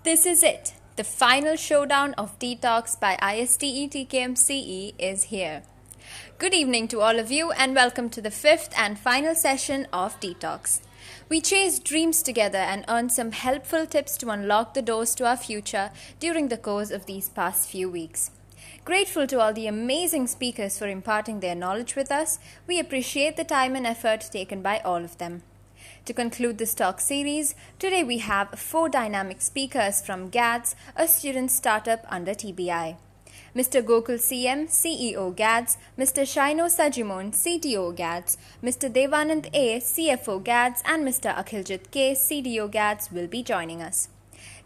This is it. The final showdown of Detox by ISTE TKMCE is here. Good evening to all of you and welcome to the fifth and final session of Detox. We chased dreams together and earned some helpful tips to unlock the doors to our future during the course of these past few weeks. Grateful to all the amazing speakers for imparting their knowledge with us, we appreciate the time and effort taken by all of them. To conclude this talk series, today we have 4 dynamic speakers from GADS, a student startup under TBI. Mr. Gokul CM, CEO GADS, Mr. Shaino Sajimon, CTO GADS, Mr. Devanand A, CFO GADS, and Mr. Akhiljit K, CDO GADS will be joining us.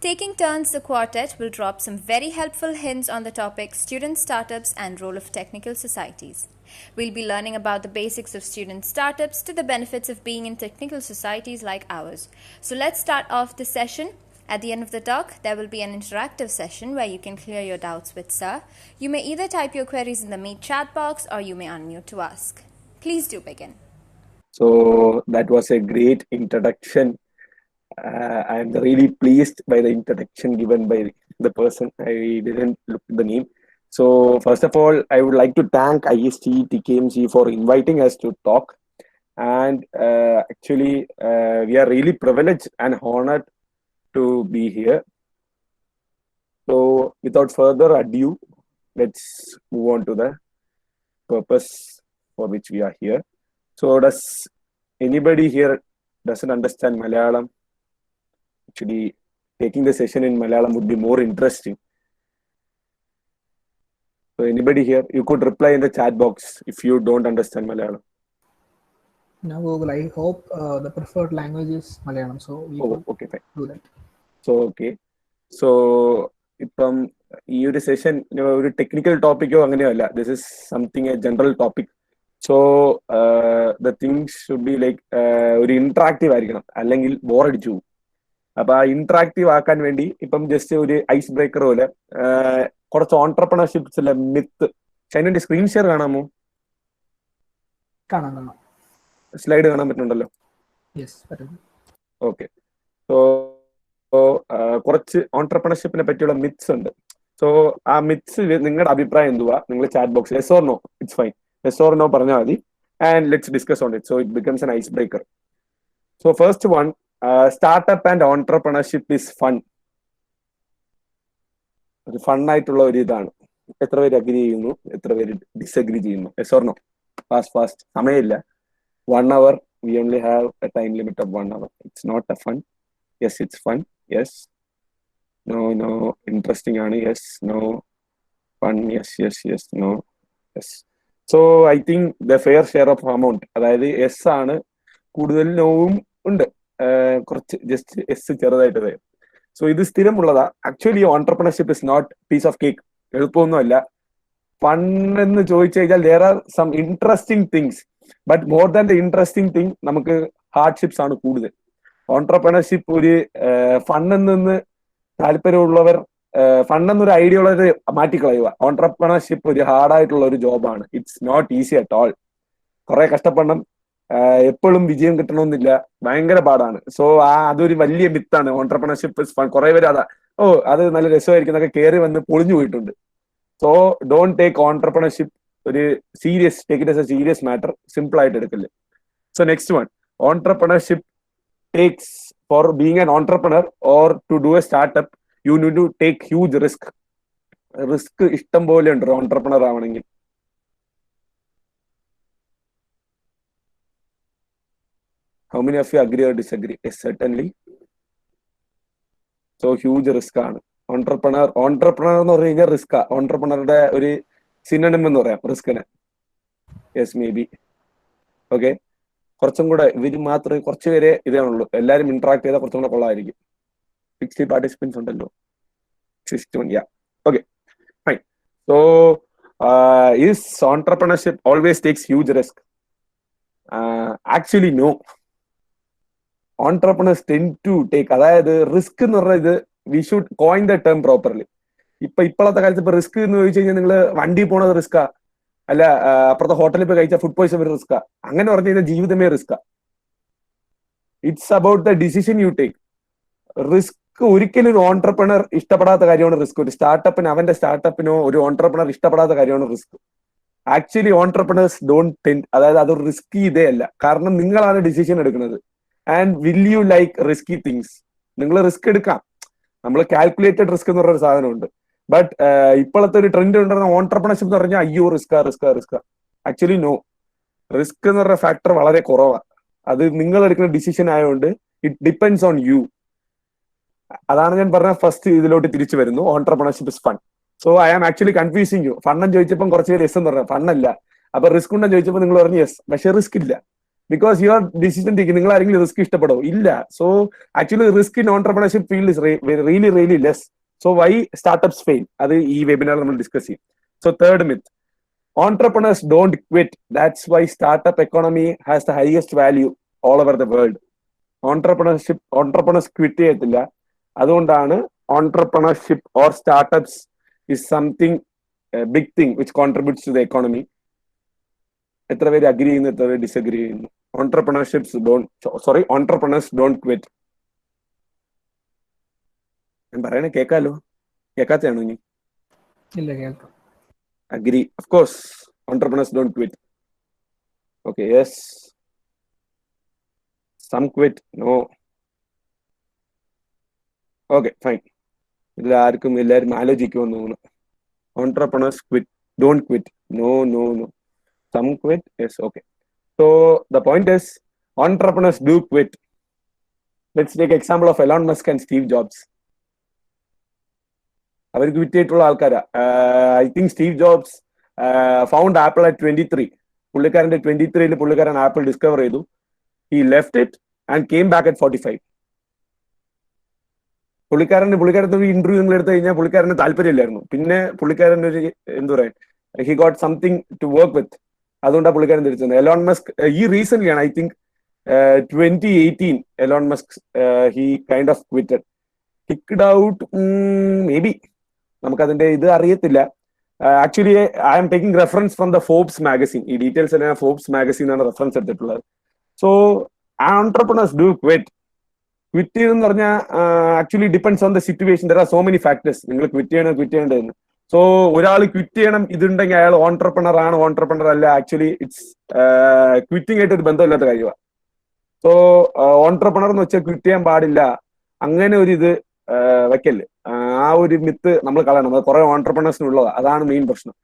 Taking turns, the quartet will drop some very helpful hints on the topic student startups and role of technical societies. We'll be learning about the basics of student startups to the benefits of being in technical societies like ours. So let's start off the session. At the end of the talk, there will be an interactive session where you can clear your doubts with Sir. You may either type your queries in the Meet chat box or you may unmute to ask. Please do begin. So that was a great introduction. I am really pleased by the introduction given by the person. I didn't look at the name. So first of all, I would like to thank ISTE TKMC for inviting us to talk. And actually, we are really privileged and honored to be here. So without further ado, let's move on to the purpose for which we are here. So does anybody here doesn't understand Malayalam? Actually, taking the session in Malayalam would be more interesting. So anybody here, you could reply in the chat box if you don't understand Malayalam. No, Google, I hope the preferred language is Malayalam, so we could okay, fine. do that. So, okay. So, ഇപ്പം ഈ ഒരു session ഒരു technical ടോപ്പിക്കോ അങ്ങനെയല്ല. This is something A general topic. So the things should be like ഒരു interactive ആയിരിക്കണം, അല്ലെങ്കിൽ ബോറടിച്ചു പോകും. അപ്പൊ ആ ഇന്ററാക്റ്റീവ് ആക്കാൻ വേണ്ടി ഇപ്പം ജസ്റ്റ് ഒരു ഐസ് ബ്രേക്കർ പോലെ കുറച്ച് ഓൺട്രപ്രണർഷിപ്സിലെ മിത്ത്. ഷൈനിന്റെ സ്ക്രീൻ ഷെയർ കാണാമോ? കാണാം. സ്ലൈഡ് കാണാൻ പറ്റുന്നുണ്ടല്ലോ? ഓക്കെ. സോ കുറച്ച് ഓൺട്രപ്രണർഷിപ്പിനെ പറ്റിയുള്ള മിത്സ് ഉണ്ട്. സോ ആ മിത്സ് നിങ്ങളുടെ അഭിപ്രായം എന്തുവാ? നിങ്ങൾ ചാറ്റ് ബോക്സിൽ yes or no, it's fine, yes or no പറഞ്ഞാൽ മതി. And let's discuss on it. So it becomes an ice breaker. So first one, startup and entrepreneurship is fun. ഒരു ഫണ്ണായിട്ടുള്ള ഒരു ഇതാണ്. എത്ര പേര് അഗ്രി ചെയ്യുന്നു, എത്ര പേര് ഡിസഗ്രി ചെയ്യുന്നു? Yes or no? ഫാസ്റ്റ്, സമയമില്ല. 1 hour, we only have a time limit of 1 hour. It's not a fun. Yes, it's fun. Yes. No, interesting ആണ്. Yes, no, fun. Yes, no, yes. So I think the fair share of amount, അതായത് S ആണ് കൂടുതൽ, നോവും ഉണ്ട് കുറച്ച്, just S ചെറുതായിട്ട് വരും. So ഇത് സ്ഥിരമുള്ളതാ. Actually entrepreneurship is not piece of cake. എളുപ്പമൊന്നുമല്ല. ഫൺ എന്ന് ചോദിച്ചു കഴിഞ്ഞാൽ there are some interesting things, but more than the interesting thing നമുക്ക് ഹാർഡ്ഷിപ്സ് ആണ് കൂടുതൽ. ഓൺട്രപ്രണർഷിപ്പ് ഒരു ഫണ്ണെന്ന് താല്പര്യമുള്ളവർ, ഫണ്ണെന്നൊരു ഐഡിയ ഉള്ളവർ മാറ്റിക്കളയുക. ഓൺട്രപ്രണർഷിപ്പ് ഒരു ഹാർഡായിട്ടുള്ള ഒരു ജോബാണ്. It's not easy at all. കുറെ കഷ്ടപ്പെടണം, എപ്പോഴും വിജയം കിട്ടണമെന്നില്ല, ഭയങ്കര പാടാണ്. സോ അതൊരു വലിയ മിത്താണ്. Entrepreneurship is fun. കുറെ പേര് അത് നല്ല രസമായിരിക്കും എന്നൊക്കെ കയറി വന്ന് പൊളിഞ്ഞു പോയിട്ടുണ്ട്. സോ ഡോണ്ട് ടേക്ക് ഓൺട്രപ്രണർഷിപ്പ് ഒരു serious, take it as a serious matter. Simple ആയിട്ട് എടുക്കല്ലേ. So next one, entrepreneurship takes, for being an entrepreneur or to do a startup you need to take huge risk. Risk ഇഷ്ടം പോലെ ഉണ്ട് entrepreneur ആവണമെങ്കിൽ. How many of you agree or disagree? Yes, certainly. So huge risk ആണ് entrepreneur എന്ന് പറഞ്ഞു കഴിഞ്ഞാൽ. Risk ഓൺട്രപ്രണറുടെ ഒരു സിനോണിം എന്ന് പറയാം റിസ്കിന്. Yes, may be. ഓക്കെ, കുറച്ചും കൂടെ ഇവര് മാത്രമേ, കുറച്ച് പേരെ ഇതാണുള്ളൂ. എല്ലാവരും ഇന്ററാക്ട് ചെയ്താൽ കുറച്ചും കൂടെ കൊള്ളായിരിക്കും. 60 പാർട്ടിസിപ്പൻസ് ഉണ്ടല്ലോ. 61, yeah. Okay, fine. So is entrepreneurship always takes huge risk? Actually no. Entrepreneurs tend to take, അതായത് റിസ്ക് എന്ന് പറഞ്ഞാൽ, ഇത് we should coin the term properly. ഇപ്പോഴത്തെ കാലത്ത് ഇപ്പൊ റിസ്ക് എന്ന് ചോദിച്ചു കഴിഞ്ഞാൽ നിങ്ങൾ വണ്ടി പോണത് റിസ്കാ, അല്ല അപ്പുറത്തെ ഹോട്ടലിൽ പോയി കഴിച്ചാൽ ഫുഡ് പോയ്സൺ ഒരു റിസ്കാ. അങ്ങനെ പറഞ്ഞു കഴിഞ്ഞാൽ ജീവിതമേ റിസ്കാ. It's about the decision you take. Risk risk ഒരിക്കലും ഒരു ഓൺട്രപ്രണർ ഇഷ്ടപ്പെടാത്ത കാര്യമാണ് റിസ്ക്. ഒരു സ്റ്റാർട്ടപ്പിന് അവന്റെ സ്റ്റാർട്ടപ്പിനോ ഒരു ഓൺട്രപ്രണർ ഇഷ്ടപ്പെടാത്ത കാര്യമാണ് risk. Actually entrepreneurs don't tend, അതായത് അതൊരു റിസ്കി ഇതേ അല്ല. കാരണം നിങ്ങളാണ് ഡിസിഷൻ എടുക്കുന്നത്. And will you like risky things? നിങ്ങൾ റിസ്ക് എടുക്കാം. നമ്മൾ കാൽക്കുലേറ്റഡ് റിസ്ക് എന്ന് പറഞ്ഞൊരു സാധനമുണ്ട്. ബട്ട് ഇപ്പോഴത്തെ ഒരു ട്രെൻഡ് ഉണ്ടെന്ന ഓൺട്രപ്രണർഷിപ്പ് എന്ന് പറഞ്ഞാൽ അയ്യോ റിസ്ക്. ആക്ച്വലി നോ, റിസ്ക് എന്ന് പറഞ്ഞ ഫാക്ടർ വളരെ കുറവാണ്. അത് നിങ്ങൾ എടുക്കുന്ന ഡിസിഷൻ ആയതുകൊണ്ട് ഇറ്റ് ഡിപ്പെൻഡ്സ് ഓൺ യു. അതാണ് ഞാൻ പറഞ്ഞ ഫസ്റ്റ് ഇതിലോട്ട് തിരിച്ചു വരുന്നു. Entrepreneurship is fun. So I am actually confusing you. ഫണ്ണെന്ന് ചോദിച്ചപ്പോൾ കുറച്ച് പേര് യെസ് എന്ന് പറഞ്ഞു, ഫണ്ണല്ല. അപ്പൊ റിസ്ക് ഉണ്ടെന്ന് ചോദിച്ചപ്പോൾ നിങ്ങൾ പറഞ്ഞു യെസ്, പക്ഷെ റിസ്ക് ഇല്ല. ബിക്കോസ് യുവർ ഡിസിഷൻ ടേക്കിംഗ്, നിങ്ങൾ ആരെങ്കിലും റിസ്ക് ഇഷ്ടപ്പെടോ? ഇല്ല. So actually risk in entrepreneurship field is really less. So why startups fail? അത് ഈ വെബിനാർ നമ്മൾ ഡിസ്കസ് ചെയ്യും. So third myth, entrepreneurs don't quit. That's why startup economy has the highest value all over the world. Entrepreneurs quit ചെയ്യത്തില്ല. അതുകൊണ്ടാണ് entrepreneurship or startups is something big thing which contributes to the economy. എത്ര പേര് agri ചെയ്യുന്നു, എത്ര പേര് disagree ചെയ്യുന്നു? entrepreneurs don't quit. ഞാൻ പറയണേ കേൾക്കാലോ? കേൾക്കാത്തയാണോ ഇനി? ഇല്ല, കേൾക്കാം. Agree. Of course, entrepreneurs don't quit. Okay, yes. Some quit. No. Okay, fine. എല്ലാവരും ആലോചിക്കുമെന്ന് തോന്നുന്നു. Entrepreneurs quit. Don't quit. No. Some quit. Yes, okay. So the point is, entrepreneurs do quit. Let's take example of Elon Musk and Steve Jobs. അവർ quit ചെയ്തിട്ടുള്ള ആൾക്കാരാ. I think Steve Jobs found Apple at 23. പുള്ളിക്കാരന്റെ 23 പുള്ളിക്കാരൻ Apple discover ചെയ്തു. He left it and came back at 45. പുള്ളിക്കാരന്റെ ഒരു interview നിങ്ങൾ എടുത്തു കഴിഞ്ഞാൽ പുള്ളിക്കാരന് താല്പര്യമില്ലായിരുന്നു. പിന്നെ പുള്ളിക്കാരൻ ഒരു എന്താ പറയാ, he got something to work with. അതുകൊണ്ടാണ് പുള്ളിക്കാരൻ തിരിച്ചത്. എലോൺ മസ്ക് ഈ റീസെന്റ് ആണ്, I think 2018 Elon Musk he kind of quitted, kicked out. Maybe നമുക്കതിന്റെ ഇത് അറിയത്തില്ല. Actually I am taking reference from the Forbes magazine. ഈ ഡീറ്റെയിൽസ് എല്ലാം ഫോബ്സ് മാഗസിനാണ് റെഫറൻസ് എടുത്തിട്ടുള്ളത്. So entrepreneurs do quit. Quit ചെയ്തെന്ന് പറഞ്ഞാൽ actually depends on the situation. There are so many factors. നിങ്ങൾ ക്വിറ്റ് ചെയ്യേണ്ടതെന്ന്. സോ ഒരാൾ ക്വിറ്റ് ചെയ്യണം ഇതുണ്ടെങ്കിൽ അയാൾ ഓൺട്രപ്രണർ ആണ്, ഓൺട്രപ്രണർ അല്ല. ആക്ച്വലി ഇറ്റ്സ് ക്വിറ്റിംഗ് ആയിട്ട് ഒരു ബന്ധമില്ലാത്ത കാര്യമാണ്. സോ ഓൺട്രപ്രണർ എന്ന് വെച്ചാൽ ക്വിറ്റ് ചെയ്യാൻ പാടില്ല, അങ്ങനെ ഒരു ഇത് വെക്കല്. ആ ഒരു മിത്ത് നമ്മൾ കളയണം. അത് കുറെ ഓൺട്രപ്രണേഴ്സിനുള്ളതാണ്. അതാണ് മെയിൻ പ്രശ്നം.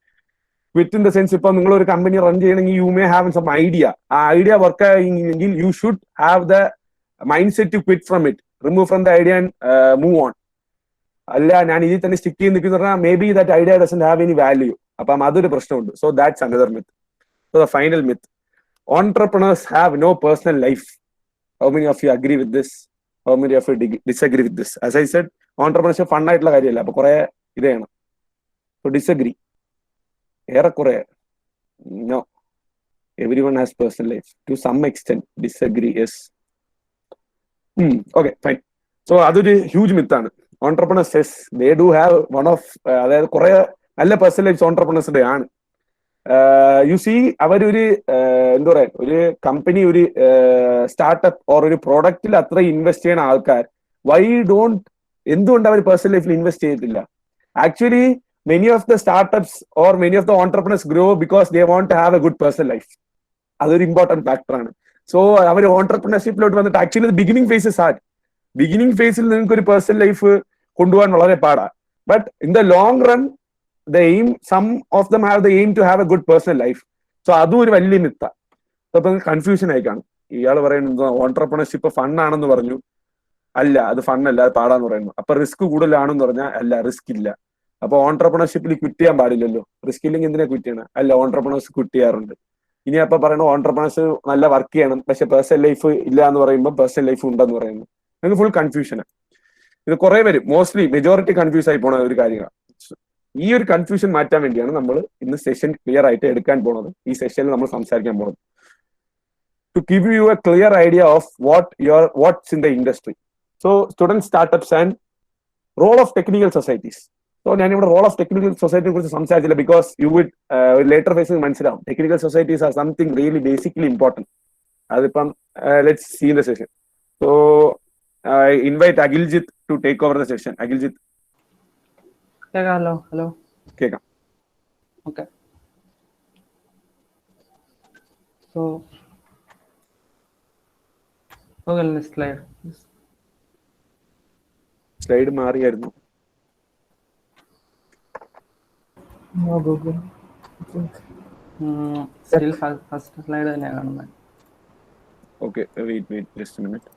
ക്വിറ്റ് ഇൻ ദ സെൻസ്, ഇപ്പൊ നിങ്ങൾ ഒരു കമ്പനി റൺ ചെയ്യണമെങ്കിൽ you may have some idea. ആ ഐഡിയ വർക്ക് ആയെങ്കിൽ you should have the mindset to quit from it, remove from the idea and move on. അല്ല ഞാൻ ഇതിൽ തന്നെ സ്റ്റിക്ക് ചെയ്ത് നിൽക്കുന്ന പറഞ്ഞാൽ maybe that idea doesn't have any value. അപ്പം അതൊരു പ്രശ്നമുണ്ട്. So that's another myth. So the final myth, entrepreneurs have no personal life. How many of you agree with this? How many of you disagree with this? As I said, entrepreneurship fun ആയിട്ടുള്ള കാര്യമല്ല. അപ്പൊ കുറെ ഇതാണ്. So disagree. ഏറെക്കുറെ no. Everyone has personal life. To some extent, disagree, yes. Okay, fine. So അതൊരു huge മിത്താണ്. Entrepreneurs, yes, they do have one of അതായത് കുറെ നല്ല പേഴ്സണൽ ലൈഫ്സ് ഓൺട്രപ്രണേഴ്സിന്റെ ആണ്. യു സി അവരൊരു എന്താ പറയാ, ഒരു കമ്പനി, ഒരു സ്റ്റാർട്ടപ്പ് ഓർ ഒരു പ്രോഡക്റ്റിൽ അത്ര ഇൻവെസ്റ്റ് ചെയ്യുന്ന ആൾക്കാർ എന്തുകൊണ്ട് അവർ പേഴ്സണൽ ലൈഫിൽ ഇൻവെസ്റ്റ് ചെയ്തിട്ടില്ല? Actually many of the startups or many of the entrepreneurs grow because they want to have a good personal life. അതൊരു ഇമ്പോർട്ടന്റ് ഫാക്ടറാണ്. സോ അവർ ഓൺട്രപ്രണർഷിപ്പിലോട്ട് വന്നിട്ട് actually beginning phase is hard. Beginning ഫേസിൽ നിങ്ങൾക്ക് ഒരു പേഴ്സണൽ ലൈഫ് കൊണ്ടുപോകാൻ വളരെ പാടാണ്. But in the long run the aim, some of them have the aim to have a good personal life. So അതും ഒരു വലിയ മിത്ത. അപ്പൊ കൺഫ്യൂഷൻ ആയി കാണും. ഇയാൾ പറയുന്നത് ഓൺട്രപ്രണർഷിപ്പ് ഫണ്ണാണെന്ന് പറഞ്ഞു, അല്ല അത് ഫണ്ണല്ല, അത് പാടാന്ന് പറയുന്നു. അപ്പൊ റിസ്ക് കൂടുതലാണെന്ന് പറഞ്ഞാൽ അല്ല, റിസ്ക് ഇല്ല. അപ്പൊ ഓൺട്രപ്രണർഷിപ്പിൽ ക്വിറ്റ് ചെയ്യാൻ പാടില്ലല്ലോ. റിസ്ക് ഇല്ലെങ്കിൽ എന്തിനാ ക്വിറ്റ് ചെയ്യണം? അല്ല, ഓൺട്രപ്രണേഴ്സ് ക്വിറ്റ് ചെയ്യാറുണ്ട്. ഇനി അപ്പൊ പറയണു ഓൺട്രപ്രണേഴ്സ് നല്ല വർക്ക് ചെയ്യണം, പക്ഷെ പേഴ്സണൽ ലൈഫ് ഇല്ല എന്ന് പറയുമ്പോൾ പേഴ്സണൽ ലൈഫ് ഉണ്ടെന്ന് പറയുന്നു. നിങ്ങൾക്ക് ഫുൾ കൺഫ്യൂഷനാണ്. ഇത് കുറെ പേര്, മോസ്റ്റ്ലി മെജോറിറ്റി കൺഫ്യൂസ് ആയി പോണ ഒരു കാര്യമാണ്. ഈ ഒരു കൺഫ്യൂഷൻ മാറ്റാൻ വേണ്ടിയാണ് നമ്മൾ ഇന്ന് സെഷൻ ക്ലിയർ ആയിട്ട് എടുക്കാൻ പോണത്. ഈ സെഷനിൽ നമ്മൾ സംസാരിക്കാൻ പോണത് to give you a clear idea of what's in the industry. So student startups and role of technical societies. So ഞാനിവിടെ റോൾ ഓഫ് ടെക്നിക്കൽ സൊസൈറ്റിയെ കുറിച്ച് സംസാരിച്ചില്ല, ബിക്കോസ് യു വിൽ ലേറ്റർ ഫേസിൽ മനസ്സിലാവും technical societies are something really basically important. അതിപ്പം let's see in the session. So I invite Agiljit to take over the session. Agiljit, കേൾക്കാമല്ലോ. Hello. കേൾക്കാം. Okay. So slide slide മാറിയായിരുന്നു. No Google. Still first slide തന്നെയാണ് കാണുന്നത്. Okay, wait, just a minute.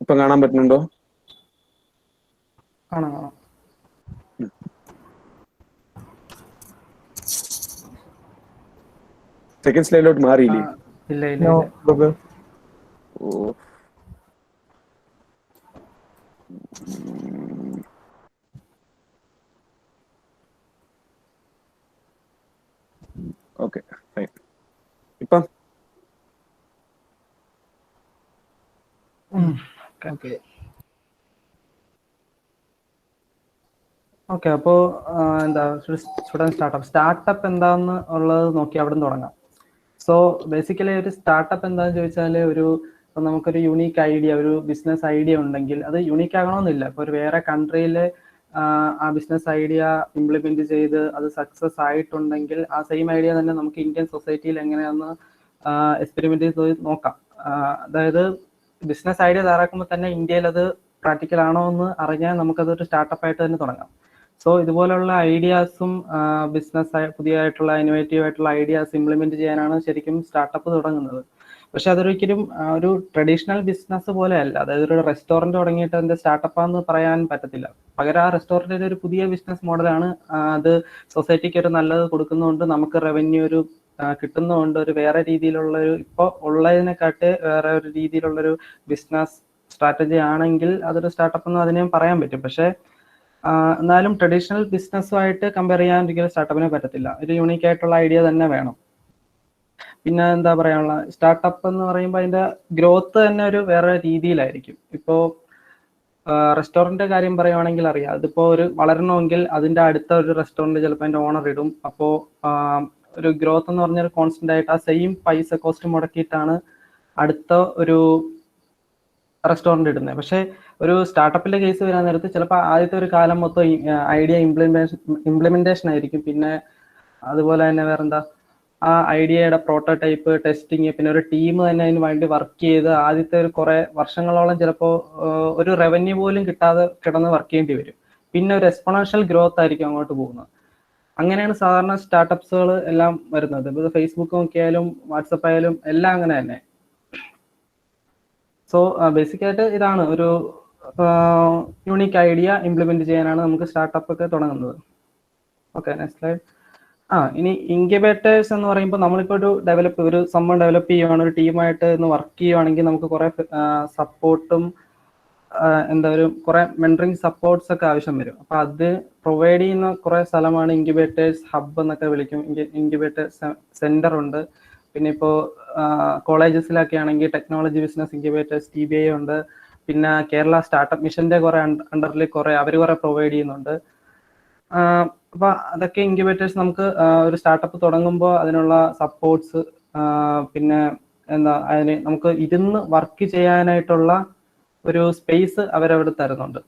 ഇപ്പം കാണാൻ പറ്റുന്നുണ്ടോ? കാണാം. സെക്കൻഡ് സ്ലൈഡിലോട്ട് മാറിയില്ലേ? ഇല്ല. No Google. ഓ, ഓക്കെ ഫൈൻ. ഇപ്പം Okay. ഓക്കെ. അപ്പോൾ എന്താ സ്റ്റാർട്ടപ്പ് എന്താന്ന് ഉള്ളത് നോക്കി അവിടെ നിന്ന് തുടങ്ങാം. സോ ബേസിക്കലി ഒരു സ്റ്റാർട്ടപ്പ് എന്താണെന്ന് ചോദിച്ചാൽ നമുക്കൊരു യുണീക്ക് ഐഡിയ, ഒരു ബിസിനസ് ഐഡിയ ഉണ്ടെങ്കിൽ അത് യുണീക്ക് ആകണമെന്നില്ല. ഇപ്പോൾ ഒരു വേറെ കൺട്രിയിൽ ആ ബിസിനസ് ഐഡിയ ഇംപ്ലിമെന്റ് ചെയ്ത് അത് സക്സസ് ആയിട്ടുണ്ടെങ്കിൽ ആ സെയിം ഐഡിയ തന്നെ നമുക്ക് ഇന്ത്യൻ സൊസൈറ്റിയിൽ എങ്ങനെയാണെന്ന് എക്സ്പെരിമെന്റ് ചെയ്ത് നോക്കാം. അതായത് ബിസിനസ് ഐഡിയ തയ്യാറാക്കുമ്പോൾ തന്നെ ഇന്ത്യയിൽ അത് പ്രാക്ടിക്കൽ ആണോ എന്ന് അറിഞ്ഞാൽ നമുക്കതൊരു സ്റ്റാർട്ടപ്പ് ആയിട്ട് തന്നെ തുടങ്ങാം. സോ ഇതുപോലുള്ള ഐഡിയാസും ബിസിനസ് പുതിയതായിട്ടുള്ള ഇന്നോവേറ്റീവ് ആയിട്ടുള്ള ഐഡിയാസ് ഇംപ്ലിമെന്റ് ചെയ്യാനാണ് ശരിക്കും സ്റ്റാർട്ടപ്പ് തുടങ്ങുന്നത്. പക്ഷെ അതൊരിക്കലും ഒരു ട്രഡീഷണൽ ബിസിനസ് പോലെയല്ല. അതായത് ഒരു റെസ്റ്റോറൻറ്റ് തുടങ്ങിയിട്ട് അതിന്റെ സ്റ്റാർട്ടപ്പാന്ന് പറയാൻ പറ്റത്തില്ല. പകരം ആ റെസ്റ്റോറൻറ്റിന്റെ ഒരു പുതിയ ബിസിനസ് മോഡലാണ്. അത് സൊസൈറ്റിക്ക് ഒരു നല്ലത് കൊടുക്കുന്നതുകൊണ്ട് നമുക്ക് റവന്യൂ ഒരു കിട്ടുന്നതുകൊണ്ട് ഒരു വേറെ രീതിയിലുള്ള ഇപ്പോൾ ഉള്ളതിനെക്കാട്ട് വേറെ ഒരു രീതിയിലുള്ളൊരു ബിസിനസ് സ്ട്രാറ്റജി ആണെങ്കിൽ അതൊരു സ്റ്റാർട്ടപ്പ് എന്ന് അതിനെ പറയാൻ പറ്റും. പക്ഷേ എന്നാലും ട്രഡീഷണൽ ബിസിനസ്സുമായിട്ട് കമ്പയർ ചെയ്യാൻ ഒരിക്കലും സ്റ്റാർട്ടപ്പിനെ പറ്റത്തില്ല. ഒരു യൂണീക്ക് ആയിട്ടുള്ള ഐഡിയ തന്നെ വേണം. പിന്നെ എന്താ പറയാനുള്ള, സ്റ്റാർട്ടപ്പ് എന്ന് പറയുമ്പോൾ അതിന്റെ ഗ്രോത്ത് തന്നെ ഒരു വേറെ രീതിയിലായിരിക്കും. ഇപ്പോൾ റെസ്റ്റോറൻറ്റ് കാര്യം പറയുവാണെങ്കിൽ അറിയാം, അതിപ്പോ ഒരു വളരണമെങ്കിൽ അതിന്റെ അടുത്ത ഒരു റെസ്റ്റോറൻറ്റ് ചിലപ്പോൾ അതിന്റെ ഓണർ ഇടും. അപ്പോൾ ഒരു ഗ്രോത്ത് എന്ന് പറഞ്ഞാൽ കോൺസ്റ്റന്റ് ആയിട്ട് ആ സെയിം പൈസ കോസ്റ്റ് മുടക്കിയിട്ടാണ് അടുത്ത ഒരു റെസ്റ്റോറൻറ്റ് ഇടുന്നത്. പക്ഷേ ഒരു സ്റ്റാർട്ടപ്പിന്റെ കേസ് വരാൻ നേരത്ത് ചിലപ്പോൾ ആദ്യത്തെ ഒരു കാലം മൊത്തം ഐഡിയ ഇംപ്ലിമെന്റേഷൻ ആയിരിക്കും. പിന്നെ അതുപോലെ തന്നെ വേറെന്താ, ആ ഐഡിയയുടെ പ്രോട്ടോടൈപ്പ്, ടെസ്റ്റിങ്, പിന്നെ ഒരു ടീം തന്നെ അതിന് വേണ്ടി വർക്ക് ചെയ്ത് ആദ്യത്തെ ഒരു കുറെ വർഷങ്ങളോളം ചിലപ്പോൾ ഒരു റവന്യൂ പോലും കിട്ടാതെ കിടന്ന് വർക്ക് ചെയ്യേണ്ടി വരും. പിന്നെ ഒരു എക്സ്പോണൻഷ്യൽ ഗ്രോത്ത് ആയിരിക്കും അങ്ങോട്ട് പോകുന്നത്. അങ്ങനെയാണ് സാധാരണ സ്റ്റാർട്ടപ്സുകൾ എല്ലാം വരുന്നത്. ഇപ്പോൾ ഫേസ്ബുക്ക് നോക്കിയാലും വാട്സപ്പ് ആയാലും എല്ലാം അങ്ങനെ തന്നെ. സോ ബേസിക്കായിട്ട് ഇതാണ് ഒരു യൂണിക് ഐഡിയ ഇംപ്ലിമെന്റ് ചെയ്യാനാണ് നമുക്ക് സ്റ്റാർട്ടപ്പ് ഒക്കെ തുടങ്ങുന്നത്. Okay, next slide. ഇനി ഇൻക്യുബേറ്റേഴ്സ് എന്ന് പറയുമ്പോൾ നമ്മളിപ്പോൾ ഒരു സംഭവം ഡെവലപ്പ് ചെയ്യുവാണ്, ഒരു ടീമായിട്ട് ഇന്ന് വർക്ക് ചെയ്യുവാണെങ്കിൽ നമുക്ക് കുറെ സപ്പോർട്ടും കുറെ മെന്ററിങ് സപ്പോർട്ട്സ് ഒക്കെ ആവശ്യം വരും. അപ്പൊ അത് പ്രൊവൈഡ് ചെയ്യുന്ന കുറെ സ്ഥലമാണ് ഇൻക്യുബേറ്റേഴ്സ് ഹബ്ബ് എന്നൊക്കെ വിളിക്കും. ഇൻക്യുബേറ്റർ സെന്റർ ഉണ്ട്. പിന്നെ ഇപ്പോൾ കോളേജസിലൊക്കെ ആണെങ്കിൽ ടെക്നോളജി ബിസിനസ് ഇൻക്യുബേറ്റേഴ്സ് TBI ഉണ്ട്. പിന്നെ കേരള സ്റ്റാർട്ടപ്പ് മിഷന്റെ കുറെ അണ്ടറിൽ അവർ കുറെ പ്രൊവൈഡ് ചെയ്യുന്നുണ്ട്. അപ്പൊ അതൊക്കെ ഇൻക്യുബേറ്റേഴ്സ് നമുക്ക് ഒരു സ്റ്റാർട്ടപ്പ് തുടങ്ങുമ്പോൾ അതിനുള്ള സപ്പോർട്ട്സ്, പിന്നെ അതിന് നമുക്ക് ഇരുന്ന് വർക്ക് ചെയ്യാനായിട്ടുള്ള ഒരു സ്പേസ് അവരവിടെ തരുന്നുണ്ട്.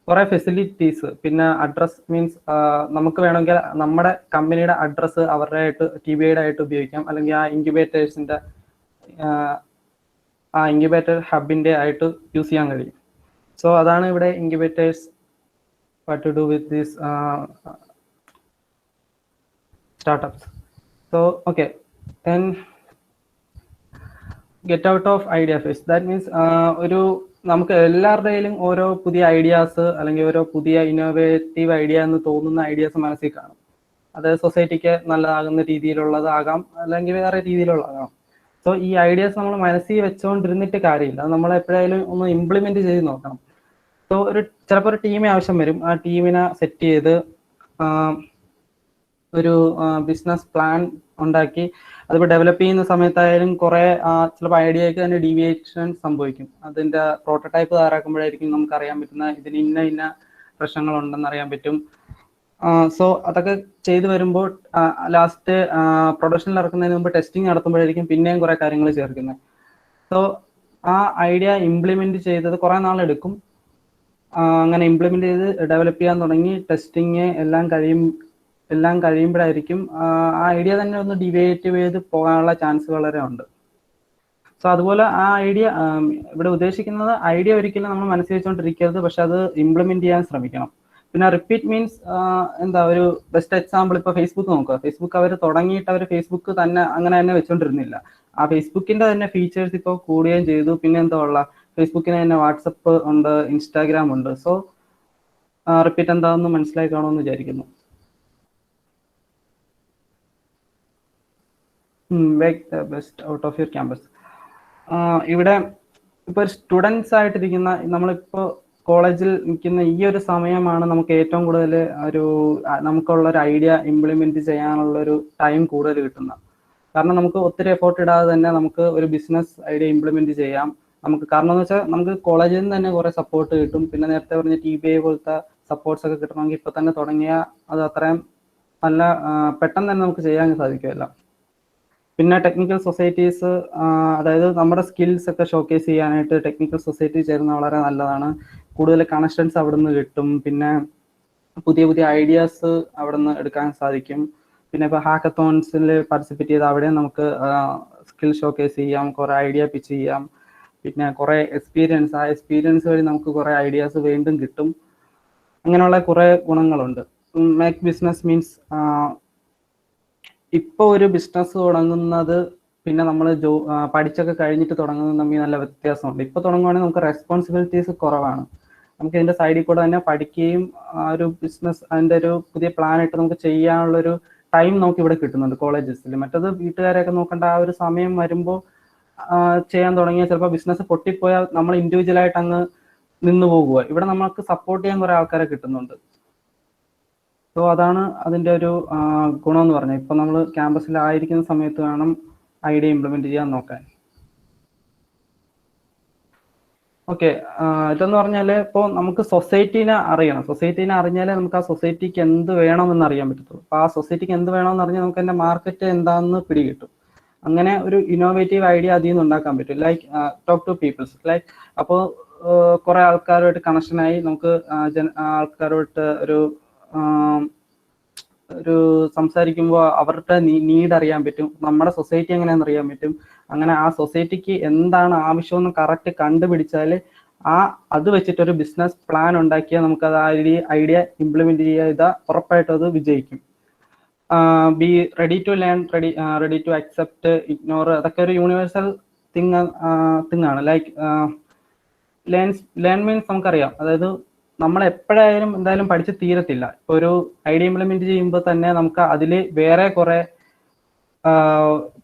കുറെ ഫെസിലിറ്റീസ്, പിന്നെ അഡ്രസ് മീൻസ് നമുക്ക് വേണമെങ്കിൽ നമ്മുടെ കമ്പനിയുടെ അഡ്രസ്സ് അവരുടെ ആയിട്ട് TBIയുടെ ആയിട്ട് ഉപയോഗിക്കാം, അല്ലെങ്കിൽ ആ ഇൻക്യുബേറ്റേഴ്സിന്റെ ഇൻക്യുബേറ്റർ ഹബിന്റെ ആയിട്ട് യൂസ് ചെയ്യാൻ കഴിയും. സോ അതാണ് ഇവിടെ incubators what to do with these startups. So okay, then get out of idea phase. That means നമുക്ക് എല്ലാവരുടെയും ഓരോ പുതിയ ഐഡിയാസ് അല്ലെങ്കിൽ ഓരോ പുതിയ ഇന്നോവേറ്റീവ് ഐഡിയ എന്ന് തോന്നുന്ന ഐഡിയാസ് മനസ്സിൽ കാണും. അത് സൊസൈറ്റിക്ക് നല്ലതാകുന്ന രീതിയിലുള്ളതാകാം, അല്ലെങ്കിൽ വേറെ രീതിയിലുള്ളതാകാം. സോ ഈ ഐഡിയാസ് നമ്മൾ മനസ്സിൽ വെച്ചുകൊണ്ടിരുന്നിട്ട് കാര്യമില്ല, അത് നമ്മൾ എപ്പോഴായാലും ഒന്ന് ഇംപ്ലിമെന്റ് ചെയ്ത് നോക്കണം. സോ ചിലപ്പോൾ ഒരു ടീമേ ആവശ്യം വരും. ആ ടീമിനെ സെറ്റ് ചെയ്ത് ഒരു ബിസിനസ് പ്ലാൻ ഉണ്ടാക്കി അതിപ്പോൾ ഡെവലപ്പ് ചെയ്യുന്ന സമയത്തായാലും കുറെ ചിലപ്പോൾ ഐഡിയക്ക് തന്നെ ഡീവിയേഷൻ സംഭവിക്കും. അതിന്റെ പ്രോട്ടോടൈപ്പ് തയ്യാറാക്കുമ്പോഴായിരിക്കും നമുക്ക് അറിയാൻ പറ്റുന്ന ഇതിന് ഇന്ന പ്രശ്നങ്ങൾ ഉണ്ടെന്ന് അറിയാൻ പറ്റും. സോ അതൊക്കെ ചെയ്തു വരുമ്പോൾ ലാസ്റ്റ് പ്രൊഡക്ഷനിൽ ഇറക്കുന്നതിന് മുമ്പ് ടെസ്റ്റിംഗ് നടത്തുമ്പോഴായിരിക്കും പിന്നെയും കുറെ കാര്യങ്ങൾ ചേർക്കുന്നത്. സോ ആ ഐഡിയ ഇംപ്ലിമെന്റ് ചെയ്തത് കുറെ നാളെടുക്കും. അങ്ങനെ ഇംപ്ലിമെന്റ് ചെയ്ത് ഡെവലപ്പ് ചെയ്യാൻ തുടങ്ങി ടെസ്റ്റിങ് എല്ലാം കഴിയുമ്പോഴായിരിക്കും ആ ഐഡിയ തന്നെ ഒന്ന് ഡിവേറ്റ് ചെയ്ത് പോകാനുള്ള ചാൻസ് വളരെ ഉണ്ട്. സോ അതുപോലെ ആ ഐഡിയ ഇവിടെ ഉദ്ദേശിക്കുന്നത് ഐഡിയ ഒരിക്കലും നമ്മൾ മനസ്സിൽ വെച്ചുകൊണ്ടിരിക്കരുത്, പക്ഷെ അത് ഇംപ്ലിമെന്റ് ചെയ്യാൻ ശ്രമിക്കണം. പിന്നെ റിപ്പീറ്റ് മീൻസ് എന്താ ഒരു ബെസ്റ്റ് എക്സാമ്പിൾ ഇപ്പൊ ഫേസ്ബുക്ക് നോക്കുക. ഫേസ്ബുക്ക് അവർ തുടങ്ങിയിട്ട് അവർ ഫേസ്ബുക്ക് തന്നെ അങ്ങനെ തന്നെ വെച്ചോണ്ടിരുന്നില്ല. ആ ഫേസ്ബുക്കിന്റെ തന്നെ ഫീച്ചേഴ്സ് ഇപ്പോൾ കൂടുകയും ചെയ്തു. പിന്നെ എന്താ ഉള്ള ഫേസ്ബുക്കിന് തന്നെ വാട്സപ്പ് ഉണ്ട്, ഇൻസ്റ്റാഗ്രാം ഉണ്ട്. സോ റിപ്പീറ്റ് എന്താണെന്ന് മനസ്സിലായി കാണുമെന്ന് വിചാരിക്കുന്നു. Make the best out of your campus. ഇവിടെ ഇപ്പൊ സ്റ്റുഡൻസ് ആയിട്ടിരിക്കുന്ന നമ്മളിപ്പോ കോളേജിൽ നിൽക്കുന്ന ഈ ഒരു സമയമാണ് നമുക്ക് ഏറ്റവും കൂടുതൽ നമുക്കുള്ള ഒരു ഐഡിയ ഇംപ്ലിമെന്റ് ചെയ്യാനുള്ള ഒരു ടൈം കൂടുതൽ കിട്ടുന്നത്. കാരണം നമുക്ക് ഒത്തിരി എഫോർട്ട് ഇടാതെ തന്നെ നമുക്ക് ഒരു ബിസിനസ് ഐഡിയ ഇംപ്ലിമെന്റ് ചെയ്യാം. കാരണം എന്ന് വെച്ചാൽ നമുക്ക് കോളേജിൽ നിന്ന് തന്നെ കുറെ സപ്പോർട്ട് കിട്ടും. പിന്നെ നേരത്തെ പറഞ്ഞ TBA പോലത്തെ സപ്പോർട്ട്സ് ഒക്കെ കിട്ടണമെങ്കിൽ ഇപ്പൊ തന്നെ തുടങ്ങിയാൽ അത് അത്രയും നല്ല പെട്ടെന്ന് തന്നെ നമുക്ക് ചെയ്യാൻ സാധിക്കുമല്ലോ. പിന്നെ ടെക്നിക്കൽ സൊസൈറ്റീസ്, അതായത് നമ്മുടെ സ്കിൽസ് ഒക്കെ ഷോക്കേസ് ചെയ്യാനായിട്ട് ടെക്നിക്കൽ സൊസൈറ്റി ചേരുന്നത് വളരെ നല്ലതാണ്. കൂടുതൽ കണക്ഷൻസ് അവിടെ നിന്ന് കിട്ടും. പിന്നെ പുതിയ പുതിയ ഐഡിയാസ് അവിടെ നിന്ന് എടുക്കാൻ സാധിക്കും. പിന്നെ ഇപ്പോൾ ഹാക്കത്തോൺസിൽ പാർട്ടിസിപ്പേറ്റ് ചെയ്ത് അവിടെ നമുക്ക് സ്കിൽ ഷോക്കേസ് ചെയ്യാം, കുറെ ഐഡിയ പിച്ച് ചെയ്യാം. പിന്നെ കുറെ എക്സ്പീരിയൻസ്, ആ എക്സ്പീരിയൻസ് വഴി നമുക്ക് കുറെ ഐഡിയാസ് വീണ്ടും കിട്ടും. അങ്ങനെയുള്ള കുറെ ഗുണങ്ങളുണ്ട്. മേക്ക് ബിസിനസ് മീൻസ് ഇപ്പോൾ ഒരു ബിസിനസ് തുടങ്ങുന്നത് പിന്നെ നമ്മൾ പഠിച്ചൊക്കെ കഴിഞ്ഞിട്ട് തുടങ്ങുന്നത് തമ്മിൽ നല്ല വ്യത്യാസമുണ്ട്. ഇപ്പോൾ തുടങ്ങുവാണെങ്കിൽ നമുക്ക് റെസ്പോൺസിബിലിറ്റീസ് കുറവാണ്. നമുക്ക് ഇതിന്റെ സൈഡിൽ കൂടെ തന്നെ പഠിക്കുകയും ഒരു ബിസിനസ് അതിന്റെ ഒരു പുതിയ പ്ലാൻ ഇട്ട് നമുക്ക് ചെയ്യാനുള്ളൊരു ടൈം നമുക്ക് ഇവിടെ കിട്ടുന്നുണ്ട് കോളേജസിൽ. മറ്റത് വീട്ടുകാരെയൊക്കെ നോക്കേണ്ട ആ ഒരു സമയം വരുമ്പോൾ ചെയ്യാൻ തുടങ്ങിയാൽ ചിലപ്പോൾ ബിസിനസ് പൊട്ടിപ്പോയാൽ നമ്മൾ ഇൻഡിവിജ്വലായിട്ട് അങ്ങ് നിന്ന് പോകുക. ഇവിടെ നമുക്ക് സപ്പോർട്ട് ചെയ്യാൻ കുറെ ആൾക്കാരെ കിട്ടുന്നുണ്ട്. സോ അതാണ് അതിന്റെ ഒരു ഗുണം എന്ന് പറഞ്ഞാൽ ഇപ്പൊ നമ്മൾ ക്യാമ്പസിലായിരിക്കുന്ന സമയത്ത് വേണം ഐഡിയ ഇംപ്ലിമെന്റ് ചെയ്യാൻ നോക്കാൻ. ഓക്കെ, ഇതെന്ന് പറഞ്ഞാല് ഇപ്പോൾ നമുക്ക് സൊസൈറ്റീനെ അറിയണം. സൊസൈറ്റീനെ അറിഞ്ഞാലേ നമുക്ക് ആ സൊസൈറ്റിക്ക് എന്ത് വേണമെന്ന് അറിയാൻ പറ്റത്തുള്ളൂ. അപ്പൊ ആ സൊസൈറ്റിക്ക് എന്ത് വേണമെന്ന് അറിഞ്ഞാൽ നമുക്ക് അതിന്റെ മാർക്കറ്റ് എന്താണെന്ന് പിടികിട്ടും. അങ്ങനെ ഒരു ഇന്നോവേറ്റീവ് ഐഡിയ അതിൽ നിന്ന് ഉണ്ടാക്കാൻ പറ്റും. Like talk to peoples. Like അപ്പോൾ കുറെ ആൾക്കാരുമായിട്ട് കണക്ഷനായി നമുക്ക് ആൾക്കാരുമായിട്ട് ഒരു സംസാരിക്കുമ്പോൾ അവരുടെ നീഡ് അറിയാൻ പറ്റും, നമ്മുടെ സൊസൈറ്റി എങ്ങനെയാണെന്ന് അറിയാൻ പറ്റും. അങ്ങനെ ആ സൊസൈറ്റിക്ക് എന്താണ് ആവശ്യമെന്ന് കറക്റ്റ് കണ്ടുപിടിച്ചാൽ അത് വെച്ചിട്ടൊരു ബിസിനസ് പ്ലാൻ ഉണ്ടാക്കിയാൽ നമുക്ക് അത് ഐഡിയ ഇംപ്ലിമെന്റ് ചെയ്താൽ ഉറപ്പായിട്ടും അത് വിജയിക്കും. Be ready to learn, ready to accept, ignore, അതൊക്കെ ഒരു യൂണിവേഴ്സൽ തിങ് ആണ്. ലൈക്ക് ലേൺ മീൻസ് നമുക്കറിയാം, അതായത് നമ്മൾ എപ്പോഴായാലും എന്തായാലും പഠിച്ച് തീരത്തില്ല. ഇപ്പൊ ഒരു ഐഡിയ ഇംപ്ലിമെന്റ് ചെയ്യുമ്പോൾ തന്നെ നമുക്ക് അതിൽ വേറെ കുറെ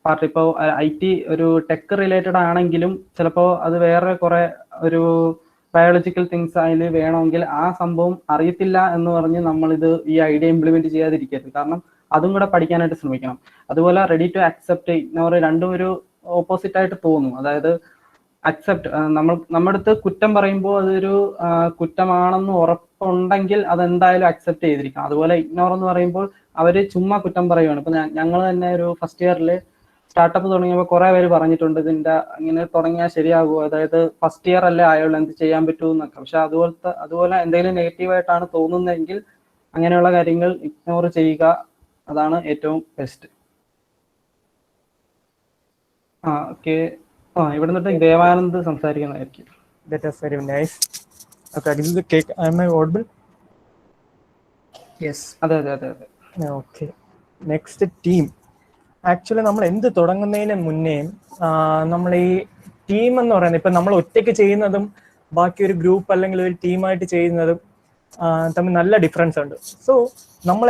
പാർട്ട്, ഇപ്പോൾ IT ഒരു ടെക് റിലേറ്റഡ് ആണെങ്കിലും ചിലപ്പോൾ അത് വേറെ കുറെ ഒരു ബയോളജിക്കൽ തിങ്സ് അതിൽ വേണമെങ്കിൽ ആ സംഭവം അറിയത്തില്ല എന്ന് പറഞ്ഞ് നമ്മളിത് ഈ ഐഡിയ ഇംപ്ലിമെന്റ് ചെയ്യാതിരിക്കരുത്. കാരണം അതും കൂടെ പഠിക്കാനായിട്ട് ശ്രമിക്കണം. അതുപോലെ റെഡി ടു അക്സെപ്റ്റ്, ഇഗ്നോർ രണ്ടും ഒരു ഓപ്പോസിറ്റ് ആയിട്ട് തോന്നും. അതായത് അക്സെപ്റ്റ്, നമ്മുടെ അടുത്ത് കുറ്റം പറയുമ്പോൾ അതൊരു കുറ്റമാണെന്ന് ഉറപ്പുണ്ടെങ്കിൽ അതെന്തായാലും അക്സെപ്റ്റ് ചെയ്തിരിക്കണം. അതുപോലെ ഇഗ്നോർ എന്ന് പറയുമ്പോൾ അവര് ചുമ്മാ കുറ്റം പറയുകയാണ്. ഇപ്പൊ ഞങ്ങൾ തന്നെ ഒരു ഫസ്റ്റ് ഇയറിൽ സ്റ്റാർട്ടപ്പ് തുടങ്ങിയപ്പോൾ കുറെ പേര് പറഞ്ഞിട്ടുണ്ട് ഇതിന്റെ ഇങ്ങനെ തുടങ്ങിയാൽ ശരിയാകുമോ, അതായത് ഫസ്റ്റ് ഇയർ അല്ലേ ആയുള്ളൂ, എന്ത് ചെയ്യാൻ പറ്റുമെന്നൊക്കെ. പക്ഷെ അതുപോലെ എന്തെങ്കിലും നെഗറ്റീവായിട്ടാണ് തോന്നുന്നതെങ്കിൽ അങ്ങനെയുള്ള കാര്യങ്ങൾ ഇഗ്നോർ ചെയ്യുക, അതാണ് ഏറ്റവും ബെസ്റ്റ്. ഓക്കെ, ഇവിടെ നിന്നിട്ട് Devanand സംസാരിക്കുന്നതായിരിക്കും. That is very nice. Okay, this is the cake. Am I audible? Yes. അതെ. Okay. Next, team. ആക്ച്വലി നമ്മൾ എന്ത് തുടങ്ങുന്നതിന് മുന്നേ നമ്മൾ ഈ ടീം എന്ന് പറയുന്നത് ഇപ്പം നമ്മൾ ഒറ്റയ്ക്ക് ചെയ്യുന്നതും ബാക്കി ഒരു ഗ്രൂപ്പ് അല്ലെങ്കിൽ ഒരു ടീമായിട്ട് ചെയ്യുന്നതും തമ്മിൽ നല്ല ഡിഫറൻസ് ഉണ്ട്. സോ നമ്മൾ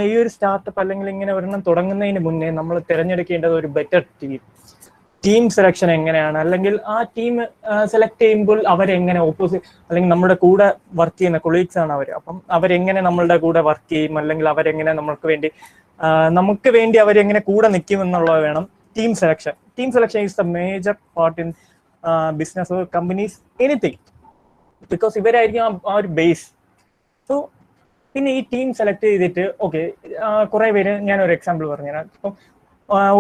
ഈ ഒരു സ്റ്റാർട്ടപ്പ് അല്ലെങ്കിൽ ഇങ്ങനെ ഒരെണ്ണം തുടങ്ങുന്നതിന് മുന്നേ നമ്മൾ തിരഞ്ഞെടുക്കേണ്ടത് ഒരു ബെറ്റർ ടീം സെലക്ഷൻ എങ്ങനെയാണ്, അല്ലെങ്കിൽ ആ ടീം സെലക്ട് ചെയ്യുമ്പോൾ അവരെങ്ങനെ അല്ലെങ്കിൽ നമ്മുടെ കൂടെ വർക്ക് ചെയ്യുന്ന കൊളീഗ്സ് ആണ് അവർ. അപ്പം അവരെങ്ങനെ നമ്മളുടെ കൂടെ വർക്ക് ചെയ്യും, അല്ലെങ്കിൽ അവരെങ്ങനെ നമുക്ക് വേണ്ടി അവരെങ്ങനെ കൂടെ നിൽക്കും എന്നുള്ളത് വേണം team selection. Team selection is the major part in business or companies anything, because ഇവരായിരിക്കും ആ ഒരു ബേസ്. സോ പിന്നെ ഈ ടീം സെലക്ട് ചെയ്തിട്ട് ഓക്കെ കുറെ പേര്, ഞാനൊരു എക്സാമ്പിൾ പറഞ്ഞുതരാം. ഇപ്പം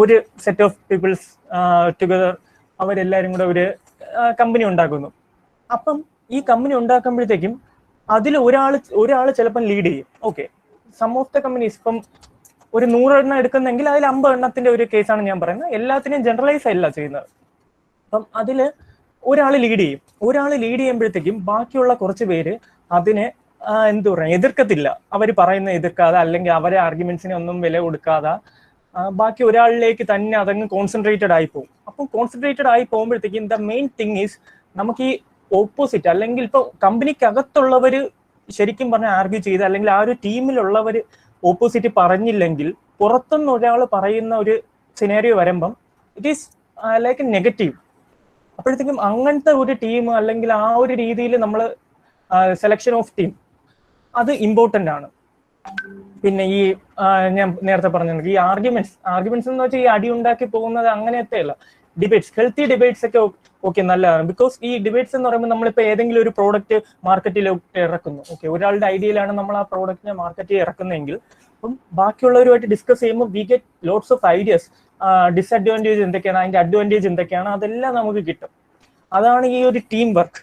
ഒരു സെറ്റ് ഓഫ് പീപ്പിൾസ് ടുഗദർ അവരെല്ലാരും കൂടെ ഒരു കമ്പനി ഉണ്ടാക്കുന്നു. അപ്പം ഈ കമ്പനി ഉണ്ടാക്കുമ്പോഴത്തേക്കും അതിൽ ഒരാൾ ചിലപ്പം ലീഡ് ചെയ്യും. Okay, some of the companies ഇപ്പം ഒരു 100 എണ്ണം എടുക്കുന്നെങ്കിൽ അതിൽ 50 എണ്ണത്തിന്റെ ഒരു കേസാണ് ഞാൻ പറയുന്നത്. എല്ലാത്തിനെയും ജനറലൈസ് അല്ല ചെയ്യുന്നത്. അപ്പം അതിൽ ഒരാൾ ലീഡ് ചെയ്യും. ഒരാൾ ലീഡ് ചെയ്യുമ്പോഴത്തേക്കും ബാക്കിയുള്ള കുറച്ച് പേര് അതിനെ എന്തു പറയാ എതിർക്കത്തില്ല. അവർ പറയുന്ന എതിർക്കാതെ അല്ലെങ്കിൽ അവരെ ആർഗ്യുമെന്റ്സിനെ ഒന്നും വില കൊടുക്കാതെ ബാക്കി ഒരാളിലേക്ക് തന്നെ അതങ്ങ് കോൺസെൻട്രേറ്റഡ് ആയി പോകും. അപ്പം കോൺസെൻട്രേറ്റഡ് ആയി പോകുമ്പോഴത്തേക്കും ദ മെയിൻ തിങ് ഈസ് നമുക്ക് ഈ ഓപ്പോസിറ്റ് അല്ലെങ്കിൽ ഇപ്പൊ കമ്പനിക്കകത്തുള്ളവര് ശരിക്കും പറഞ്ഞാൽ ആർഗ്യൂ ചെയ്ത് അല്ലെങ്കിൽ ആ ഒരു ടീമിലുള്ളവർ ഓപ്പോസിറ്റ് പറഞ്ഞില്ലെങ്കിൽ പുറത്തുനിന്ന് ഒരാൾ പറയുന്ന ഒരു സിനാരിയോ വരുമ്പം it is like A negative. അപ്പോഴത്തേക്കും അങ്ങനത്തെ ഒരു ടീം അല്ലെങ്കിൽ ആ ഒരു രീതിയിൽ നമ്മൾ സെലക്ഷൻ ഓഫ് ടീം അത് ഇമ്പോർട്ടൻ്റ് ആണ്. പിന്നെ ഈ ഞാൻ നേരത്തെ പറഞ്ഞത് ഈ ആർഗ്യുമെന്റ്സ് എന്ന് വെച്ചാൽ ഈ അടി ഉണ്ടാക്കി പോകുന്നത് അങ്ങനത്തെ അല്ല. ഡിബേറ്റ്സ്, ഹെൽത്തി ഡിബേറ്റ്സ് ഒക്കെ ഓക്കെ നല്ലതാണ്. ബിക്കോസ് ഈ ഡിബേറ്റ്സ് എന്ന് പറയുമ്പോൾ നമ്മളിപ്പോൾ ഏതെങ്കിലും ഒരു പ്രോഡക്റ്റ് മാർക്കറ്റിലോട്ട് ഇറക്കുന്നു. ഓക്കെ, ഒരാളുടെ ഐഡിയയിലാണ് നമ്മൾ ആ പ്രോഡക്റ്റിനെ മാർക്കറ്റിൽ ഇറക്കുന്നതെങ്കിൽ അപ്പം ബാക്കിയുള്ളവരുമായിട്ട് ഡിസ്കസ് ചെയ്യുമ്പോൾ we get lots of ideas. Disadvantage എന്തൊക്കെയാണ്, അതിന്റെ അഡ്വാൻറ്റേജ് എന്തൊക്കെയാണ്, അതെല്ലാം നമുക്ക് കിട്ടും. അതാണ് ഈ ഒരു ടീം വർക്ക്.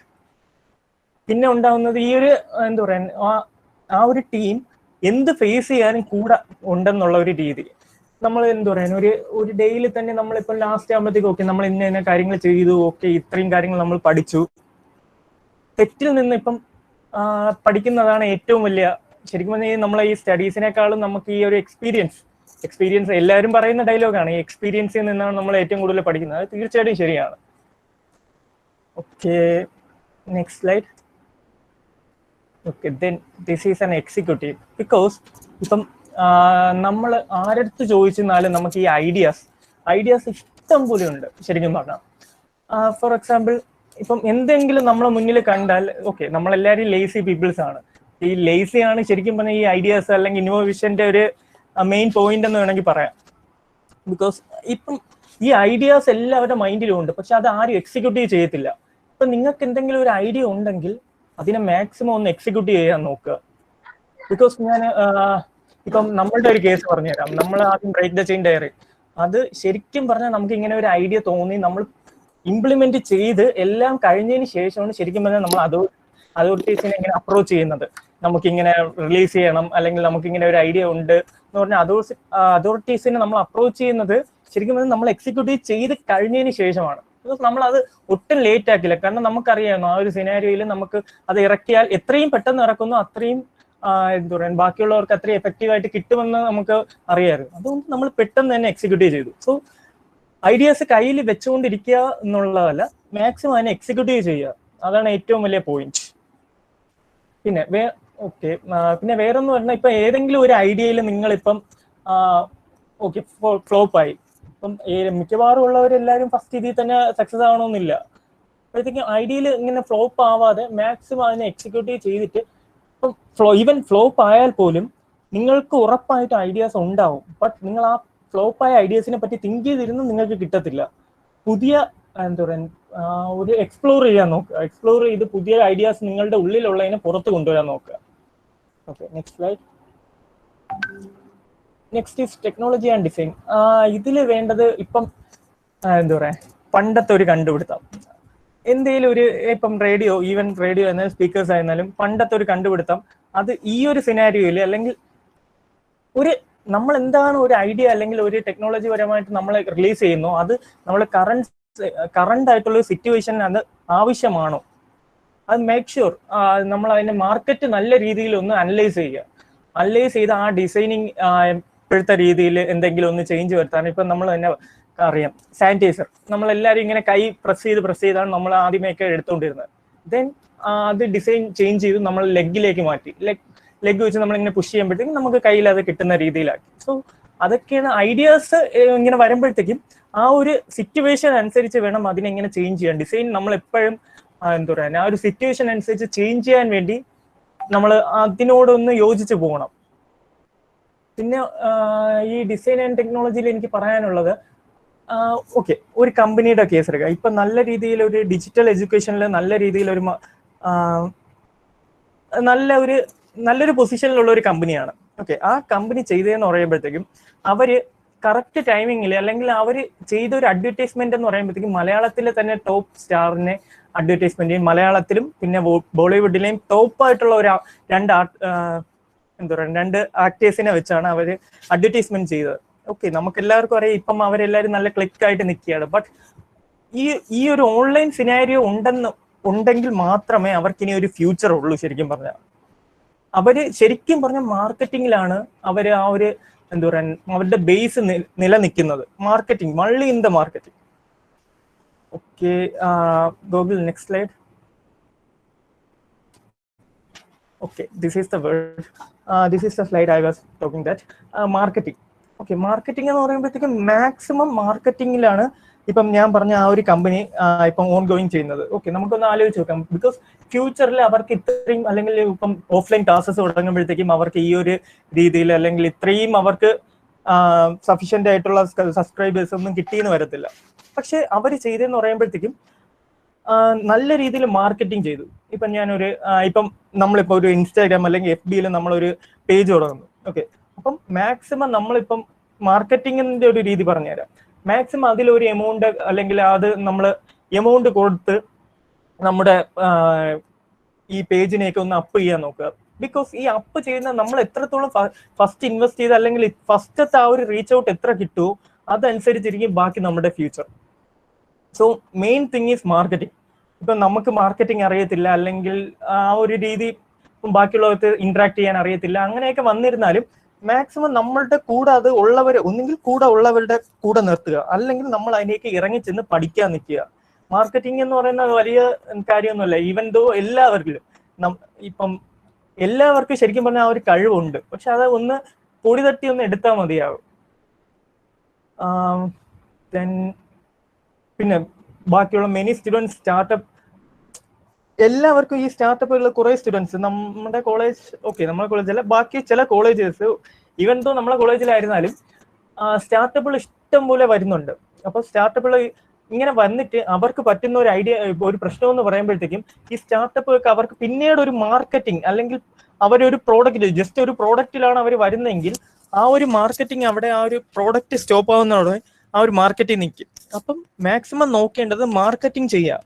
പിന്നെ ഉണ്ടാവുന്നത് ഈ ഒരു എന്താ പറയാ ആ ഒരു ടീം എന്ത് ഫേസ് ചെയ്യാനും കൂടെ ഉണ്ടെന്നുള്ള ഒരു രീതി. നമ്മൾ എന്താ പറയാ ഒരു ഡേയിൽ തന്നെ നമ്മളിപ്പോൾ ലാസ്റ്റ് ആകുമ്പോഴത്തേക്ക് ഓക്കെ നമ്മൾ ഇന്ന കാര്യങ്ങൾ ചെയ്തു, ഓക്കെ ഇത്രയും കാര്യങ്ങൾ നമ്മൾ പഠിച്ചു. തെറ്റിൽ നിന്ന് ഇപ്പം പഠിക്കുന്നതാണ് ഏറ്റവും വലിയ, ശരിക്കും പറഞ്ഞാൽ നമ്മളെ ഈ സ്റ്റഡീസിനേക്കാളും നമുക്ക് ഈ ഒരു എക്സ്പീരിയൻസ് എല്ലാവരും പറയുന്ന ഡയലോഗാണ്. ഈ എക്സ്പീരിയൻസിൽ നിന്നാണ് നമ്മൾ ഏറ്റവും കൂടുതൽ പഠിക്കുന്നത്. അത് തീർച്ചയായിട്ടും ശരിയാണ്. Okay, next slide. Okay, then this is an executive. Because ഇപ്പം നമ്മൾ ആരടുത്ത് ചോദിച്ചെന്നാലും നമുക്ക് ഈ ഐഡിയാസ് ഇഷ്ടം പോലെ ഉണ്ട് ശരിക്കും പറഞ്ഞാൽ. ഫോർ എക്സാമ്പിൾ ഇപ്പം എന്തെങ്കിലും നമ്മളെ മുന്നിൽ കണ്ടാൽ ഓക്കെ നമ്മളെല്ലാവരും ലേസി പീപ്പിൾസ് ആണ്. ഈ ലേസി ആണ് ശരിക്കും പറഞ്ഞാൽ ഈ ഐഡിയാസ് അല്ലെങ്കിൽ ഇന്നോവേഷന്റെ ഒരു മെയിൻ പോയിന്റ് എന്ന് വേണമെങ്കിൽ പറയാം. ബിക്കോസ് ഇപ്പം ഈ ഐഡിയാസ് എല്ലാവരുടെ മൈൻഡിലും ഉണ്ട്, പക്ഷെ അത് ആരും എക്സിക്യൂട്ടീവ് ചെയ്യത്തില്ല. ഇപ്പം നിങ്ങൾക്ക് എന്തെങ്കിലും ഒരു ഐഡിയ ഉണ്ടെങ്കിൽ അതിനെ മാക്സിമം ഒന്ന് എക്സിക്യൂട്ടീവ് ചെയ്യാൻ നോക്കുക. ബിക്കോസ് ഞാൻ ഇപ്പം നമ്മളുടെ ഒരു കേസ് പറഞ്ഞുതരാം. നമ്മൾ ആദ്യം ബ്രേക്ക് ദ ചെയിൻ ഡയറി, അത് ശരിക്കും പറഞ്ഞാൽ നമുക്ക് ഇങ്ങനെ ഒരു ഐഡിയ തോന്നി നമ്മൾ ഇംപ്ലിമെന്റ് ചെയ്ത് എല്ലാം കഴിഞ്ഞതിന് ശേഷമാണ് ശരിക്കും പറഞ്ഞാൽ നമ്മൾ അതോറിറ്റീസിനെ ഇങ്ങനെ അപ്രോച്ച് ചെയ്യുന്നത്. നമുക്കിങ്ങനെ റിലീസ് ചെയ്യണം അല്ലെങ്കിൽ നമുക്കിങ്ങനെ ഒരു ഐഡിയ ഉണ്ട് എന്ന് പറഞ്ഞാൽ അതോറിറ്റീസിനെ നമ്മൾ അപ്രോച്ച് ചെയ്യുന്നത് ശരിക്കും പറഞ്ഞാൽ നമ്മൾ എക്സിക്യൂട്ടീവ് ചെയ്ത് കഴിഞ്ഞതിന് ശേഷമാണ്. ബിക്കോസ് നമ്മൾ അത് ഒട്ടും ലേറ്റ് ആക്കില്ല. കാരണം നമുക്കറിയാമോ ആ ഒരു സിനാരിയോയിൽ നമുക്ക് അത് ഇറക്കിയാൽ എത്രയും പെട്ടെന്ന് ഇറക്കുന്നു അത്രയും എന്താ പറയുക ബാക്കിയുള്ളവർക്ക് അത്രയും എഫക്റ്റീവായിട്ട് കിട്ടുമെന്ന് നമുക്ക് അറിയാമായിരുന്നു. അതുകൊണ്ട് നമ്മൾ പെട്ടെന്ന് തന്നെ എക്സിക്യൂട്ടീവ് ചെയ്തു. സോ ഐഡിയാസ് കയ്യിൽ വെച്ചുകൊണ്ടിരിക്കുക എന്നുള്ളതല്ല, മാക്സിമം അതിനെ എക്സിക്യൂട്ടീവ് ചെയ്യുക. അതാണ് ഏറ്റവും വലിയ പോയിന്റ്. പിന്നെ പിന്നെ വേറൊന്ന് പറഞ്ഞാൽ ഇപ്പൊ ഏതെങ്കിലും ഒരു ഐഡിയയിൽ നിങ്ങളിപ്പം ഓക്കെ ഫ്ലോപ്പായി. ഇപ്പം മിക്കവാറും ഉള്ളവരെല്ലാവരും ഫസ്റ്റ് ഇതിൽ തന്നെ സക്സസ് ആവണമെന്നില്ല. അപ്പോഴത്തേക്കും ഐഡിയയിൽ ഇങ്ങനെ ഫ്ലോപ്പ് ആവാതെ മാക്സിമം അതിനെ എക്സിക്യൂട്ടീവ് ചെയ്തിട്ട് ഇപ്പം ഈവൻ ഫ്ലോപ്പ് ആയാൽ പോലും നിങ്ങൾക്ക് ഉറപ്പായിട്ട് ഐഡിയാസ് ഉണ്ടാവും. ബട്ട് നിങ്ങൾ ആ ഫ്ലോപ്പായ ഐഡിയാസിനെ പറ്റി തിങ്ക് ചെയ്തിരുന്ന് നിങ്ങൾക്ക് കിട്ടത്തില്ല. പുതിയ എന്താ പറയുക ഒരു എക്സ്പ്ലോർ ചെയ്യാൻ നോക്കുക. എക്സ്പ്ലോർ ചെയ്ത് പുതിയ ഐഡിയാസ് നിങ്ങളുടെ ഉള്ളിലുള്ളതിനെ പുറത്ത് കൊണ്ടുവരാൻ നോക്കുക. Okay, next slide. Next is technology and design. ഇതിൽ വേണ്ടത് ഇപ്പം എന്താ പറയുക പണ്ടത്തെ ഒരു കണ്ടുപിടുത്തം. എന്തെങ്കിലും ഒരു ഇപ്പം റേഡിയോ ആയിരുന്നാലും സ്പീക്കേഴ്സ് ആയിരുന്നാലും പണ്ടത്തെ ഒരു കണ്ടുപിടുത്തം അത് ഈ ഒരു സിനാരിയോയിൽ അല്ലെങ്കിൽ നമ്മൾ എന്താണ് ഒരു ഐഡിയ അല്ലെങ്കിൽ ഒരു ടെക്നോളജി പരമായിട്ട് നമ്മൾ റിലീസ് ചെയ്യുന്നു അത് നമ്മൾ കറണ്ട് ആയിട്ടുള്ള ഒരു സിറ്റുവേഷൻ അത് ആവശ്യമാണോ, അത് മേക്ക് ഷുവർ നമ്മൾ അതിന്റെ മാർക്കറ്റ് നല്ല രീതിയിൽ ഒന്ന് അനലൈസ് ചെയ്ത് ആ ഡിസൈനിങ് ഇപ്പോഴത്തെ രീതിയിൽ എന്തെങ്കിലും ഒന്ന് ചേഞ്ച് വരുത്താൻ. ഇപ്പം നമ്മൾ തന്നെ അറിയാം സാനിറ്റൈസർ നമ്മളെല്ലാവരും ഇങ്ങനെ കൈ പ്രസ് ചെയ്താണ് നമ്മൾ ആദ്യമേയൊക്കെ എടുത്തുകൊണ്ടിരുന്നത്. ദെൻ അത് ഡിസൈൻ ചേഞ്ച് ചെയ്ത് നമ്മൾ ലെഗിലേക്ക് മാറ്റി. ലെഗ് വെച്ച് നമ്മളിങ്ങനെ പുഷ് ചെയ്യുമ്പോഴത്തേക്കും നമുക്ക് കയ്യിൽ അത് കിട്ടുന്ന രീതിയിലാക്കി. സോ അതൊക്കെയാണ് ഐഡിയാസ് ഇങ്ങനെ വരുമ്പോഴത്തേക്കും ആ ഒരു സിറ്റുവേഷൻ അനുസരിച്ച് വേണം അതിനെങ്ങനെ ചേഞ്ച് ചെയ്യാൻ. ഡിസൈൻ നമ്മൾ എപ്പോഴും എന്താ പറയുക ആ ഒരു സിറ്റുവേഷൻ അനുസരിച്ച് ചേഞ്ച് ചെയ്യാൻ വേണ്ടി നമ്മൾ അതിനോടൊന്ന് യോജിച്ച് പോകണം. പിന്നെ ഈ ഡിസൈൻ ആൻഡ് ടെക്നോളജിയിൽ എനിക്ക് പറയാനുള്ളത് ഓക്കെ ഒരു കമ്പനിയുടെ കേസ് എടുക്കുക. ഇപ്പൊ നല്ല രീതിയിൽ ഒരു ഡിജിറ്റൽ എഡ്യൂക്കേഷനിൽ നല്ല രീതിയിൽ ഒരു നല്ല ഒരു നല്ലൊരു പൊസിഷനിലുള്ള ഒരു കമ്പനിയാണ്. ഓക്കെ, ആ കമ്പനി ചെയ്തതെന്ന് പറയുമ്പോഴത്തേക്കും അവര് കറക്റ്റ് ടൈമിങ്ങിൽ അല്ലെങ്കിൽ അവർ ചെയ്ത ഒരു അഡ്വർടൈസ്മെന്റ് എന്ന് പറയുമ്പോഴത്തേക്കും മലയാളത്തിലെ തന്നെ ടോപ്പ് സ്റ്റാറിനെ അഡ്വർടൈസ്മെന്റ് ചെയ്യും. മലയാളത്തിലും പിന്നെ ബോളിവുഡിലെയും ടോപ്പായിട്ടുള്ള ഒരു രണ്ട് ആക്ടേഴ്സിനെ വെച്ചാണ് അവർ അഡ്വർടൈസ്മെന്റ് ചെയ്തത്. ഓക്കെ, നമുക്ക് എല്ലാവർക്കും അറിയാം ഇപ്പം അവരെല്ലാവരും നല്ല ക്ലിക്കായിട്ട് നിൽക്കുകയാണ്. ബട്ട് ഈ ഒരു ഓൺലൈൻ സിനാരിയോ ഉണ്ടെങ്കിൽ മാത്രമേ അവർക്ക് ഇനി ഒരു ഫ്യൂച്ചർ ഉള്ളൂ. ശരിക്കും പറഞ്ഞാൽ അവര് ശരിക്കും പറഞ്ഞ മാർക്കറ്റിംഗിലാണ് അവര് ആ ഒരു എന്താ പറയുക അവരുടെ ബേസ് നിലനിൽക്കുന്നത്. മാർക്കറ്റിംഗ്, വള്ളി in the marketing. Okay, Google next slide. Okay, this is the word. This is the slide I was talking that. Marketing. Okay, marketing എന്ന് പറയുമ്പോഴത്തേക്കും മാക്സിമം മാർക്കറ്റിംഗിലാണ് ഇപ്പം ഞാൻ പറഞ്ഞ ആ ഒരു കമ്പനി ഇപ്പം ഓൺ ഗോയിങ് ചെയ്യുന്നത്. ഓക്കെ, നമുക്കൊന്ന് ആലോചിച്ച് നോക്കാം. ബിക്കോസ് ഫ്യൂച്ചറിൽ അവർക്ക് ഇത്രയും അല്ലെങ്കിൽ ഇപ്പം ഓഫ്ലൈൻ ക്ലാസ്സസ് തുടങ്ങുമ്പോഴത്തേക്കും അവർക്ക് ഈ ഒരു രീതിയിൽ അല്ലെങ്കിൽ ഇത്രയും അവർക്ക് സഫീഷ്യന്റ് ആയിട്ടുള്ള സബ്സ്ക്രൈബേഴ്സ് ഒന്നും കിട്ടിയെന്ന് വരത്തില്ല. പക്ഷെ അവർ ചെയ്തെന്ന് പറയുമ്പോഴത്തേക്കും നല്ല രീതിയിൽ മാർക്കറ്റിംഗ് ചെയ്തു. ഇപ്പം ഞാനൊരു ഇപ്പം നമ്മളിപ്പോ ഒരു ഇൻസ്റ്റാഗ്രാം അല്ലെങ്കിൽ FBയിൽ നമ്മളൊരു പേജ് തുടങ്ങുന്നു. ഓക്കെ, അപ്പം മാക്സിമം നമ്മളിപ്പം മാർക്കറ്റിങ്ങിന്റെ ഒരു രീതി പറഞ്ഞുതരാം. മാക്സിമം അതിലൊരു എമൗണ്ട് അല്ലെങ്കിൽ അത് നമ്മൾ എമൗണ്ട് കൊടുത്ത് നമ്മുടെ ഈ പേജിനെയൊക്കെ ഒന്ന് അപ്പ് ചെയ്യാൻ നോക്കുക. ബിക്കോസ് ഈ അപ്പ് ചെയ്യുന്ന നമ്മൾ എത്രത്തോളം ഫസ്റ്റ് ഇൻവെസ്റ്റ് ചെയ്ത് അല്ലെങ്കിൽ ഫസ്റ്റത്തെ ആ ഒരു റീച്ച് ഔട്ട് എത്ര കിട്ടുമോ അതനുസരിച്ചിരിക്കും ബാക്കി നമ്മുടെ future. So main thing is marketing. ഇപ്പം നമുക്ക് മാർക്കറ്റിംഗ് അറിയത്തില്ല അല്ലെങ്കിൽ ആ ഒരു രീതി ബാക്കിയുള്ളവർക്ക് ഇന്ററാക്ട് ചെയ്യാൻ അറിയത്തില്ല, അങ്ങനെയൊക്കെ വന്നിരുന്നാലും മാക്സിമം നമ്മളുടെ കൂടെ അത് ഉള്ളവർ ഒന്നെങ്കിൽ കൂടെ ഉള്ളവരുടെ കൂടെ നിർത്തുക, അല്ലെങ്കിൽ നമ്മൾ അതിലേക്ക് ഇറങ്ങി ചെന്ന് പഠിക്കാൻ നിൽക്കുക. മാർക്കറ്റിംഗ് എന്ന് പറയുന്നത് വലിയ കാര്യമൊന്നുമല്ല. ഈവൻ ദോ ഇപ്പം എല്ലാവർക്കും ശരിക്കും പറഞ്ഞാൽ ആ ഒരു കഴിവുണ്ട്. പക്ഷെ അത് ഒന്ന് പൊടി തട്ടി ഒന്ന് എടുത്താൽ മതിയാവും. പിന്നെ ബാക്കിയുള്ള മെനി സ്റ്റുഡൻസ് സ്റ്റാർട്ടപ്പ്, എല്ലാവർക്കും ഈ സ്റ്റാർട്ടപ്പുകളിൽ കുറെ സ്റ്റുഡൻസ് നമ്മുടെ കോളേജ്, ഓക്കെ നമ്മുടെ കോളേജല്ല ബാക്കി ചില കോളേജസ്, ഈവൻ ദോ നമ്മളെ കോളേജിലായിരുന്നാലും സ്റ്റാർട്ടപ്പുകൾ ഇഷ്ടം പോലെ വരുന്നുണ്ട്. അപ്പൊ സ്റ്റാർട്ടപ്പുകൾ ഇങ്ങനെ വന്നിട്ട് അവർക്ക് പറ്റുന്ന ഒരു ഐഡിയ, ഒരു പ്രശ്നം എന്ന് പറയുമ്പോഴത്തേക്കും ഈ സ്റ്റാർട്ടപ്പ് അവർക്ക് പിന്നീട് ഒരു മാർക്കറ്റിംഗ് അല്ലെങ്കിൽ അവരൊരു പ്രോഡക്റ്റ്, ജസ്റ്റ് ഒരു പ്രോഡക്റ്റിലാണ് അവർ വരുന്നതെങ്കിൽ ആ ഒരു മാർക്കറ്റിംഗ് അവിടെ ആ ഒരു പ്രോഡക്റ്റ് സ്റ്റോപ്പ് ആവുന്നതോടെ ആ ഒരു മാർക്കറ്റിംഗ് നിൽക്കും. അപ്പം മാക്സിമം നോക്കേണ്ടത് മാർക്കറ്റിംഗ് ചെയ്യുക,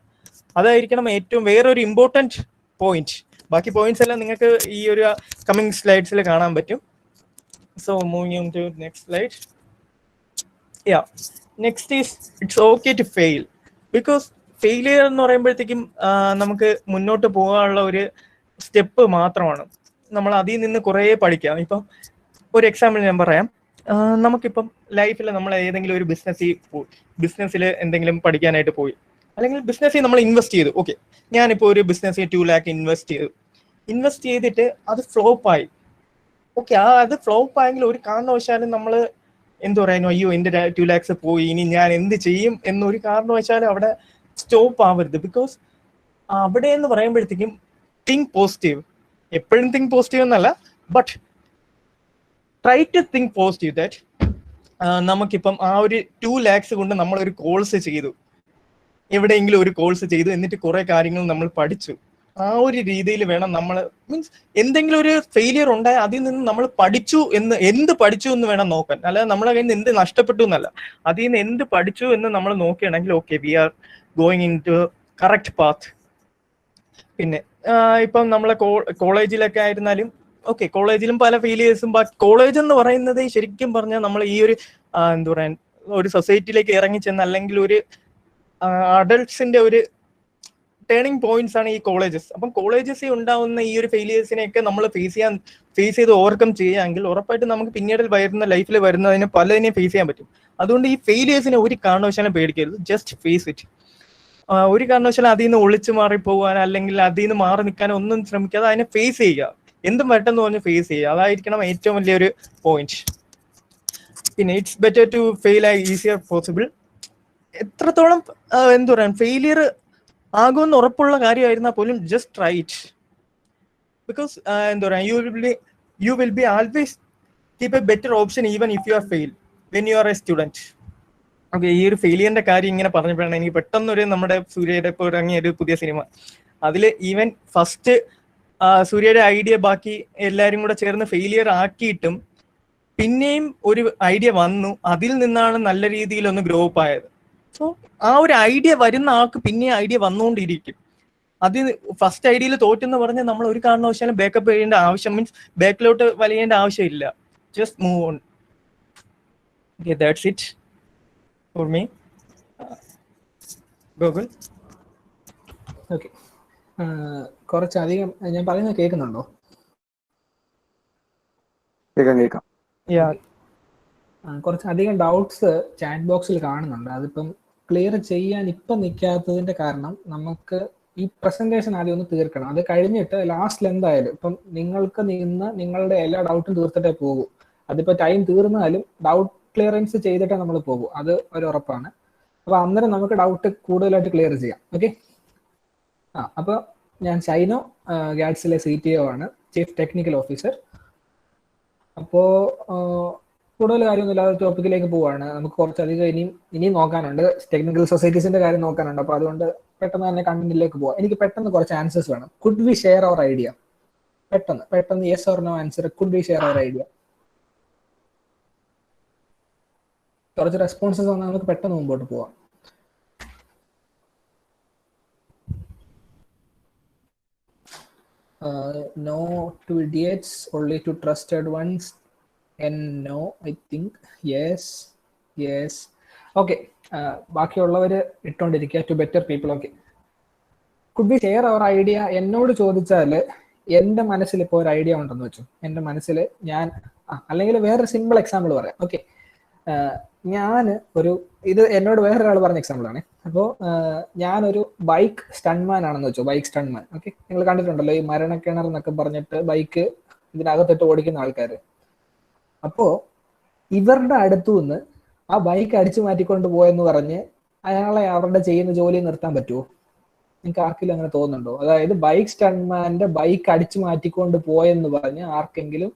അതായിരിക്കണം ഏറ്റവും വേറൊരു ഇമ്പോർട്ടൻറ്റ് പോയിന്റ്. ബാക്കി പോയിന്റ്സ് എല്ലാം നിങ്ങൾക്ക് ഈ ഒരു കമ്മിങ് സ്ലൈഡ്സിൽ കാണാൻ പറ്റും. So moving on to next slide. Yeah, next is it's okay to fail. Because failure എന്ന് പറയുമ്പോഴത്തേക്കും നമുക്ക് മുന്നോട്ട് പോകാനുള്ള ഒരു സ്റ്റെപ്പ് മാത്രമാണ്. നമ്മൾ അതിൽ നിന്ന് കുറേ പഠിക്കാം. ഇപ്പം ഒരു എക്സാമ്പിൾ ഞാൻ പറയാം. നമുക്കിപ്പം ലൈഫിൽ നമ്മൾ ഏതെങ്കിലും ഒരു ബിസിനസ്സിൽ എന്തെങ്കിലും പഠിക്കാനായിട്ട് പോയി, അല്ലെങ്കിൽ ബിസിനസ്സിൽ നമ്മൾ ഇൻവെസ്റ്റ് ചെയ്തു. ഓക്കെ, ഞാനിപ്പോൾ ഒരു ബിസിനസ്സിൽ 2 lakh ഇൻവെസ്റ്റ് ചെയ്തിട്ട് അത് ഫ്ലോപ്പായി. ഓക്കെ, അത് ഫ്ലോപ്പ് ആയെങ്കിൽ ഒരു കാരണവശാലും നമ്മൾ എന്ത് പറയുന്നു, അയ്യോ എൻ്റെ 2 lakhs പോയി, ഇനി ഞാൻ എന്ത് ചെയ്യും എന്നൊരു കാരണവശാലും അവിടെ സ്റ്റോപ്പ് ആവരുത്. ബിക്കോസ് അവിടെ എന്ന് പറയുമ്പോഴത്തേക്കും തിങ്ക് പോസിറ്റീവ്. എപ്പോഴും തിങ്ക് പോസിറ്റീവ് എന്നല്ല, but try to think positive that നമുക്കിപ്പം ആ ഒരു 2 lakhs കൊണ്ട് നമ്മളൊരു കോഴ്സ് ചെയ്തു, എവിടെയെങ്കിലും ഒരു കോഴ്സ് ചെയ്തു, എന്നിട്ട് കുറെ കാര്യങ്ങൾ നമ്മൾ പഠിച്ചു. ആ ഒരു രീതിയിൽ വേണം നമ്മൾ, മീൻസ് എന്തെങ്കിലും ഒരു ഫെയിലിയർ ഉണ്ടായ അതിൽ നിന്ന് നമ്മൾ എന്ത് പഠിച്ചു എന്ന് വേണം നോക്കാൻ. അല്ലാതെ നമ്മളെ കയ്യിൽ നിന്ന് എന്ത് നഷ്ടപ്പെട്ടു എന്നല്ല, അതിൽ നിന്ന് എന്ത് പഠിച്ചു എന്ന് നമ്മൾ നോക്കുകയാണെങ്കിൽ okay, we are going into correct path. പിന്നെ ഇപ്പം നമ്മളെ കോളേജിലൊക്കെ ആയിരുന്നാലും ഓക്കെ, കോളേജിലും പല ഫെയിലിയേഴ്സും. കോളേജ് എന്ന് പറയുന്നത് ശരിക്കും പറഞ്ഞാൽ നമ്മൾ ഈ ഒരു എന്താ പറയാ ഒരു സൊസൈറ്റിയിലേക്ക് ഇറങ്ങിച്ചെന്ന് അല്ലെങ്കിൽ ഒരു അഡൾട്ട്സിന്റെ ഒരു ടേണിംഗ് പോയിന്റ്സ് ആണ് ഈ കോളേജസ്. അപ്പം കോളേജസിൽ ഉണ്ടാവുന്ന ഈ ഒരു ഫെയിലിയേഴ്സിനെയൊക്കെ നമ്മൾ ഫേസ് ചെയ്ത് ഓവർകം ചെയ്യുകയെങ്കിൽ ഉറപ്പായിട്ടും നമുക്ക് പിന്നീട് ലൈഫിൽ വരുന്നതിന് പലതിനെയും ഫേസ് ചെയ്യാൻ പറ്റും. അതുകൊണ്ട് ഈ ഫെയിലിയേഴ്സിനെ ഒരു കാരണവശാലും പേടിക്കരുത്, ജസ്റ്റ് ഫേസ് ഇറ്റ്. ഒരു കാരണവശാലും അതിൽ നിന്ന് ഒളിച്ചു മാറി പോകാൻ അല്ലെങ്കിൽ അതിൽ നിന്ന് മാറി നിൽക്കാൻ ഒന്നും ശ്രമിക്കാതെ അതിനെ ഫേസ് ചെയ്യുക, എന്തും പെട്ടെന്ന് പറഞ്ഞ് ഫേസ് ചെയ്യുക, അതായിരിക്കണം ഏറ്റവും വലിയൊരു പോയിന്റ്. പിന്നെ it's better to fail as easier possible. എത്രത്തോളം എന്താ പറയാ ഫെയിലിയർ ആകുമെന്ന് ഉറപ്പുള്ള കാര്യമായിരുന്നാൽ പോലും ജസ്റ്റ് ട്രൈ ഇറ്റ്. ബിക്കോസ് എന്താ പറയാ you will be always keep A better option even if you R fail when you R A student. Okay, ഈ ഒരു ഫെയിലിയറിന്റെ കാര്യം ഇങ്ങനെ പറഞ്ഞപ്പോഴാണ് എനിക്ക് പെട്ടെന്നൊരു നമ്മുടെ സൂര്യയുടെ ഇപ്പോൾ ഇറങ്ങിയ ഒരു പുതിയ സിനിമ, അതിൽ ഈവൻ ഫസ്റ്റ് സൂര്യയുടെ ഐഡിയ ബാക്കി എല്ലാവരും കൂടെ ചേർന്ന് ഫെയിലിയർ ആക്കിയിട്ടും പിന്നെയും ഒരു ഐഡിയ വന്നു, അതിൽ നിന്നാണ് നല്ല രീതിയിൽ ഒന്ന് ഗ്രോ അപ്പ് ആയത്. സോ ആ ഒരു ഐഡിയ വരുന്ന ആൾക്ക് പിന്നെ ഐഡിയ വന്നുകൊണ്ടിരിക്കും. അത് ഫസ്റ്റ് ഐഡിയയിൽ തോറ്റെന്ന് പറഞ്ഞ് നമ്മൾ ഒരു കാരണവശാലും ബാക്കപ്പ് ചെയ്യേണ്ട ആവശ്യം, മീൻസ് ബാക്കിലോട്ട് വലിയേണ്ട ആവശ്യമില്ല. Just move on. Okay, that's it for me. Google. Okay, കുറച്ചധികം ഞാൻ പറയുന്നത് കേൾക്കുന്നുണ്ടോ? കേൾക്കാം. Yeah. കുറച്ചധികം ഡൗട്ട്സ് ചാറ്റ് ബോക്സിൽ കാണുന്നുണ്ട്. അതിപ്പം ക്ലിയർ ചെയ്യാൻ ഇപ്പം നിൽക്കാത്തതിന്റെ കാരണം നമുക്ക് ഈ പ്രസന്റേഷൻ ആദ്യം ഒന്ന് തീർക്കണം. അത് കഴിഞ്ഞിട്ട് ലാസ്റ്റിൽ എന്തായാലും ഇപ്പം നിങ്ങൾക്ക് നിങ്ങളുടെ എല്ലാ ഡൗട്ടും തീർത്തിട്ടേ പോകൂ. അതിപ്പോൾ ടൈം തീർന്നാലും ഡൗട്ട് ക്ലിയറൻസ് ചെയ്തിട്ടേ നമ്മൾ പോകൂ, അത് ഒരു ഉറപ്പാണ്. അപ്പൊ അന്നേരം നമുക്ക് ഡൗട്ട് കൂടുതലായിട്ട് ക്ലിയർ ചെയ്യാം. ഓക്കെ, അപ്പോൾ ഞാൻ ഷൈനോ, ഗാഡ്സിലെ CTO ആണ്, ചീഫ് ടെക്നിക്കൽ ഓഫീസർ. അപ്പോൾ കൂടുതൽ കാര്യമൊന്നുമില്ലാതെ ടോപ്പിക്കിലേക്ക് പോവാണ്. നമുക്ക് കുറച്ചധികം ഇനിയും നോക്കാനുണ്ട്, ടെക്നിക്കൽ സൊസൈറ്റീസിന്റെ കാര്യം നോക്കാനുണ്ട്. അപ്പോൾ അതുകൊണ്ട് പെട്ടെന്ന് തന്നെ കണ്ടന്റിലേക്ക് പോവാം. എനിക്ക് പെട്ടെന്ന് കുറച്ച് ആൻസേഴ്സ് വേണം. Could we share our idea? പെട്ടെന്ന് yes or no answer. Could we share our idea? കുറച്ച് റെസ്പോൺസസ് വന്നാൽ നമുക്ക് പെട്ടെന്ന് മുമ്പോട്ട് പോവാം. No to idiots, only to trusted ones. And no, I think yes. Okay, ബാക്കിയുള്ളവർ ഇട്ടോണ്ടിരിക്കുക. To better people. Okay, could be share our idea എന്നോട് ചോദിച്ചാൽ എൻ്റെ മനസ്സിൽ ഇപ്പോൾ ഒരു ഐഡിയ ഉണ്ടെന്ന് വെച്ചു. എൻ്റെ മനസ്സിൽ ഞാൻ അല്ലെങ്കിൽ വേറെ സിമ്പിൾ എക്സാമ്പിൾ പറയാം. ഓക്കെ, ഇത് എന്നോട് വേറൊരാൾ പറഞ്ഞ എക്സാമ്പിൾ ആണ്. അപ്പോൾ ഞാനൊരു ബൈക്ക് സ്റ്റൺമാൻ ആണെന്ന് വെച്ചോ. ബൈക്ക് സ്റ്റൺമാൻ. ഓക്കെ, നിങ്ങൾ കണ്ടിട്ടുണ്ടല്ലോ ഈ മരണക്കിണർ എന്നൊക്കെ പറഞ്ഞിട്ട് ബൈക്ക് ഇതിനകത്തിട്ട് ഓടിക്കുന്ന ആൾക്കാർ. അപ്പോ ഇവരുടെ അടുത്തു നിന്ന് ആ ബൈക്ക് അടിച്ചു മാറ്റിക്കൊണ്ട് പോയെന്ന് പറഞ്ഞ് അയാളെ അവരുടെ ചെയ്യുന്ന ജോലി നിർത്താൻ പറ്റുമോ? നിങ്ങൾക്ക് ആർക്കെങ്കിലും അങ്ങനെ തോന്നുന്നുണ്ടോ? അതായത് ബൈക്ക് സ്റ്റൺമാന്റെ ബൈക്ക് അടിച്ചു മാറ്റിക്കൊണ്ട് പോയെന്ന് പറഞ്ഞ് ആർക്കെങ്കിലും,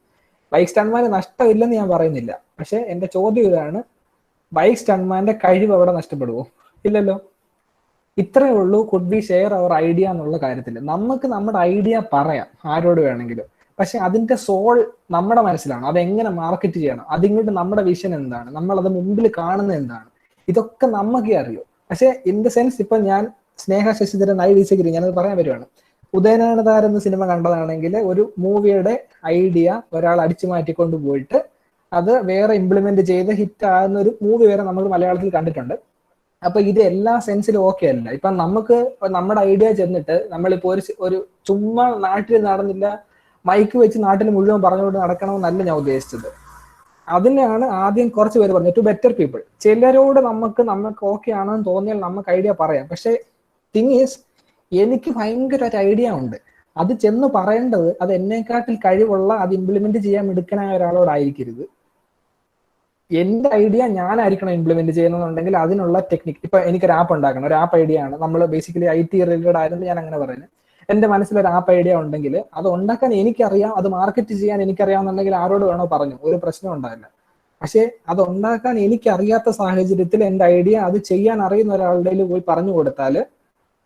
ബൈക്ക് സ്റ്റൺമാന് നഷ്ടമില്ലെന്ന് ഞാൻ പറയുന്നില്ല, പക്ഷെ എന്റെ ചോദ്യം ഇതാണ്, ബൈക്ക് സ്റ്റൺമാന്റെ കഴിവ് അവിടെ നഷ്ടപ്പെടുവോ? ഇല്ലല്ലോ. ഇത്രേ ഉള്ളൂ could be share our idea എന്നുള്ള കാര്യത്തിൽ. നമുക്ക് നമ്മുടെ ഐഡിയ പറയാം ആരോട് വേണമെങ്കിലും, പക്ഷെ അതിന്റെ സോൾ നമ്മുടെ മനസ്സിലാണ്. അതെങ്ങനെ മാർക്കറ്റ് ചെയ്യണം, അതിങ്ങോട്ട് നമ്മുടെ വിഷൻ എന്താണ്, നമ്മൾ അത് മുമ്പിൽ കാണുന്നത് എന്താണ്, ഇതൊക്കെ നമുക്കേ അറിയൂ. പക്ഷെ ഇൻ ദ സെൻസ് ഇപ്പൊ ഞാൻ സ്നേഹ ശശിധരൻ ഐ ഡിസഗ്രി, ഞാനത് പറയാൻ വരുവാണ്. ഉദയനാനതാർ എന്ന സിനിമ കണ്ടതാണെങ്കിൽ ഒരു മൂവിയുടെ ഐഡിയ ഒരാൾ അടിച്ചു മാറ്റിക്കൊണ്ട് പോയിട്ട് അത് വേറെ ഇംപ്ലിമെന്റ് ചെയ്ത് ഹിറ്റ് ആകുന്ന ഒരു മൂവി വരെ നമ്മൾ മലയാളത്തിൽ കണ്ടിട്ടുണ്ട്. അപ്പൊ ഇത് എല്ലാ സെൻസിലും ഓക്കെ അല്ല. ഇപ്പൊ നമുക്ക് നമ്മുടെ ഐഡിയ ചെന്നിട്ട് നമ്മളിപ്പോ ഒരു ചുമ്മാ നാട്ടിൽ നടന്നില്ല മൈക്ക് വെച്ച് നാട്ടിൽ മുഴുവൻ പറഞ്ഞുകൊണ്ട് നടക്കണമെന്നല്ല ഞാൻ ഉദ്ദേശിച്ചത്. അതിനാണ് ആദ്യം കുറച്ച് പേര് പറഞ്ഞത് ടു ബെറ്റർ പീപ്പിൾ. ചിലരോട് നമുക്ക് ഓക്കെ ആണെന്ന് തോന്നിയാൽ നമുക്ക് ഐഡിയ പറയാം. പക്ഷെ തിങ് ഈസ്, എനിക്ക് ഭയങ്കര ഒരു ഐഡിയ ഉണ്ട്, അത് ചെന്ന് പറയേണ്ടത് അത് എന്നെക്കാട്ടിൽ കഴിവുള്ള, അത് ഇംപ്ലിമെന്റ് ചെയ്യാൻ എടുക്കണ ഒരാളോടായിരിക്കരുത്. എന്റെ ഐഡിയ ഞാനായിരിക്കണം ഇംപ്ലിമെന്റ് ചെയ്യുന്നുണ്ടെങ്കിൽ അതിനുള്ള ടെക്നിക്. ഇപ്പൊ എനിക്കൊരു ആപ്പ് ഉണ്ടാക്കണം, ഒരു ആപ്പ് ഐഡിയ ആണ്, നമ്മൾ ബേസിക്കലി IT റിലേറ്റഡ് ആയതുകൊണ്ട് ഞാൻ അങ്ങനെ പറയുന്നത്. എന്റെ മനസ്സിലൊരു ആപ്പ് ഐഡിയ ഉണ്ടെങ്കിൽ അത് ഉണ്ടാക്കാൻ എനിക്കറിയാം, അത് മാർക്കറ്റ് ചെയ്യാൻ എനിക്കറിയാമെന്നുണ്ടെങ്കിൽ ആരോട് വേണോ പറഞ്ഞു, ഒരു പ്രശ്നം ഉണ്ടാവില്ല. പക്ഷെ അത് ഉണ്ടാക്കാൻ എനിക്കറിയാത്ത സാഹചര്യത്തിൽ എന്റെ ഐഡിയ അത് ചെയ്യാൻ അറിയുന്ന ഒരാളുടെ പോയി പറഞ്ഞു കൊടുത്താൽ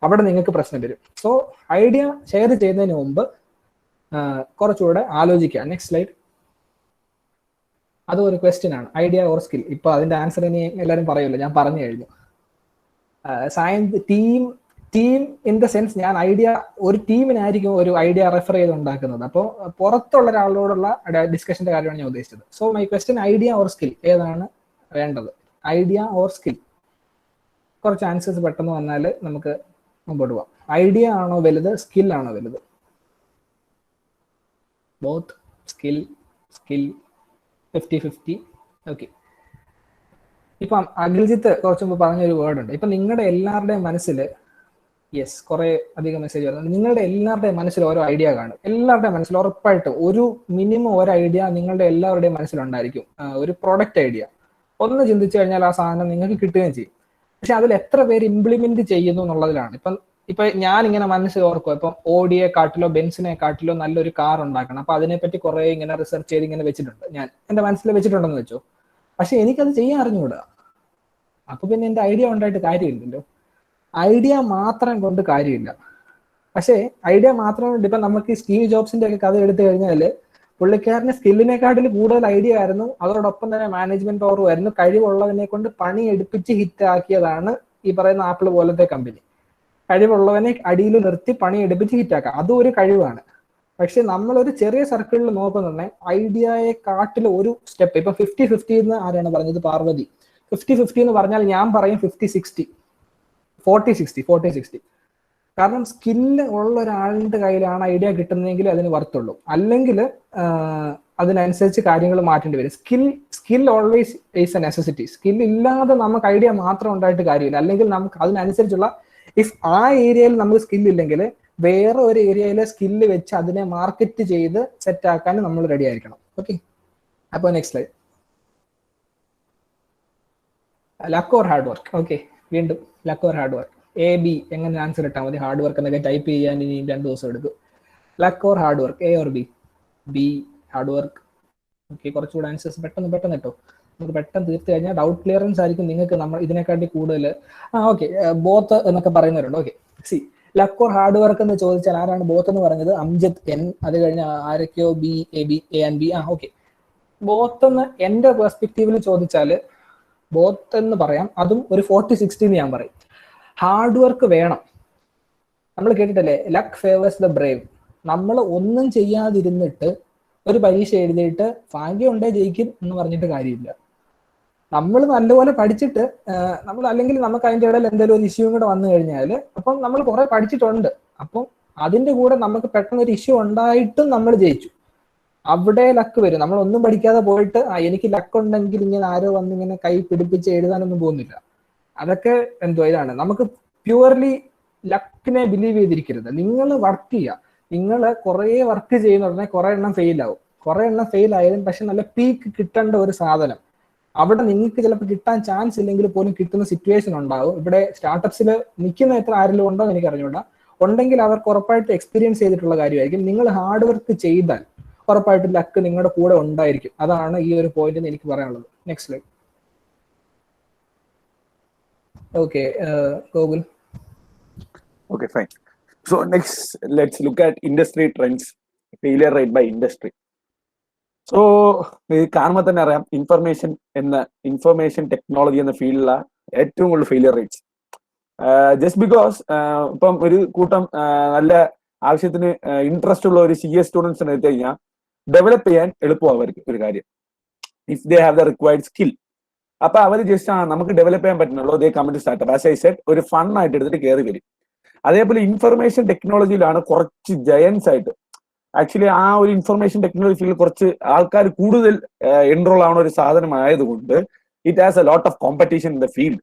അവിടെ നിങ്ങൾക്ക് പ്രശ്നം വരും. സോ ഐഡിയ ഷെയർ ചെയ്യുന്നതിന് മുമ്പ് കുറച്ചുകൂടെ ആലോചിക്കുക. Next slide. അത് ഒരു ക്വസ്റ്റ്യൻ ആണ്, ഐഡിയ ഓർ സ്കിൽ. ഇപ്പൊ അതിന്റെ ആൻസർ ഇനി എല്ലാവരും പറയുമല്ലോ, ഞാൻ പറഞ്ഞു കഴിഞ്ഞു. Science team in the sense, ഞാൻ ഐഡിയ ഒരു ടീമിനായിരിക്കും ഒരു ഐഡിയ റെഫർ ചെയ്ത് ഉണ്ടാക്കുന്നത്. അപ്പോൾ പുറത്തുള്ള ഒരാളോടുള്ള ഡിസ്കഷന്റെ കാര്യമാണ് ഞാൻ ഉദ്ദേശിച്ചത്. So my question, idea or skill, ഏതാണ് വേണ്ടത്? Idea or skill? കുറച്ച് ആൻസേഴ്സ് പെട്ടെന്ന് വന്നാൽ നമുക്ക് മുമ്പോട്ട് പോവാം. ഐഡിയ ആണോ വലുത്, സ്കിൽ ആണോ വലുത്? Both, skill 50-50. ഓക്കെ, ഇപ്പം അഖിൽജിത്ത് കുറച്ച് മുമ്പ് പറഞ്ഞൊരു വേർഡ് ഉണ്ട്. ഇപ്പൊ നിങ്ങളുടെ എല്ലാവരുടെയും മനസ്സിൽ, യെസ്, കുറെ അധികം മെസ്സേജ് വരുന്നുണ്ട്, നിങ്ങളുടെ എല്ലാവരുടെയും മനസ്സിൽ ഓരോ ഐഡിയ കാണും. എല്ലാവരുടെയും മനസ്സിൽ ഉറപ്പായിട്ടും ഒരു മിനിമം ഒരു ഐഡിയ നിങ്ങളുടെ എല്ലാവരുടെയും മനസ്സിലുണ്ടായിരിക്കും. ഒരു പ്രൊഡക്റ്റ് ഐഡിയ ഒന്ന് ചിന്തിച്ചു കഴിഞ്ഞാൽ ആ സാധനം നിങ്ങൾക്ക് കിട്ടുകയും ചെയ്യും. പക്ഷെ അതിൽ എത്ര പേര് ഇംപ്ലിമെന്റ് ചെയ്യുന്നു എന്നുള്ളതിലാണ്. ഇപ്പൊ ഞാൻ ഇങ്ങനെ മനസ്സിൽ ഓർക്കും, ഇപ്പം ഓഡിയെ കാട്ടിലോ ബെൻസിനെ കാട്ടിലോ നല്ലൊരു കാർ ഉണ്ടാക്കണം, അപ്പൊ അതിനെപ്പറ്റി കുറെ ഇങ്ങനെ റിസർച്ച് ചെയ്ത് ഇങ്ങനെ വെച്ചിട്ടുണ്ട്, ഞാൻ എന്റെ മനസ്സിൽ വെച്ചിട്ടുണ്ടെന്ന് വെച്ചോ. പക്ഷെ എനിക്കത് ചെയ്യാൻ അറിഞ്ഞുകൂടാ. അപ്പൊ പിന്നെ എന്റെ ഐഡിയ ഉണ്ടായിട്ട് കാര്യമില്ലല്ലോ. ഐഡിയ മാത്രം കൊണ്ട് കാര്യമില്ല. പക്ഷേ ഐഡിയ മാത്രം ഇപ്പം നമുക്ക് സ്റ്റീവ് ജോബ്സിന്റെ ഒക്കെ കഥ എടുത്തു കഴിഞ്ഞാൽ പുള്ളിക്കാരന് സ്കില്ലിനെക്കാട്ടിൽ കൂടുതൽ ഐഡിയ ആയിരുന്നു, അതോടൊപ്പം തന്നെ മാനേജ്മെന്റ് പവറും ആയിരുന്നു. കഴിവുള്ളവനെ കൊണ്ട് പണി എടുപ്പിച്ച് ഹിറ്റ് ആക്കിയതാണ് ഈ പറയുന്ന ആപ്പിൾ പോലത്തെ കമ്പനി. കഴിവുള്ളവനെ അടിയിൽ നിർത്തി പണി എടുപ്പിച്ച് ഹിറ്റാക്കാം, അതും ഒരു കഴിവാണ്. പക്ഷെ നമ്മളൊരു ചെറിയ സർക്കിളിൽ നോക്കുന്നുണ്ടെങ്കിൽ ഐഡിയയെ കാട്ടിൽ ഒരു സ്റ്റെപ്പ്, ഇപ്പൊ 50-50 എന്ന് ആരാണ് പറഞ്ഞത്? പാർവതി. 50-50 എന്ന് പറഞ്ഞാൽ ഞാൻ പറയും 50-60, 40-60. കാരണം സ്കില്ല് ഉള്ള ഒരാളുടെ കയ്യിലാണ് ഐഡിയ കിട്ടുന്നതെങ്കിൽ അതിന് വറുത്തുള്ളൂ, അല്ലെങ്കിൽ അതിനനുസരിച്ച് കാര്യങ്ങൾ മാറ്റേണ്ടി വരും. Skill always is A necessity. Skill ഇല്ലാതെ നമുക്ക് ഐഡിയ മാത്രം ഉണ്ടായിട്ട് കാര്യമില്ല. അല്ലെങ്കിൽ നമുക്ക് അതിനനുസരിച്ചുള്ള, ഇഫ് ആ ഏരിയയിൽ നമുക്ക് സ്കില്ലില്ലെങ്കിൽ വേറെ ഒരു ഏരിയയിലെ സ്കില്ല് വെച്ച് അതിനെ മാർക്കറ്റ് ചെയ്ത് സെറ്റ് ആക്കാൻ നമ്മൾ റെഡി ആയിരിക്കണം. ഓക്കെ, അപ്പോൾ next slide. Luck or hard work. Okay, വീണ്ടും luck or hard work. A, B എങ്ങനെ ആൻസർ ഇട്ടാൽ മതി. ഹാർഡ് വർക്ക് എന്നൊക്കെ ടൈപ്പ് ചെയ്യാൻ ഇനി 2 ദിവസം എടുക്കും. Luck or hard work, A or B? B, hard work. Okay, കുറച്ചുകൂടെ ആൻസേഴ്സ് പെട്ടെന്ന് ഇട്ടോ. നമുക്ക് പെട്ടെന്ന് തീർത്ത് കഴിഞ്ഞാൽ ഡൗട്ട് ക്ലിയറൻസ് ആയിരിക്കും നിങ്ങൾക്ക് നമ്മൾ ഇതിനെക്കാട്ടി കൂടുതൽ. ഓക്കെ, ബോത്ത് എന്നൊക്കെ പറയുന്നവരുണ്ട്. Okay, C luck or hard work എന്ന് ചോദിച്ചാൽ ആരാണ് ബോത്ത് എന്ന് പറഞ്ഞത്? അംജദ് N. അത് കഴിഞ്ഞ ആരൊക്കെയോ B, A and B. Okay, both എന്ന് എൻ്റെ പെർസ്പെക്റ്റീവിൽ ചോദിച്ചാൽ ബോത്ത് എന്ന് പറയാം. അതും ഒരു 40-60 എന്ന് ഞാൻ പറയും. ഹാർഡ് വർക്ക് വേണം. നമ്മൾ കേട്ടിട്ടല്ലേ, ലക്ക് ഫേവേഴ്സ് ദ ബ്രേവ്. നമ്മൾ ഒന്നും ചെയ്യാതിരുന്നിട്ട് ഒരു പരീക്ഷ എഴുതിയിട്ട് ഭാഗ്യം ഉണ്ടേ ജയിക്കും എന്ന് പറഞ്ഞിട്ട് കാര്യമില്ല. നമ്മൾ നല്ലപോലെ പഠിച്ചിട്ട് നമ്മൾ, അല്ലെങ്കിൽ നമുക്ക് അതിൻ്റെ ഇടയിൽ എന്തെങ്കിലും ഒരു ഇഷ്യൂ കൂടെ വന്നു കഴിഞ്ഞാൽ, അപ്പം നമ്മൾ കുറെ പഠിച്ചിട്ടുണ്ട്, അപ്പം അതിൻ്റെ കൂടെ നമുക്ക് പെട്ടെന്ന് ഒരു ഇഷ്യൂ ഉണ്ടായിട്ടും നമ്മൾ ജയിച്ചു, അവിടെ ലക്ക് വരും. നമ്മൾ ഒന്നും പഠിക്കാതെ പോയിട്ട് എനിക്ക് ലക്ക് ഉണ്ടെങ്കിൽ ഇങ്ങനെ ആരോ വന്ന് ഇങ്ങനെ കൈ പിടിപ്പിച്ച് എഴുതാനൊന്നും പോകുന്നില്ല. അതൊക്കെ എന്തോ ഇതാണ്. നമുക്ക് പ്യുവർലി ലക്കിനെ ബിലീവ് ചെയ്തിരിക്കരുത്. നിങ്ങൾ വർക്ക് ചെയ്യുക. നിങ്ങൾ കുറേ വർക്ക് ചെയ്യുന്ന ഉടനെ കുറെ എണ്ണം ഫെയിൽ ആവും. കുറെ എണ്ണം ഫെയിൽ ആയാലും പക്ഷെ നല്ല പീക്ക് കിട്ടേണ്ട ഒരു സാധനം അവിടെ നിങ്ങൾക്ക് ചിലപ്പോൾ കിട്ടാൻ ചാൻസ് ഇല്ലെങ്കിൽ പോലും കിട്ടുന്ന സിറ്റുവേഷൻ ഉണ്ടാവും. ഇവിടെ സ്റ്റാർട്ടപ്സിൽ നിൽക്കുന്ന എത്ര ആരെങ്കിലും ഉണ്ടോ എന്ന് എനിക്ക് അറിഞ്ഞൂടാ. ഉണ്ടെങ്കിൽ അവർക്ക് ഉറപ്പായിട്ട് എക്സ്പീരിയൻസ് ചെയ്തിട്ടുള്ള കാര്യമായിരിക്കും. നിങ്ങൾ ഹാർഡ് വർക്ക് ചെയ്താൽ ഉറപ്പായിട്ടും ലക്ക് നിങ്ങളുടെ കൂടെ ഉണ്ടായിരിക്കും. അതാണ് ഈ ഒരു പോയിന്റ് എന്ന് എനിക്ക് പറയാനുള്ളത്. Next slide. Okay, Gokul. Okay, fine. So next, let's look at industry trends, failure rate by industry. So കാണുമ്പോൾ തന്നെ അറിയാം, ഇൻഫർമേഷൻ ടെക്നോളജി എന്ന ഫീൽഡിലാണ് ഏറ്റവും കൂടുതൽ ഫെയിലിയർ റേറ്റ്സ്. ജസ്റ്റ് ബിക്കോസ് ഇപ്പം ഒരു കൂട്ടം നല്ല ആവശ്യത്തിന് ഇൻട്രസ്റ്റ് ഉള്ള ഒരു CS സ്റ്റുഡൻസിനെ എടുത്തു കഴിഞ്ഞാൽ ഡെവലപ്പ് ചെയ്യാൻ എളുപ്പമാണ് അവർക്ക് ഒരു കാര്യം, if they have the required skill. അപ്പൊ അവർ ജസ്റ്റ് നമുക്ക് ഡെവലപ്പ് ചെയ്യാൻ പറ്റുന്നുള്ളൂ, they commit startup as I said, ഒരു ഫൺ ആയിട്ട് എടുത്തിട്ട് കയറി വരും. അതേപോലെ ഇൻഫർമേഷൻ ടെക്നോളജിയിലാണ് കുറച്ച് ജയൻസ് ആയിട്ട്. ആക്ച്വലി ആ ഒരു ഇൻഫർമേഷൻ ടെക്നോളജി ഫീൽഡിൽ കുറച്ച് ആൾക്കാർ കൂടുതൽ എൻറോൾ ആവുന്ന ഒരു സാധനമായതുകൊണ്ട് it has a lot of competition in the field.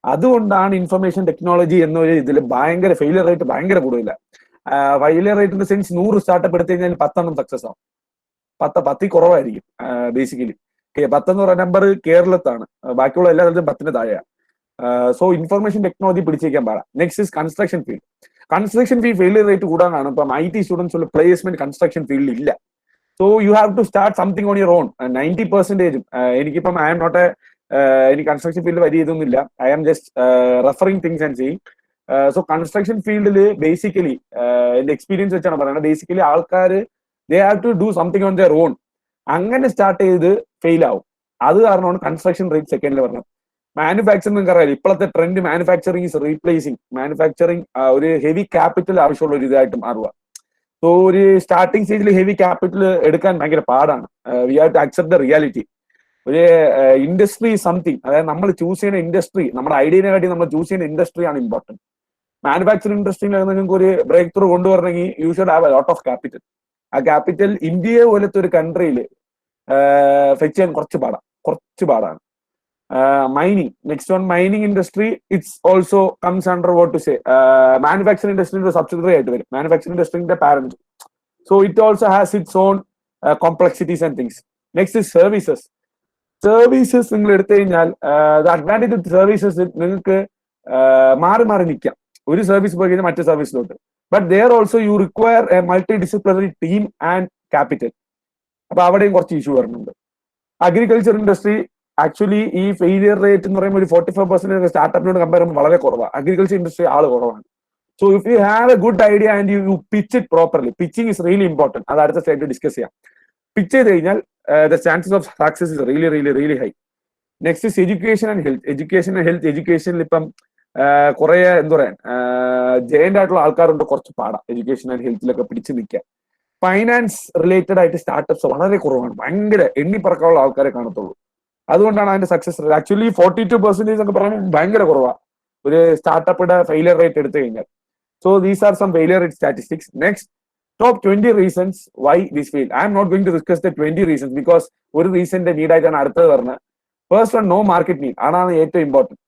അതുകൊണ്ടാണ് ഇൻഫർമേഷൻ ടെക്നോളജി എന്നൊരു ഇതിൽ ഭയങ്കര ഫെയിലിയർ റേറ്റ് ഭയങ്കര കൂടുതലാണ്. Failure rate in the sense 100 startup എടുത്തു കഴിഞ്ഞാൽ 10 സക്സസ് ആവും. 10 കുറവായിരിക്കും ബേസിക്കലി. 10 എന്ന് പറയുന്ന നമ്പർ കേരളത്താണ്, ബാക്കിയുള്ള എല്ലാ സ്ഥലത്തും 10 താഴെയാണ്. സോ ഇൻഫർമേഷൻ ടെക്നോളജി പിടിച്ചേക്കാൻ പാടാം. Next is construction field. Construction field failure rate കൂടാനാണ്. ഇപ്പം IT സ്റ്റുഡൻസ് ഉള്ള പ്ലേസ്മെന്റ് കൺസ്ട്രക്ഷൻ ഫീൽഡിൽ ഇല്ല. So you have to start something on your own. 90% എനിക്കിപ്പം ഐ എം നോട്ട് എനിക്ക് കൺസ്ട്രക്ഷൻ ഫീൽഡ് വലിയ ഇതൊന്നുമില്ല. I am just referring things and seeing. So construction ഫീൽഡിൽ ബേസിക്കലി എന്റെ എക്സ്പീരിയൻസ് വെച്ചാണ് പറയുന്നത്, ബേസിക്കലി ആൾക്കാർ they have to do something on their own. അങ്ങനെ സ്റ്റാർട്ട് ചെയ്ത് ഫെയിൽ ആവും. അത് കാരണമാണ് കൺസ്ട്രക്ഷൻ റേറ്റ് സെക്കൻഡിൽ പറഞ്ഞത്. മാനുഫാക്ചറിംഗ് നിങ്ങൾക്ക് അറിയാം, ഇപ്പോഴത്തെ trend manufacturing is replacing. Manufacturing ഒരു ഹെവി ക്യാപിറ്റൽ ആവശ്യമുള്ള ഒരു ഇതായിട്ട് മാറുക. സോ ഒരു സ്റ്റാർട്ടിംഗ് സ്റ്റേജിൽ ഹെവി ക്യാപിറ്റൽ എടുക്കാൻ ഭയങ്കര പാടാണ്. We have to accept the reality. ഒരു ഇൻഡസ്ട്രി സംതിങ്, അതായത് നമ്മൾ ചൂസ് ചെയ്യുന്ന ഇൻഡസ്ട്രി, നമ്മുടെ ഐഡിയനെ കാട്ടി നമ്മൾ ചൂസ് ചെയ്യുന്ന ഇൻഡസ്ട്രി ആണ് ഇമ്പോർട്ടൻറ്റ്. മാനുഫാക്ചറിംഗ് ഇൻഡസ്ട്രിയിൽ നിങ്ങൾക്ക് ഒരു ബ്രേക്ക് ത്രൂ കൊണ്ടുവരണമെങ്കിൽ you should have a lot of capital. ആ ക്യാപിറ്റൽ ഇന്ത്യയെ പോലത്തെ ഒരു കൺട്രിയിൽ ഫെച്ച് ചെയ്യാൻ കുറച്ച് പാടാണ്. Mining. Next one, mining industry. It's also comes under what to say. Manufacturing industry is a subsidiary ആയിട്ട് വരും. Manufacturing industry is the parent. So it also has its own complexities and things. Next is services. Services നിങ്ങൾ എടുത്തു കഴിഞ്ഞാൽ the advantage of services നിങ്ങൾക്ക് മാറി നിൽക്കാം. ഒരു service പോയി കഴിഞ്ഞാൽ മറ്റു സർവീസിലോട്ട്. But there also you require a multidisciplinary team and capital. അപ്പൊ അവിടെയും കുറച്ച് ഇഷ്യൂ വരുന്നുണ്ട്. അഗ്രികൾച്ചർ ഇൻഡസ്ട്രി ആക്ച്വലി ഈ ഫെയിലിയർ റേറ്റ് എന്ന് പറയുമ്പോൾ ഒരു 45% സ്റ്റാർട്ടപ്പിനോട് കമ്പയർ ചെയ്യുമ്പോൾ വളരെ കുറവാണ്. അഗ്രികൾച്ചർ ഇൻഡസ്ട്രി ആള് കുറവാണ്. So if you have a good idea and you pitch it properly, pitching is really important. അത് അടുത്ത slide ഡിസ്കസ് ചെയ്യാം. പിച്ച് ചെയ്ത് കഴിഞ്ഞാൽ the chances of success is really really really high. Next is education and health. Education and health. എഡ്യൂക്കേഷനിൽ ഇപ്പം കുറെ എന്താ പറയാ ജയന്റ് ആയിട്ടുള്ള ആൾക്കാരുണ്ട്, കുറച്ച് പാടാം എഡ്യൂക്കേഷൻ ആൻഡ് ഹെൽത്തിലൊക്കെ പിടിച്ചു നിൽക്കാൻ. ഫൈനാൻസ് റിലേറ്റഡ് ആയിട്ട് സ്റ്റാർട്ടപ്സ് വളരെ കുറവാണ്, ഭയങ്കര എണ്ണിപ്പറക്കാനുള്ള ആൾക്കാരെ കാണത്തുള്ളൂ. അതുകൊണ്ടാണ് അതിന്റെ സക്സസ് റേറ്റ് ആക്ച്വലി 42% ഒക്കെ പറയുന്നത് ഭയങ്കര കുറവാണ് ഒരു സ്റ്റാർട്ടപ്പിന്റെ ഫെയിലിയർ റേറ്റ് എടുത്തു കഴിഞ്ഞാൽ. So these are some failure rate statistics. Next top 20 reasons why this failed. I am not going to discuss the 20 reasons because ഒരു റീസന്റെ നീഡ് ആയിട്ടാണ് അടുത്തത് പറഞ്ഞത്. First one, no market need. അതാണ് ഏറ്റവും ഇമ്പോർട്ടന്റ്.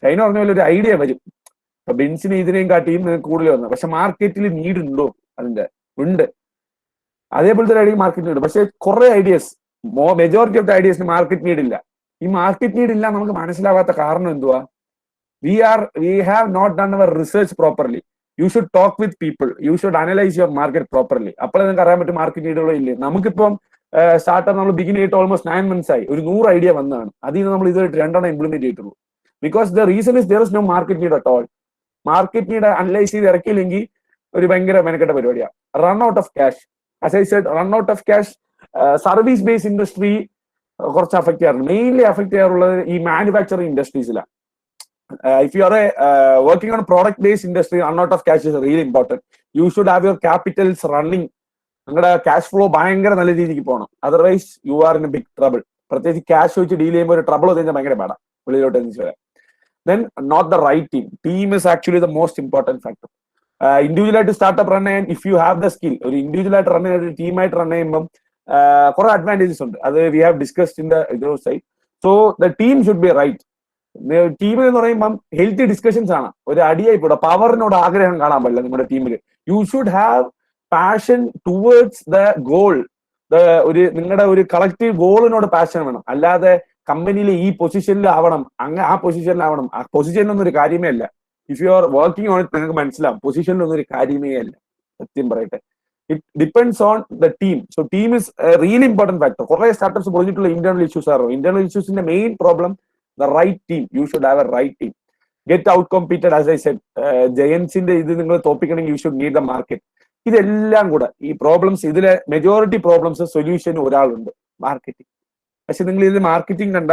ചൈന പറഞ്ഞ പോലെ ഒരു ഐഡിയ വരും, ഇപ്പൊ ബെൻസിന് ഇതിനെയും കാട്ടിയും കൂടുതൽ വന്നത്, പക്ഷെ മാർക്കറ്റിൽ നീഡ് ഉണ്ടോ? അതിന്റെ ഉണ്ട്. അതേപോലത്തെ ഐഡിയ മാർക്കറ്റ് നീഡ്, പക്ഷെ കുറെ ഐഡിയസ്, മെജോറിറ്റി ഓഫ് ദ ഐഡിയസിന് മാർക്കറ്റ് നീഡ് ഇല്ല. ഈ മാർക്കറ്റ് നീഡ് ഇല്ല നമുക്ക് മനസ്സിലാവാത്ത കാരണം എന്തുവാ? we have not done our research properly. You should talk with people, you should analyze your market properly. അപ്പോഴേ നിങ്ങൾക്ക് അറിയാൻ പറ്റും മാർക്കറ്റ് നീഡുകളോ ഇല്ലേ. നമുക്കിപ്പം സ്റ്റാർട്ടപ്പ് നമ്മൾ ബിഗിൻ ചെയ്തിട്ട് ഓൾമോസ്റ്റ് 9 months ആയി, ഒരു 100 ഐഡിയ വന്നതാണ്, അതിൽ നിന്ന് നമ്മൾ ഇതുമായിട്ട് 2 ഇംപ്ലിമെന്റ് ചെയ്തിട്ടുള്ളൂ. Because the reason is there is no market need at all. Market need analyse ചെയ്ത് ഇറക്കിയില്ലെങ്കിൽ ഒരു ഭയങ്കര മെനക്കെട്ട പരിപാടിയാണ്. Run out of cash, as I said, run out of cash. Service based industry കുറച്ച് അഫക്ട് ചെയ്യാറുണ്ട്. മെയിൻലി അഫക്ട് ചെയ്യാറുള്ളത് ഈ മാനുഫാക്ചറിംഗ് ഇൻഡസ്ട്രീസിലാണ്. If you are working on a product-based industry, run out of cash is really important. You should have your capitals running. നിങ്ങളുടെ cash flow ഭയങ്കര നല്ല രീതിക്ക് പോകണം. Otherwise you are in a big trouble. പ്രത്യേകിച്ച് cash വെച്ച് deal ചെയ്യുമ്പോൾ ഒരു trouble കഴിഞ്ഞാൽ ഭയങ്കര പാടാം വെളിയിലോട്ട് എത്തിച്ചു വരാം. Then not the right team. Team is actually the most important factor. Individual ആയിട്ട് സ്റ്റാർട്ടപ്പ് റൺ ചെയ്യാൻ if you have the skill, ഒരു ഇൻഡിവിജ്വൽ ആയിട്ട് റൺ ചെയ്യുന്ന ഒരു ടീമായിട്ട് റൺ ചെയ്യുമ്പോൾ കുറെ അഡ്വാൻറ്റേജസ് ഉണ്ട്. അത് we have discussed in the side. So the team should be right. Team എന്ന് പറയുമ്പം ഹെൽത്തി ഡിസ്കഷൻസ് ആണ്. ഒരു അടിയായി പോടാ, പവറിനോട് ആഗ്രഹം കാണാൻ പാടില്ല നിങ്ങളുടെ ടീമിൽ. U should have passion towards the goal. ഒരു നിങ്ങളുടെ ഒരു കളക്റ്റീവ് ഗോളിനോട് പാഷൻ വേണം. അല്ലാതെ കമ്പനിയിൽ ഈ പൊസിഷനിൽ ആവണം, ആ പൊസിഷനിലാവണം, ആ പൊസിഷനിലൊന്നും ഒരു കാര്യമേ അല്ല. If you are working on it നിങ്ങൾക്ക് മനസ്സിലാവും പൊസിഷനിലൊന്നും ഒരു കാര്യമേ അല്ല. സത്യം പറയട്ടെ, it depends on the team. So team is really important factor. കുറെ സ്റ്റാർട്ടപ്സ് പറഞ്ഞിട്ടുള്ള ഇന്റേണൽ ഇഷ്യൂസ് ആണോ? ഇന്റേണൽ ഇഷ്യൂസിന്റെ main problem the right team. You should have a right team. Get out competed, as I said. Giantsന്റെ ഇത് നിങ്ങൾ തോപ്പിക്കണമെങ്കിൽ you should need the market. ഇതെല്ലാം കൂടെ ഈ problems, ഇതിലെ മെജോറിറ്റി പ്രോബ്ലംസ് സൊല്യൂഷൻ ഒരാളുണ്ട്, മാർക്കറ്റിംഗ്. പക്ഷെ നിങ്ങൾ ഇതിൽ മാർക്കറ്റിംഗ് കണ്ട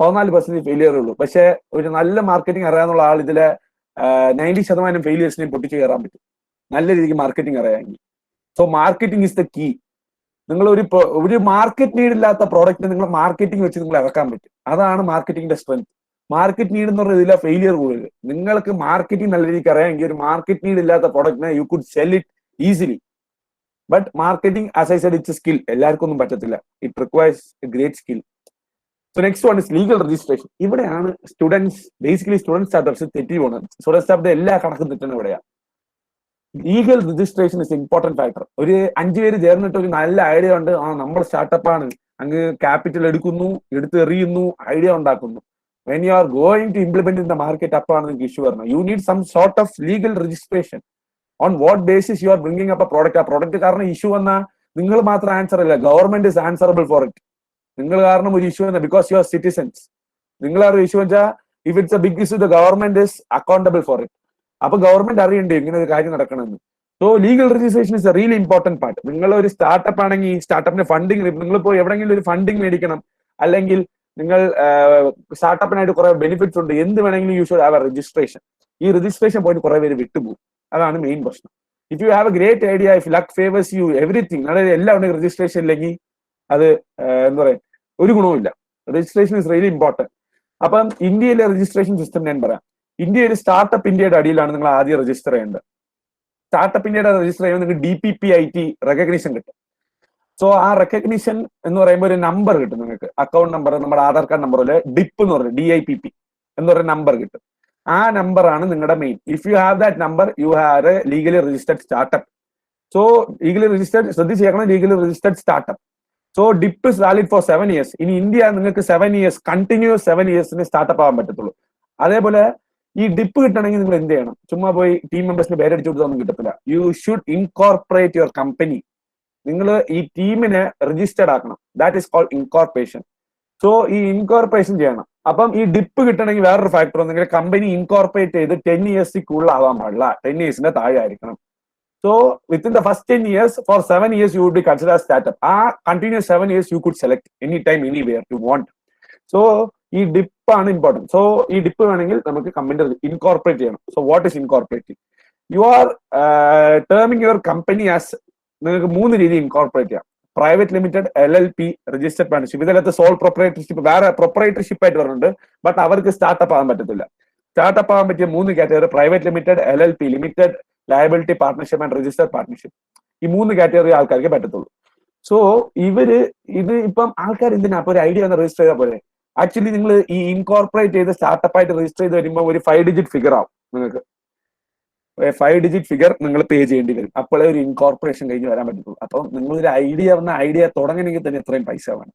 14% ഫെയിലിയർ ഉള്ളൂ. പക്ഷെ ഒരു നല്ല മാർക്കറ്റിംഗ് അറിയാന്നുള്ള ആൾ ഇതിലെ 90% ഫെയിലിയേഴ്സിനെ പൊട്ടിച്ച് കയറാൻ പറ്റും, നല്ല രീതിക്ക് മാർക്കറ്റിംഗ് അറിയാമെങ്കിൽ. So marketing is the key. നിങ്ങൾ ഒരു മാർക്കറ്റ് നീഡ് ഇല്ലാത്ത പ്രോഡക്റ്റ് നിങ്ങൾ മാർക്കറ്റിംഗ് വെച്ച് നിങ്ങൾ ഇറക്കാൻ പറ്റും. അതാണ് മാർക്കറ്റിംഗിന്റെ സ്ട്രെങ്ത്. മാർക്കറ്റ് നീഡ് എന്ന് പറഞ്ഞാൽ ഇതിലെ ഫെയിലിയർ കൂടുതൽ. നിങ്ങൾക്ക് മാർക്കറ്റിംഗ് നല്ല രീതിക്ക് അറിയാമെങ്കിൽ ഒരു മാർക്കറ്റ് നീഡ് ഇല്ലാത്ത പ്രോഡക്റ്റിനെ you could sell it easily. But marketing, as I said, it's a skill. എല്ലാവർക്കും ഒന്നും പറ്റത്തില്ല. It requires a great skill. So next one is legal registration. ഇവിടെയാണ് ബേസിക്കലി സ്റ്റുഡന്റ് സ്റ്റാർട്ടപ്സ് തെറ്റി പോകുന്നത്. സ്റ്റുഡന്റ് സ്റ്റാർട്ടപ്പിന്റെ എല്ലാ കണക്കും തെറ്റുന്നത് ഇവിടെയാണ്. Legal registration is important factor. ഒരു 5 പേര് ചേർന്നിട്ട് ഒരു നല്ല ഐഡിയ ഉണ്ട്, നമ്മൾ സ്റ്റാർട്ടപ്പാണ്, അങ്ങ് ക്യാപിറ്റൽ എടുക്കുന്നു, എടുത്ത് എറിയുന്നു, ഐഡിയ ഉണ്ടാക്കുന്നു. When you are going to implement in the market, അപ്പാണ് നിങ്ങൾക്ക് ഇഷ്യൂ വരുന്നത്. You need some sort of legal registration. On what basis you are bringing up a product. ആ പ്രോഡക്റ്റ് കാരണം ഇഷ്യൂ വന്നാൽ നിങ്ങൾ മാത്രം ആൻസർ അല്ല, government is answerable for it. നിങ്ങൾ കാരണം ഒരു ഇഷ്യൂ വന്നാൽ, ബിക്കോസ് യു ആർ സിറ്റിസൺസ്, നിങ്ങൾ ആ ഒരു ഇഷ്യൂ വെച്ചാൽ if it's a big issue the government is accountable for it. അപ്പൊ ഗവൺമെന്റ് അറിയണ്ടേ ഇങ്ങനെ ഒരു കാര്യം നടക്കണമെന്ന്. So legal registration is a really important part. നിങ്ങൾ ഒരു സ്റ്റാർട്ടപ്പ് ആണെങ്കിൽ ഈ സ്റ്റാർട്ടപ്പിന് ഫണ്ടിങ്, നിങ്ങളിപ്പോൾ എവിടെയെങ്കിലും ഒരു ഫണ്ടിങ് മേടിക്കണം, അല്ലെങ്കിൽ നിങ്ങൾ സ്റ്റാർട്ടപ്പിനായിട്ട് കുറെ ബെനിഫിറ്റ്സ് ഉണ്ട്, എന്ത് വേണമെങ്കിലും you should have a registration. ഈ രജിസ്ട്രേഷൻ പോയിട്ട് കുറെ പേര് വിട്ടുപോകും. അതാണ് മെയിൻ പ്രശ്നം. If you have a great idea, if luck favours you, everything, അതായത് എല്ലാം ഉണ്ടെങ്കിൽ രജിസ്ട്രേഷൻ ഇല്ലെങ്കിൽ അത് എന്താ പറയാ ഒരു ഗുണവുമില്ല. Registration is really important. അപ്പം ഇന്ത്യയിലെ രജിസ്ട്രേഷൻ സിസ്റ്റം ഞാൻ പറയാം. ഇന്ത്യയിൽ സ്റ്റാർട്ടപ്പ് ഇന്ത്യയുടെ അടിയിലാണ് നിങ്ങൾ ആദ്യം രജിസ്റ്റർ ചെയ്യേണ്ടത്. സ്റ്റാർട്ടപ്പ് ഇന്ത്യയുടെ രജിസ്റ്റർ ചെയ്യുമ്പോൾ നിങ്ങൾക്ക് DPPIT റെക്കഗ്നീഷൻ കിട്ടും. സോ ആ റെക്കഗ്നീഷൻ എന്ന് പറയുമ്പോൾ ഒരു നമ്പർ കിട്ടും നിങ്ങൾക്ക്, അക്കൗണ്ട് നമ്പർ, നമ്മുടെ ആധാർ കാർഡ് നമ്പർ പോലെ DIP എന്ന് പറയുന്നത്, DIPP എന്ന് പറയുന്ന നമ്പർ കിട്ടും. ആ നമ്പറാണ് നിങ്ങളുടെ main. If you have that number, you have a legally registered startup. So legally registered, ശ്രദ്ധിച്ചേക്കണം, legally registered startup. So DIP is valid for 7 years. ഇനി ഇന്ത്യ നിങ്ങൾക്ക് 7 years കണ്ടിന്യൂസ് 7 yearsന് സ്റ്റാർട്ടപ്പ് ആവാൻ പറ്റത്തുള്ളൂ. അതേപോലെ ഈ DIP കിട്ടണമെങ്കിൽ നിങ്ങൾ എന്ത് ചെയ്യണം? ചുമ്മാ പോയി ടീം മെമ്പേഴ്സിന് പേരടിച്ചു കൊടുത്തൊന്നും കിട്ടത്തില്ല. You should incorporate your company. നിങ്ങൾ ഈ ടീമിനെ രജിസ്റ്റർഡ് ആക്കണം. That is called incorporation. So ഈ ഇൻകോർപ്പറേഷൻ ചെയ്യണം. അപ്പം ഈ ഡിപ്പ് കിട്ടണമെങ്കിൽ വേറൊരു ഫാക്ടർ നിങ്ങളുടെ കമ്പനി ഇൻകോർപ്പറേറ്റ് ചെയ്ത് 10 years ആവാൻ പാടില്ല, 10 years താഴെ ആയിരിക്കണം. So within the first 10 years, for 7 years, you would be considered as startup. Continuous 7 years, you could select anytime, anywhere you want. So ഈ ഡിപ്പാണ് ഇമ്പോർട്ടൻറ്റ്. സോ ഈ ഡിപ്പ് വേണമെങ്കിൽ നമുക്ക് കമ്പനി ഇൻകോർപ്പറേറ്റ് ചെയ്യണം. So what is incorporating? You are terming your company as, നിങ്ങൾക്ക് 3 രീതി ഇൻകോർപ്പറേറ്റ് ചെയ്യാം. Private limited, LLP, registered partnership. ഇതിനകത്ത് സോൾ പ്രൊപ്പറേറ്റർഷിപ്പ്, വേറെ പ്രൊപ്പറേറ്റർഷിപ്പ് ആയിട്ട് വരുന്നുണ്ട്. ബട്ട് അവർക്ക് സ്റ്റാർട്ടപ്പ് ആകാൻ പറ്റത്തില്ല. സ്റ്റാർട്ടപ്പ് ആകാൻ പറ്റിയ 3 category: private limited, LLP, limited liability partnership and registered partnership. ഈ 3 കാറ്റഗറി ആൾക്കാർക്ക് പറ്റത്തുള്ളൂ. സോ ഇത് ഇപ്പം ആൾക്കാർ എന്തിനാ അപ്പൊ ഒരു ഐഡിയ ഒന്ന് രജിസ്റ്റർ ചെയ്താൽ പോലെ? ആക്ച്വലി നിങ്ങൾ ഈ ഇൻകോർപ്പറേറ്റ് ചെയ്ത് സ്റ്റാർട്ടപ്പ് ആയിട്ട് രജിസ്റ്റർ ചെയ്ത് വരുമ്പോൾ ഒരു 5 digit ഫിഗർ ആവും. നിങ്ങൾക്ക് 5 digit ഫിഗർ നിങ്ങൾ പേ ചെയ്യേണ്ടി വരും. അപ്പോഴേ ഒരു ഇൻകോർപ്പറേഷൻ കഴിഞ്ഞ് വരാൻ പറ്റത്തുള്ളൂ. അപ്പം നിങ്ങളൊരു ഐഡിയ തുടങ്ങണമെങ്കിൽ തന്നെ എത്രയും പൈസ വേണം.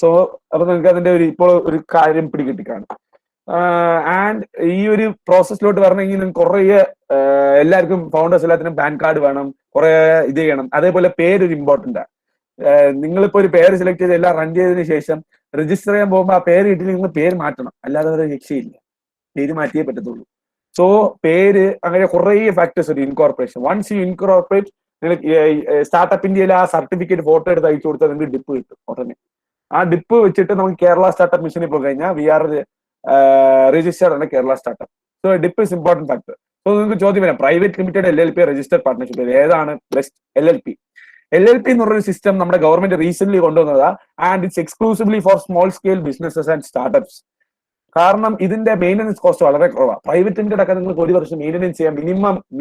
സോ അപ്പൊ നിങ്ങൾക്ക് അതിന്റെ ഇപ്പോൾ ഒരു കാര്യം പിടികിട്ടിക്കാണ്. ആൻഡ് ഈ ഒരു പ്രോസസ്സിലോട്ട് വരണമെങ്കിൽ നിങ്ങൾക്ക് കുറേ എല്ലാവർക്കും ഫൗണ്ടേഴ്സ് എല്ലാത്തിനും പാൻ കാർഡ് വേണം, കുറെ ഇത് ചെയ്യണം. അതേപോലെ പേരൊരു ഇമ്പോർട്ടൻ്റ് ആണ്. നിങ്ങളിപ്പോ ഒരു പേര് സെലക്ട് ചെയ്ത് എല്ലാം റൺ ചെയ്തതിനു ശേഷം രജിസ്റ്റർ ചെയ്യാൻ പോകുമ്പോൾ ആ പേര് കിട്ടി നിങ്ങൾ പേര് മാറ്റണം, അല്ലാതെ ഒരു രക്ഷയില്ല. പേര് മാറ്റിയേ പറ്റത്തുള്ളൂ. സോ പേര് അങ്ങനെ കുറേ ഫാക്ടേഴ്സ് ഒരു ഇൻകോർപ്പറേഷൻ. വൺസ് യു ഇൻകോർപ്പറേറ്റ്, നിങ്ങൾ സ്റ്റാർട്ടപ്പ് ഇന്ത്യയിൽ ആ സർട്ടിഫിക്കറ്റ് ഫോട്ടോ എടുത്ത് അയച്ചു കൊടുത്താൽ നിങ്ങൾക്ക് ഡിപ്പ് കിട്ടും ഉടനെ. ആ ഡിപ്പ് വെച്ചിട്ട് നമുക്ക് കേരള സ്റ്റാർട്ടപ്പ് മിഷനിൽ പോയി കഴിഞ്ഞാൽ വി ആർ രജിസ്റ്റർഡ് ആണ് Kerala startup. So DIPP is important factor. So നിങ്ങൾക്ക് ചോദ്യം വരാം, private limited, LLP, registered partnership ഏതാണ് ബെസ്റ്റ്? LLP എന്ന് പറഞ്ഞൊരു സിസ്റ്റം നമ്മുടെ ഗവൺമെന്റ് റീസെന്റ് കൊണ്ടുവന്നതാ. And it's exclusively for small scale businesses and startups. കാരണം ഇതിന്റെ മെയിൻ്റനൻസ് കോസ്റ്റ് വളരെ കുറവാണ്. പ്രൈവറ്റ് ലിമിറ്റഡ് ഒക്കെ നിങ്ങൾക്ക് ഒരു വർഷം മെയിൻ്റനൻസ് ചെയ്യാൻ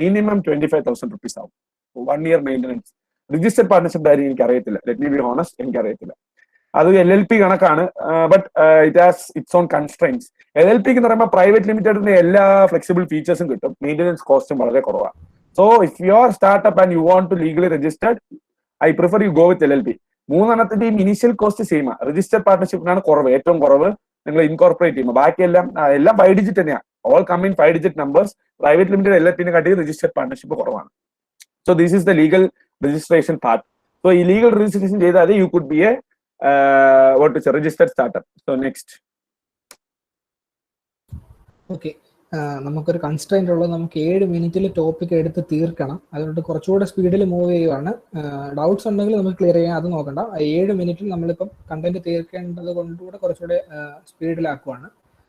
മിനിമം 25,000 rupees ആവും, 1 year മെയിൻ്റനൻസ്. രജിസ്റ്റർഡ് പാർട്ണർഷിപ്പ് കാര്യം എനിക്ക് അറിയത്തില്ല, ലെറ്റ് മീ ബി ഹോണസ്റ്റ്, എനിക്കറിയത്തില്ല. അത് LLP കണക്കാണ്, but it has it's on constraints. LLP എന്ന് പറയുമ്പോൾ പ്രൈവറ്റ് ലിമിറ്റഡിന്റെ എല്ലാ ഫ്ലെക്സിബിൾ ഫീച്ചേഴ്സും കിട്ടും, മെയിൻ്റനൻസ് കോസ്റ്റും വളരെ കുറവാണ്. So if you are startup and you want to legally registered, I prefer you go with LLP. 3 initial cost same ആണ്. രജിസ്റ്റർഡ് പാർട്ണർഷിപ്പിനാണ് കുറവ്, ഏറ്റവും കുറവ്. നിങ്ങൾ ഇൻകോർപ്പറേറ്റ് ചെയ്യുമ്പോൾ ബാക്കിയെല്ലാം 5 digit തന്നെയാണ്. All come in 5 digit numbers. Private limited LLP കാട്ടി രജിസ്റ്റർഡ് പാർട്ണർഷിപ്പ് കുറവാണ്. So this is the legal registration part. So ഈ ലീഗൽ രജിസ്ട്രേഷൻ ചെയ്താൽ you could be a registered startup. So next. Okay, നമുക്കൊരു constraint ഉള്ളത്, നമുക്ക് 7 minute topic എടുത്ത് തീർക്കണം. അതുകൊണ്ട് കുറച്ചുകൂടെ സ്പീഡിൽ മൂവ് ചെയ്യുവാണ്. ഡൗട്ട്സ് ഉണ്ടെങ്കിൽ നമുക്ക് ക്ലിയർ ചെയ്യാൻ, അത് നോക്കണ്ട. 7 minute നമ്മളിപ്പം കണ്ടന്റ് തീർക്കേണ്ടത് കൊണ്ടുകൂടെ കുറച്ചുകൂടെ സ്പീഡിലാക്കുവാണ്.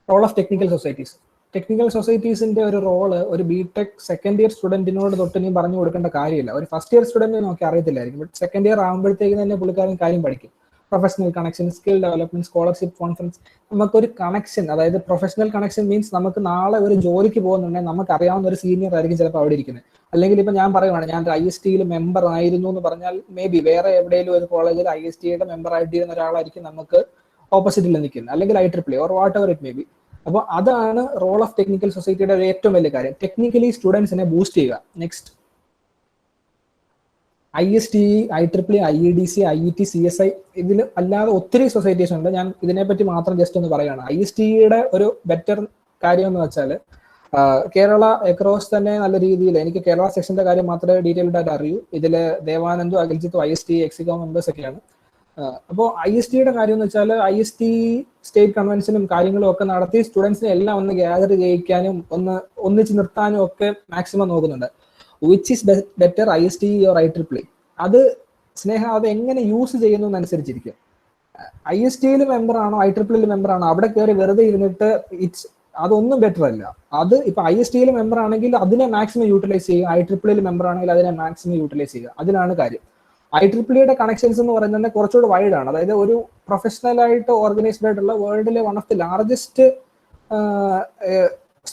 Role of technical societies. Technical സൊസൈറ്റീസിന്റെ ഒരു റോള് ഒരു BTech സെക്കൻഡ് ഇയർ സ്റ്റുഡന്റിനോട് തൊട്ട് നീ പറഞ്ഞു കൊടുക്കേണ്ട കാര്യമില്ല. ഒരു ഫസ്റ്റ് ഇയർ സ്റ്റുഡന്റിന് നോക്കി അറിയത്തില്ലായിരിക്കും, ബട്ട് സെക്കൻഡ് ഇയർ ആകുമ്പോഴത്തേക്ക് തന്നെ പുള്ളിക്കാരൻ കാര്യം പഠിക്കും. Professional connection, skill development, scholarship, conference. നമുക്കൊരു കണക്ഷൻ, അതായത് പ്രൊഫഷണൽ കണക്ഷൻ മീൻസ് നമുക്ക് നാളെ ഒരു ജോലിക്ക് പോകുന്നുണ്ടെങ്കിൽ നമുക്ക് അറിയാവുന്ന ഒരു സീനിയർ ആയിരിക്കും ചിലപ്പോൾ അവിടെ ഇരിക്കുന്നത്. അല്ലെങ്കിൽ ഇപ്പൊ ഞാൻ പറയുവാണ്, ഞാൻ IST മെമ്പർ ആയിരുന്നു എന്ന് പറഞ്ഞാൽ മേ ബി വേറെ എവിടെയെങ്കിലും ഒരു കോളേജിൽ IST മെമ്പർ ആയിട്ടിരുന്ന ഒരാളായിരിക്കും നമുക്ക് ഓപ്പോസിറ്റിൽ നിൽക്കുന്നത്, അല്ലെങ്കിൽ IEEE or what ever it may be. അപ്പോൾ അതാണ് റോൾ ഓഫ് ടെക്നിക്കൽ സൊസൈറ്റിയുടെ ഏറ്റവും വലിയ കാര്യം, ടെക്നിക്കലി സ്റ്റുഡൻസിനെ ബൂസ്റ്റ് ചെയ്യുക. Next, IST, IEEE, IEDC, IET, CSI, ഇതിൽ അല്ലാതെ ഒത്തിരി സൊസൈറ്റീസ് ഉണ്ട്. ഞാൻ ഇതിനെപ്പറ്റി മാത്രം ജസ്റ്റ് ഒന്ന് പറയുകയാണ്. ISTയുടെ ഒരു ബെറ്റർ കാര്യം എന്ന് വെച്ചാൽ കേരള എക്രോസ് തന്നെ നല്ല രീതിയിൽ, എനിക്ക് കേരള സെക്ഷന്റെ കാര്യം മാത്രമേ ഡീറ്റെയിൽഡ് ആയിട്ട് അറിയൂ. ഇതിൽ ദേവാനന്ദും അഖിൽജിത്തും IST എക്സിക്കോ മെമ്പേഴ്സ് ഒക്കെയാണ്. അപ്പോൾ ISTയുടെ കാര്യം എന്ന് വെച്ചാൽ IST സ്റ്റേറ്റ് കൺവെൻഷനും കാര്യങ്ങളും ഒക്കെ നടത്തി സ്റ്റുഡൻസിനെ എല്ലാം ഒന്ന് ഗ്യാദർ ചെയ്യിക്കാനും ഒന്നിച്ച് നിർത്താനും ഒക്കെ മാക്സിമം നോക്കുന്നുണ്ട്. Which is better, IST or IEEE? അത് സ്നേഹ, അത് എങ്ങനെ യൂസ് ചെയ്യുന്നതനുസരിച്ചിരിക്കും. ISTയിൽ മെമ്പറാണോ IEEE മെമ്പറാണോ അവിടെ കയറി വെറുതെ ഇരുന്നിട്ട് അതൊന്നും ബെറ്റർ അല്ല. അത് ഇപ്പൊ ISTയിൽ മെമ്പർ ആണെങ്കിൽ അതിനെ മാക്സിമം യൂട്ടിലൈസ് ചെയ്യുക, IEEയിൽ മെമ്പർ ആണെങ്കിൽ അതിനെ മാക്സിമം യൂട്ടിലൈസ് ചെയ്യുക. അതിലാണ് കാര്യം. IEEയുടെ കണക്ഷൻസ് എന്ന് പറയുന്നത് തന്നെ കുറച്ചുകൂടി വൈഡ് ആണ്. അതായത് ഒരു പ്രൊഫഷണൽ ആയിട്ട് ഓർഗനൈസ്ഡ് ആയിട്ടുള്ള വേൾഡിലെ one of the largest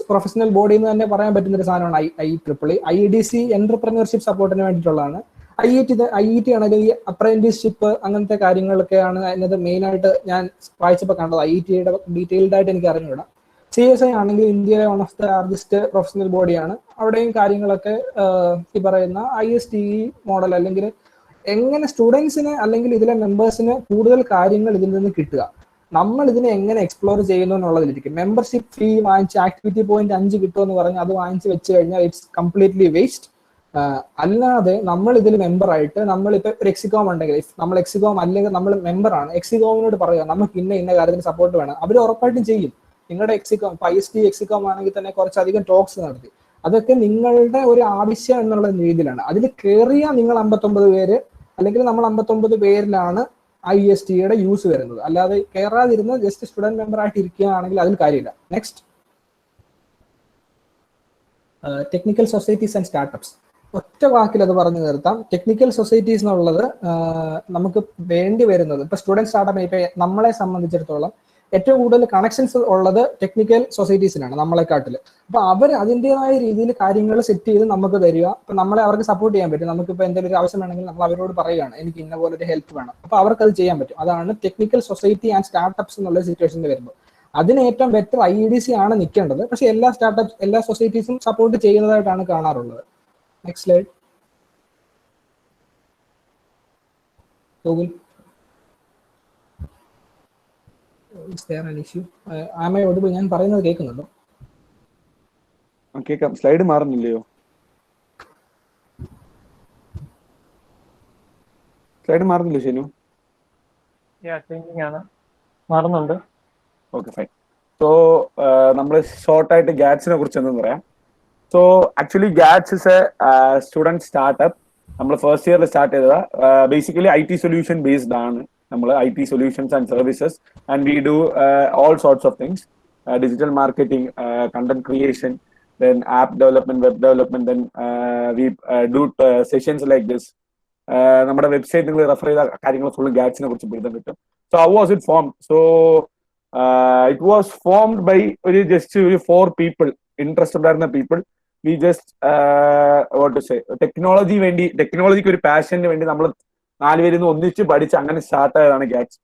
professional body എന്ന് തന്നെ പറയാൻ പറ്റുന്ന ഒരു സാധനമാണ് IEEE. IEDC എന്റർപ്രന്യൂർഷിപ്പ് സപ്പോർട്ടിന് വേണ്ടിയിട്ടുള്ളതാണ്. IET ആണെങ്കിൽ ഈ അപ്രന്റീസ്ഷിപ്പ് അങ്ങനത്തെ കാര്യങ്ങളൊക്കെയാണ് അതിനകത്ത് മെയിൻ ആയിട്ട് ഞാൻ വായിച്ചപ്പോൾ കണ്ടത്. IETയുടെ ഡീറ്റെയിൽഡ് ആയിട്ട് എനിക്ക് അറിഞ്ഞുകൂടാ. CSI ആണെങ്കിൽ ഇന്ത്യയിലെ one of the largest professional ബോഡിയാണ്. അവിടെയും കാര്യങ്ങളൊക്കെ ഈ പറയുന്ന IST മോഡൽ, അല്ലെങ്കിൽ എങ്ങനെ സ്റ്റുഡൻസിന് അല്ലെങ്കിൽ ഇതിലെ മെമ്പേഴ്സിന് കൂടുതൽ കാര്യങ്ങൾ ഇതിൽ നിന്ന് കിട്ടുക, നമ്മൾ ഇതിനെ എങ്ങനെ എക്സ്പ്ലോർ ചെയ്യുന്നു എന്നുള്ളതിലിരിക്കും. മെമ്പർഷിപ്പ് ഫീ വാങ്ങിച്ച് ആക്ടിവിറ്റി പോയിന്റ് 5 കിട്ടുമെന്ന് പറഞ്ഞ് അത് വാങ്ങിച്ച് വെച്ച് കഴിഞ്ഞാൽ ഇറ്റ്സ് കംപ്ലീറ്റ്ലി വേസ്റ്റ്. അല്ലാതെ നമ്മൾ ഇതിൽ മെമ്പറായിട്ട് നമ്മളിപ്പോൾ ഒരു എക്സികോം ഉണ്ടെങ്കിൽ നമ്മൾ എക്സികോം അല്ലെങ്കിൽ നമ്മൾ മെമ്പറാണ്, എക്സികോമിനോട് പറയുക നമുക്ക് ഇന്ന കാര്യത്തിന് സപ്പോർട്ട് വേണം, അവർ ഉറപ്പായിട്ടും ചെയ്യും. നിങ്ങളുടെ എക്സികോം ഇപ്പോൾ IST എക്സികോം ആണെങ്കിൽ തന്നെ കുറച്ചധികം ടോക്സ് നടത്തി, അതൊക്കെ നിങ്ങളുടെ ഒരു ആവശ്യം എന്നുള്ള രീതിയിലാണ്. അതിൽ കയറിയ നിങ്ങൾ 59 പേര് അല്ലെങ്കിൽ നമ്മൾ 59 പേരിലാണ് ISTയുടെ യൂസ് വരുന്നത്. അല്ലാതെ കയറാതിരുന്ന് ജസ്റ്റ് സ്റ്റുഡന്റ് മെമ്പർ ആയിട്ട് ഇരിക്കുകയാണെങ്കിൽ അതിൽ കാര്യമില്ല. Next, technical societies and startups. ഒറ്റ വാക്കിൽ അത് പറഞ്ഞു നിർത്താം. ടെക്നിക്കൽ സൊസൈറ്റീസ് എന്നുള്ളത് നമുക്ക് വേണ്ടി വരുന്നത് ഇപ്പൊ സ്റ്റുഡന്റ് സ്റ്റാർട്ടപ്പ്, ഇപ്പൊ നമ്മളെ സംബന്ധിച്ചിടത്തോളം ഏറ്റവും കൂടുതൽ കണക്ഷൻസ് ഉള്ളത് ടെക്നിക്കൽ സൊസൈറ്റീസിനാണ് നമ്മളെക്കാട്ടിൽ. അപ്പൊ അവർ അതിൻ്റെതായ രീതിയിൽ കാര്യങ്ങൾ സെറ്റ് ചെയ്ത് നമുക്ക് തരിക. അപ്പൊ നമ്മളെ അവർക്ക് സപ്പോർട്ട് ചെയ്യാൻ പറ്റും. നമുക്കിപ്പോൾ എന്തെങ്കിലും ഒരു ആവശ്യം വേണമെങ്കിൽ നമ്മൾ അവരോട് പറയുകയാണ് എനിക്ക് ഇന്ന പോലെ ഒരു ഹെൽപ്പ് വേണം, അപ്പൊ അവർക്ക് അത് ചെയ്യാൻ പറ്റും. അതാണ് ടെക്നിക്കൽ സൊസൈറ്റി ആൻഡ് സ്റ്റാർട്ടപ്സ് എന്നുള്ള സിറ്റുവേഷനിൽ വരുമ്പോൾ. അതിന് ഏറ്റവും ബെറ്റർ IEDC ആണ് നിൽക്കേണ്ടത്. പക്ഷെ എല്ലാ സ്റ്റാർട്ടപ്സ് എല്ലാ സൊസൈറ്റീസും സപ്പോർട്ട് ചെയ്യുന്നതായിട്ടാണ് കാണാറുള്ളത്. Next slide. ഗൂഗിൾ, ഞാൻ പറയുന്നത് കേൾക്കുന്നുണ്ടോ? കേൾക്കാം. സ്ലൈഡ് മാറുന്നില്ലയോ? സ്ലൈഡ് മാറുന്നില്ല ഷെനു? മാറുന്നുണ്ട്. Okay, fine. സോ നമ്മൾ ഷോർട്ടായിട്ട് ഗാറ്റ്സിനെ കുറിച്ച് എന്തെന്ന് പറയാം. സോ ആക്ച്വലി ഗാറ്റ്സ് ഇസ് എ സ്റ്റുഡന്റ് സ്റ്റാർട്ടപ്പ്. നമ്മൾ ഫസ്റ്റ് ഇയറിൽ സ്റ്റാർട്ട് ചെയ്തത്. ബേസിക്കലി IT സൊല്യൂഷൻ ബേസ്ഡ് ആണ്. നമ്മൾ IT solutions and services and we do all sorts of things, digital marketing, content creation, then app development, web development, then we do sessions like this. നമ്മുടെ website നിങ്ങൾ refer ചെയ്ത കാര്യങ്ങൾ full ഗാറ്റ്സിനെ കുറിച്ച് പഠിക്കാൻ പറ്റും. So how was it formed? So it was formed by ഒരു 4 people, interest ഉണ്ടായിരുന്ന people. We just what to say, ടെക്നോളജിക്ക് ഒരു പാഷന് വേണ്ടി നമ്മൾ 4 പേരിൽ നിന്ന് ഒന്നിച്ച് പഠിച്ച് അങ്ങനെ സ്റ്റാർട്ട് ആയതാണ് ഗാറ്റ്സ്.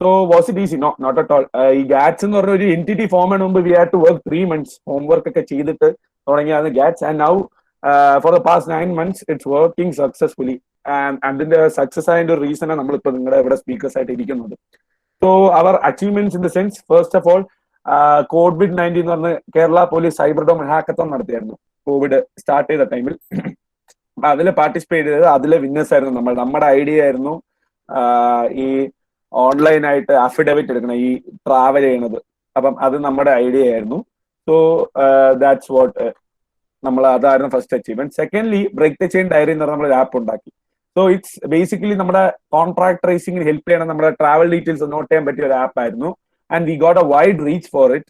So was it easy? No, not at all. ഈ ഗാറ്റ്സ് എന്ന് പറഞ്ഞ ഒരു എൻറ്റിറ്റി ഫോം ആണ് മുമ്പ് we had to work 3 months homework ഒക്കെ ചെയ്തിട്ട് തുടങ്ങിയാണ് ഗാറ്റ്സ്. And now for the past 9 months it's working successfully. And അതിന്റെ സക്സസ് ആയതിന്റെ ഒരു റീസണാണ് നമ്മളിപ്പോൾ നിങ്ങളുടെ ഇവിടെ സ്പീക്കേഴ്സ് ആയിട്ട് ഇരിക്കുന്നത്. So our achievements in the sense, first of all COVID-19 എന്ന് പറഞ്ഞ് Kerala police cyber dome hackathon നടത്തിയായിരുന്നു Covid start ചെയ്ത ടൈമിൽ. അതിൽ പാർട്ടിസിപ്പേറ്റ് ചെയ്തത്, അതിലെ വിന്നേഴ്സ് ആയിരുന്നു നമ്മുടെ ഐഡിയ ആയിരുന്നു ഈ ഓൺലൈനായിട്ട് അഫിഡവിറ്റ് എടുക്കണം, ഈ ട്രാവൽ ചെയ്യണത്. അപ്പം അത് നമ്മുടെ ഐഡിയ ആയിരുന്നു. സോ ദാറ്റ്സ് വാട്ട് നമ്മൾ അതായിരുന്നു first achievement. Secondly, break the chain diary എന്ന് പറഞ്ഞ നമ്മൾ ആപ്പ് ഉണ്ടാക്കി. സോ ഇറ്റ്സ് ബേസിക്കലി നമ്മുടെ കോൺട്രാക്ട് ട്രേസിംഗിന് ഹെൽപ്പ് ചെയ്യണം, നമ്മുടെ ട്രാവൽ ഡീറ്റെയിൽസ് നോട്ട് ചെയ്യാൻ പറ്റിയ ഒരു ആപ്പ് ആയിരുന്നു. And we got A wide reach for it.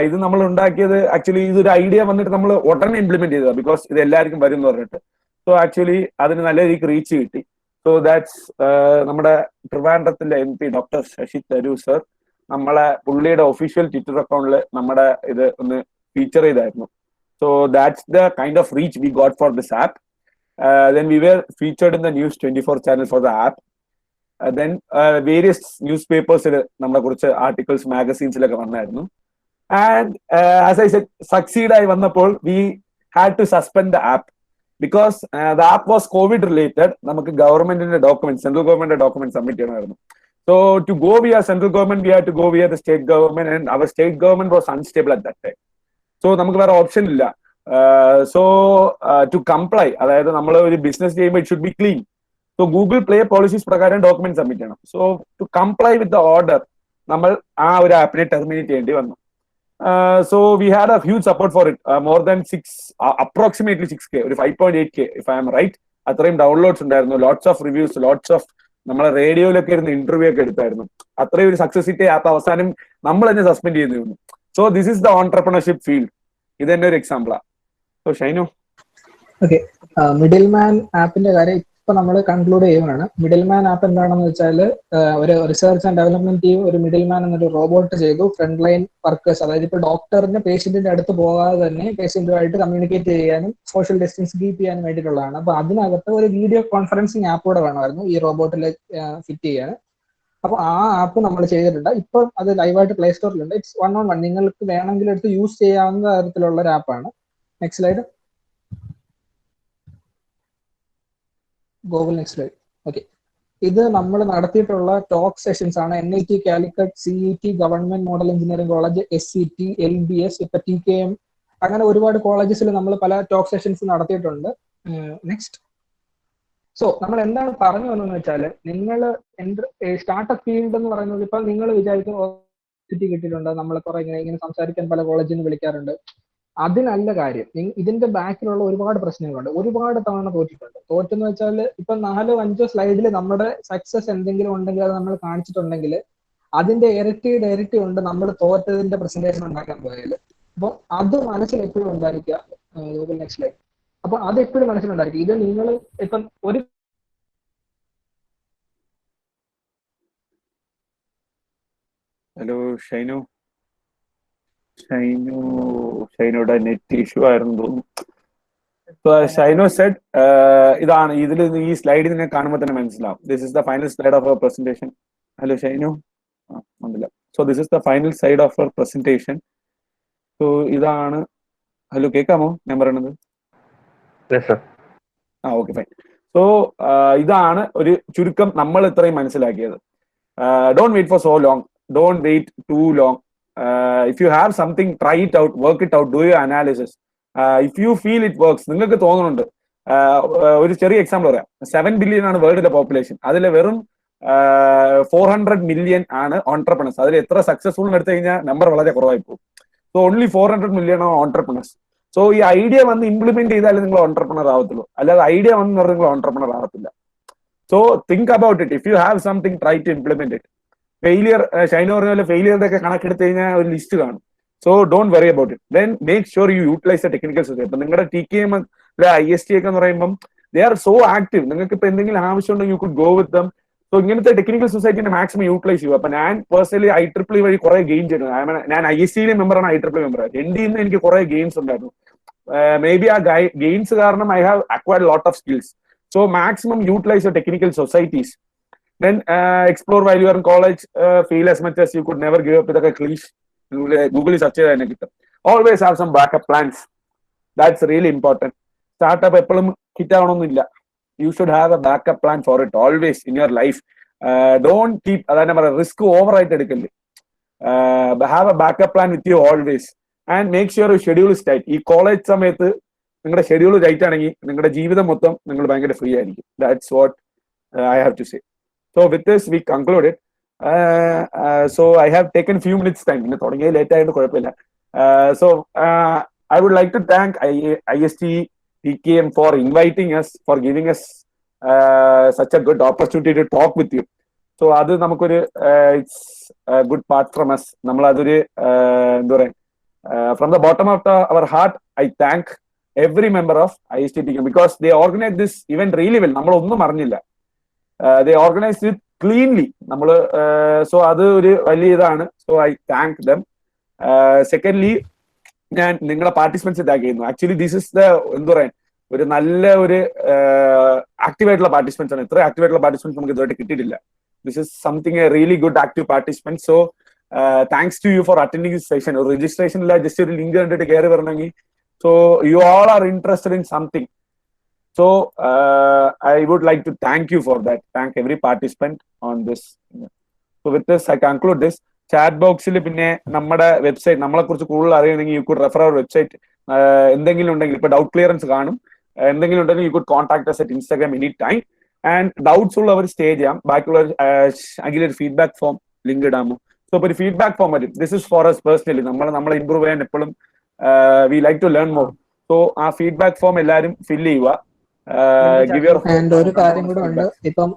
ഇത് നമ്മൾ ഉണ്ടാക്കിയത് ആക്ച്വലി ഇതൊരു ഐഡിയ വന്നിട്ട് നമ്മൾ ഉടനെ ഇംപ്ലിമെന്റ് ചെയ്തതാണ്, ബിക്കോസ് ഇത് എല്ലാവർക്കും വരും എന്ന് പറഞ്ഞിട്ട്. സോ ആക്ച്വലി അതിന് നല്ല രീതിക്ക് റീച്ച് കിട്ടി. സോ ദാറ്റ്സ് നമ്മുടെ ട്രിവാൻഡ്രത്തിന്റെ MP doctor Shashi Tharoor sir നമ്മളെ പുള്ളിയുടെ ഒഫീഷ്യൽ ട്വിറ്റർ അക്കൗണ്ടിൽ നമ്മുടെ ഇത് ഒന്ന് ഫീച്ചർ ചെയ്തായിരുന്നു. So that's the kind of reach we got for this app. Then we were featured in the News 24 channel for the app. Then various newspapers നമ്മളെ കുറിച്ച് articles മാഗസീൻസിലൊക്കെ വന്നായിരുന്നു. And as I said, succeed ആയി വന്നപ്പോൾ we had to suspend the app because the app was covid related. നമുക്ക് ഗവൺമെന്റിന്റെ document, central ഗവൺമെന്റിന്റെ document submit ചെയ്യണമായിരുന്നു. So to go via central government, we had to go via the state government, and our state government was unstable at that time. So നമുക്ക് വേറെ option ഇല്ല. So to comply, അതായത് നമ്മൾ ഒരു business ചെയ്യുമ്പോൾ it should be clean. So Google play policies പ്രകാരം document submit ചെയ്യണം. So to comply with the order നമ്മൾ ആ ഒരു ആപ്പിനെ ടെർമിനേറ്റ് ചെയ്യേണ്ടി വന്നു. So we had a huge support for it. More than approximately 6K, ഒരു 5.8K if I am right, അത്രയും ഡൗൺലോഡ്സ് ഉണ്ടായിരുന്നു. Lots of reviews, lots of നമ്മളെ റേഡിയോയിലൊക്കെ ഇരുന്ന് ഇന്റർവ്യൂ ഒക്കെ എടുത്തായിരുന്നു. അത്രയും ഒരു സക്സസ് ഹിറ്റ് ആപ്പ് അവസാനം നമ്മൾ തന്നെ സസ്പെൻഡ് ചെയ്തു. So this is the entrepreneurship field. ഇത് തന്നെ ഒരു എക്സാമ്പിളാ. So Shynu, okay, middle man ആപ്പിന്റെ കാര്യം ഇപ്പൊ നമ്മൾ കൺക്ലൂഡ് ചെയ്യുകയാണ്. മിഡിൽ മാൻ ആപ്പ് എന്താണെന്ന് വെച്ചാൽ, ഒരു റിസർച്ച് ആൻഡ് ഡെവലപ്മെന്റ് ടീം ഒരു മിഡിൽ മാൻ എന്നൊരു റോബോട്ട് ചെയ്തു. ഫ്രണ്ട് ലൈൻ വർക്കേഴ്സ്, അതായത് ഇപ്പൊ ഡോക്ടറിന് പേഷ്യന്റിന്റെ അടുത്ത് പോകാതെ തന്നെ പേഷ്യന്റുമായിട്ട് കമ്മ്യൂണിക്കേറ്റ് ചെയ്യാനും സോഷ്യൽ ഡിസ്റ്റൻസ് കീപ്പ് ചെയ്യാനും വേണ്ടിയിട്ടുള്ളതാണ്. അപ്പൊ അതിനകത്ത് ഒരു വീഡിയോ കോൺഫറൻസിങ് ആപ്പ് കൂടെ വേണമായിരുന്നു ഈ റോബോട്ടിൽ ഫിറ്റ് ചെയ്യാൻ. അപ്പൊ ആ ആപ്പ് നമ്മൾ ചെയ്തിട്ടുണ്ട്. ഇപ്പൊ അത് ലൈവായിട്ട് പ്ലേ സ്റ്റോറിലുണ്ട്. ഇറ്റ്സ് 1-on-1, നിങ്ങൾക്ക് വേണമെങ്കിൽ എടുത്ത് യൂസ് ചെയ്യാവുന്ന തരത്തിലുള്ള ഒരു ആപ്പാണ്. Next slide. Google next slide. Okay, ഇത് നമ്മൾ നടത്തിയിട്ടുള്ള ടോക്ക് സെഷൻസ് ആണ്. NIT Calicut, CET, government model engineering college, SCT, LBS, ഇപ്പൊ TKM, അങ്ങനെ ഒരുപാട് കോളേജസിൽ നമ്മൾ പല ടോക്ക് സെഷൻസ് നടത്തിയിട്ടുണ്ട്. നെക്സ്റ്റ്. സോ നമ്മൾ എന്താണ് പറഞ്ഞു വന്നതെന്ന് വെച്ചാൽ, നിങ്ങൾ സ്റ്റാർട്ടപ്പ് ഫീൽഡ് എന്ന് പറയുന്നത് ഇപ്പൊ നിങ്ങൾ വിചാരിക്കും കിട്ടിയിട്ടുണ്ട്, നമ്മളെ കുറെ ഇങ്ങനെ സംസാരിക്കാൻ പല കോളേജിൽ നിന്ന് വിളിക്കാറുണ്ട്. അതിനല്ല കാര്യം. ഇതിന്റെ ബാക്കിലുള്ള ഒരുപാട് പ്രശ്നങ്ങളുണ്ട്. ഒരുപാട് തവണ തോറ്റെന്ന് വെച്ചാൽ ഇപ്പൊ 4-5 സ്ലൈഡിൽ നമ്മുടെ സക്സസ് എന്തെങ്കിലും ഉണ്ടെങ്കിൽ അത് നമ്മൾ കാണിച്ചിട്ടുണ്ടെങ്കിൽ അതിന്റെ ഇരട്ടി ഉണ്ട് നമ്മൾ തോറ്റതിന്റെ പ്രസന്റേഷൻ ഉണ്ടാക്കാൻ പോയാൽ. അപ്പൊ അത് മനസ്സിൽ എപ്പോഴും ഉണ്ടായിരിക്കുക. Next slide. അപ്പൊ അത് എപ്പോഴും മനസ്സിലുണ്ടായിരിക്കും. ഇത് നിങ്ങൾ ഇപ്പം ഒരു ഹലോ ഷൈനോയുടെ നെറ്റ് ഇഷ്യൂ ആയിരുന്നു തോന്നുന്നു. ഷൈനോ സെഡ്, ഇതാണ് ഇതിൽ ഈ സ്ലൈഡ് നിന്നെ കാണുമ്പോൾ തന്നെ മനസ്സിലാവും. This is the final slide of our presentation. Hello ഷൈനോ, ഒന്നുമില്ല. So this is the final side of our presentation. So ഇതാണ്. ഹലോ, കേൾക്കാമോ ഞാൻ പറയണത്? Okay, fine. സോ ഇതാണ് ഒരു ചുരുക്കം നമ്മൾ ഇത്രയും മനസ്സിലാക്കിയത്. Don't wait for so long, don't wait too long. If you have something, try it out, work it out, do your analysis. If you feel it works, നിങ്ങൾക്ക് തോന്നുന്നുണ്ട്. ഒരു ചെറിയ എക്സാമ്പിൾ പറയാം. 7 ബില്യൺ ആണ് വേൾഡിലെ പോപ്പുലേഷൻ. അതിൽ വെറും 400 മില്യൺ ആണ് entrepreneurs. അതിൽ എത്ര സക്സസ്ഫുൾ എടുത്തു കഴിഞ്ഞാൽ നമ്പർ വളരെ കുറവായി പോകും. സോ ഓൺലി 400 മില്യൺ ആണ് ഓൺട്രപ്രണേഴ്സ്. സോ ഈ ഐഡിയ വന്ന് ഇംപ്ലിമെന്റ് ചെയ്താലേ നിങ്ങൾ ഓൺട്രപ്രണർ ആവത്തുള്ളൂ, അല്ലാതെ ഐഡിയ വന്ന് പറഞ്ഞാൽ നിങ്ങൾ ഓൺട്രപ്രണർ ആവത്തില്ല. So think about it. If you have something, try to implement it. Failure, Shaina പറഞ്ഞ പോലെ ഫെയിലിയറുടെ ഒക്കെ കണക്കെടുത്ത് കഴിഞ്ഞാൽ ഒരു ലിസ്റ്റ് കാണും. So don't worry about it. Then make sure you utilise the technical society. ഇപ്പൊ നിങ്ങളുടെ TKM IST ഒക്കെ എന്ന് പറയുമ്പോൾ ദേ ആർ സോ ആക്റ്റീവ്. നിങ്ങൾക്ക് ഇപ്പൊ എന്തെങ്കിലും ആവശ്യമുണ്ടെങ്കിൽ you could go with dum. So ഇങ്ങനത്തെ ടെക്നിക്കൽ സൊസൈറ്റിനെ മാക്സിമം യൂട്ടിലൈസ് ചെയ്യുക. അപ്പൊ ഞാൻ പേഴ്സണലി IEEE വഴി കുറെ ഗെയിൻ ചെയ്തിട്ടുണ്ട്. ഞാൻ IST മെമ്പറാണ്, IEEE മെമ്പർ. ND നിന്ന് എനിക്ക് കുറെ ഗെയിൻസ് ഉണ്ടായിരുന്നു. മേ ബി ആ ഗെയിൻസ് കാരണം I have acquired lot of skills. So maximum utilise your technical societies. Then explore while you are in college. Feel as much as you could never give up. ഇതൊക്കെ cliché. ഗൂഗിളിൽ search ചെയ്താൽ തന്നെ കിട്ടും. Always have some backup plans. That's really important. Startup എപ്പോഴും hit ആവണമെന്നില്ല. You should have a backup plan for it always in your life. Don't keep, അതാണ് പറയുക, risk over ആയിട്ട് എടുക്കല്ലേ. Have a backup plan with you always and make sure your schedule is tight. ഈ college സമയത്ത് നിങ്ങളുടെ schedule tight ആണെങ്കിൽ നിങ്ങളുടെ ജീവിതം മൊത്തം നിങ്ങൾ ഭയങ്കര ഫ്രീ ആയിരിക്കും. That's what I have to say. So with this we concluded. So I have taken few minutes time. ഇന്ന് തുടങ്ങിയ ലേറ്റ് ആയിട്ട് കുഴപ്പമില്ല. So I would like to thank IST TKM for inviting us, for giving us such a good opportunity to talk with you. So അത് നമുക്കൊരു it's a good part from us. നമ്മൾ അതൊരു എന്താ പറയുക, from the bottom of our heart I thank every member of IST TKM because they organized this event really well. നമ്മളൊന്നും അറിഞ്ഞില്ല. They organized it cleanly. നമ്മള് so അത് ഒരു വലിയ ഇതാണ്. So I thank dum. Secondly, ഞാൻ നിങ്ങളെ പാർട്ടിസിപ്പൻസ് ടാഗ് ചെയ്യുന്നു. ആക്ച്വലി ദിസ് ഇസ് ദ എന്താ പറയുക, ഒരു നല്ല ഒരു ആക്റ്റീവായിട്ടുള്ള പാർട്ടിസിപ്പൻസ് ആണ്. ഇത്ര ആക്റ്റീവായിട്ടുള്ള പാർട്ടിസിപ്പൻസ് നമുക്ക് ഇതുമായിട്ട് കിട്ടിയിട്ടില്ല. This is something a really good active participants. So thanks to you for attending this session. ഒരു രജിസ്ട്രേഷൻ ഇല്ല, ജസ്റ്റ് ഒരു ലിങ്ക് കണ്ടിട്ട് കയറി വരണമെങ്കിൽ. So you all are interested in something. So I would like to thank you for that. Thank every participant on this. So with this I conclude this. Chat boxil പിന്നെ നമ്മുടെ website, നമ്മളെ കുറിച്ച് കൂടുതൽ അറിയണമെങ്കിൽ you could refer our website. എന്തെങ്കിലും ഉണ്ടെങ്കിൽ ഇപ്പൊ doubt clearance കാണും. എന്തെങ്കിലും ഉണ്ടെങ്കിൽ you could contact us at Instagram anytime. And doubts ഉള്ളവർ സ്റ്റേ ചെയ്യാം. ബാക്കിയുള്ള അഖിൽ ഒരു ഫീഡ്ബാക്ക് ഫോം ലിങ്ക് ഇടാമോ? സോ ഇപ്പൊ ഒരു ഫീഡ്ബാക്ക് ഫോം വരും. This is for us personally. നമ്മളെ ഇമ്പ്രൂവ് ചെയ്യാൻ എപ്പോഴും we like to learn more. So ആ ഫീഡ്ബാക്ക് ഫോം എല്ലാവരും ഫില്ല് ചെയ്യുക. ആൻഡ് ഒരു കാര്യം കൂടെ ഉണ്ട്. ഇപ്പം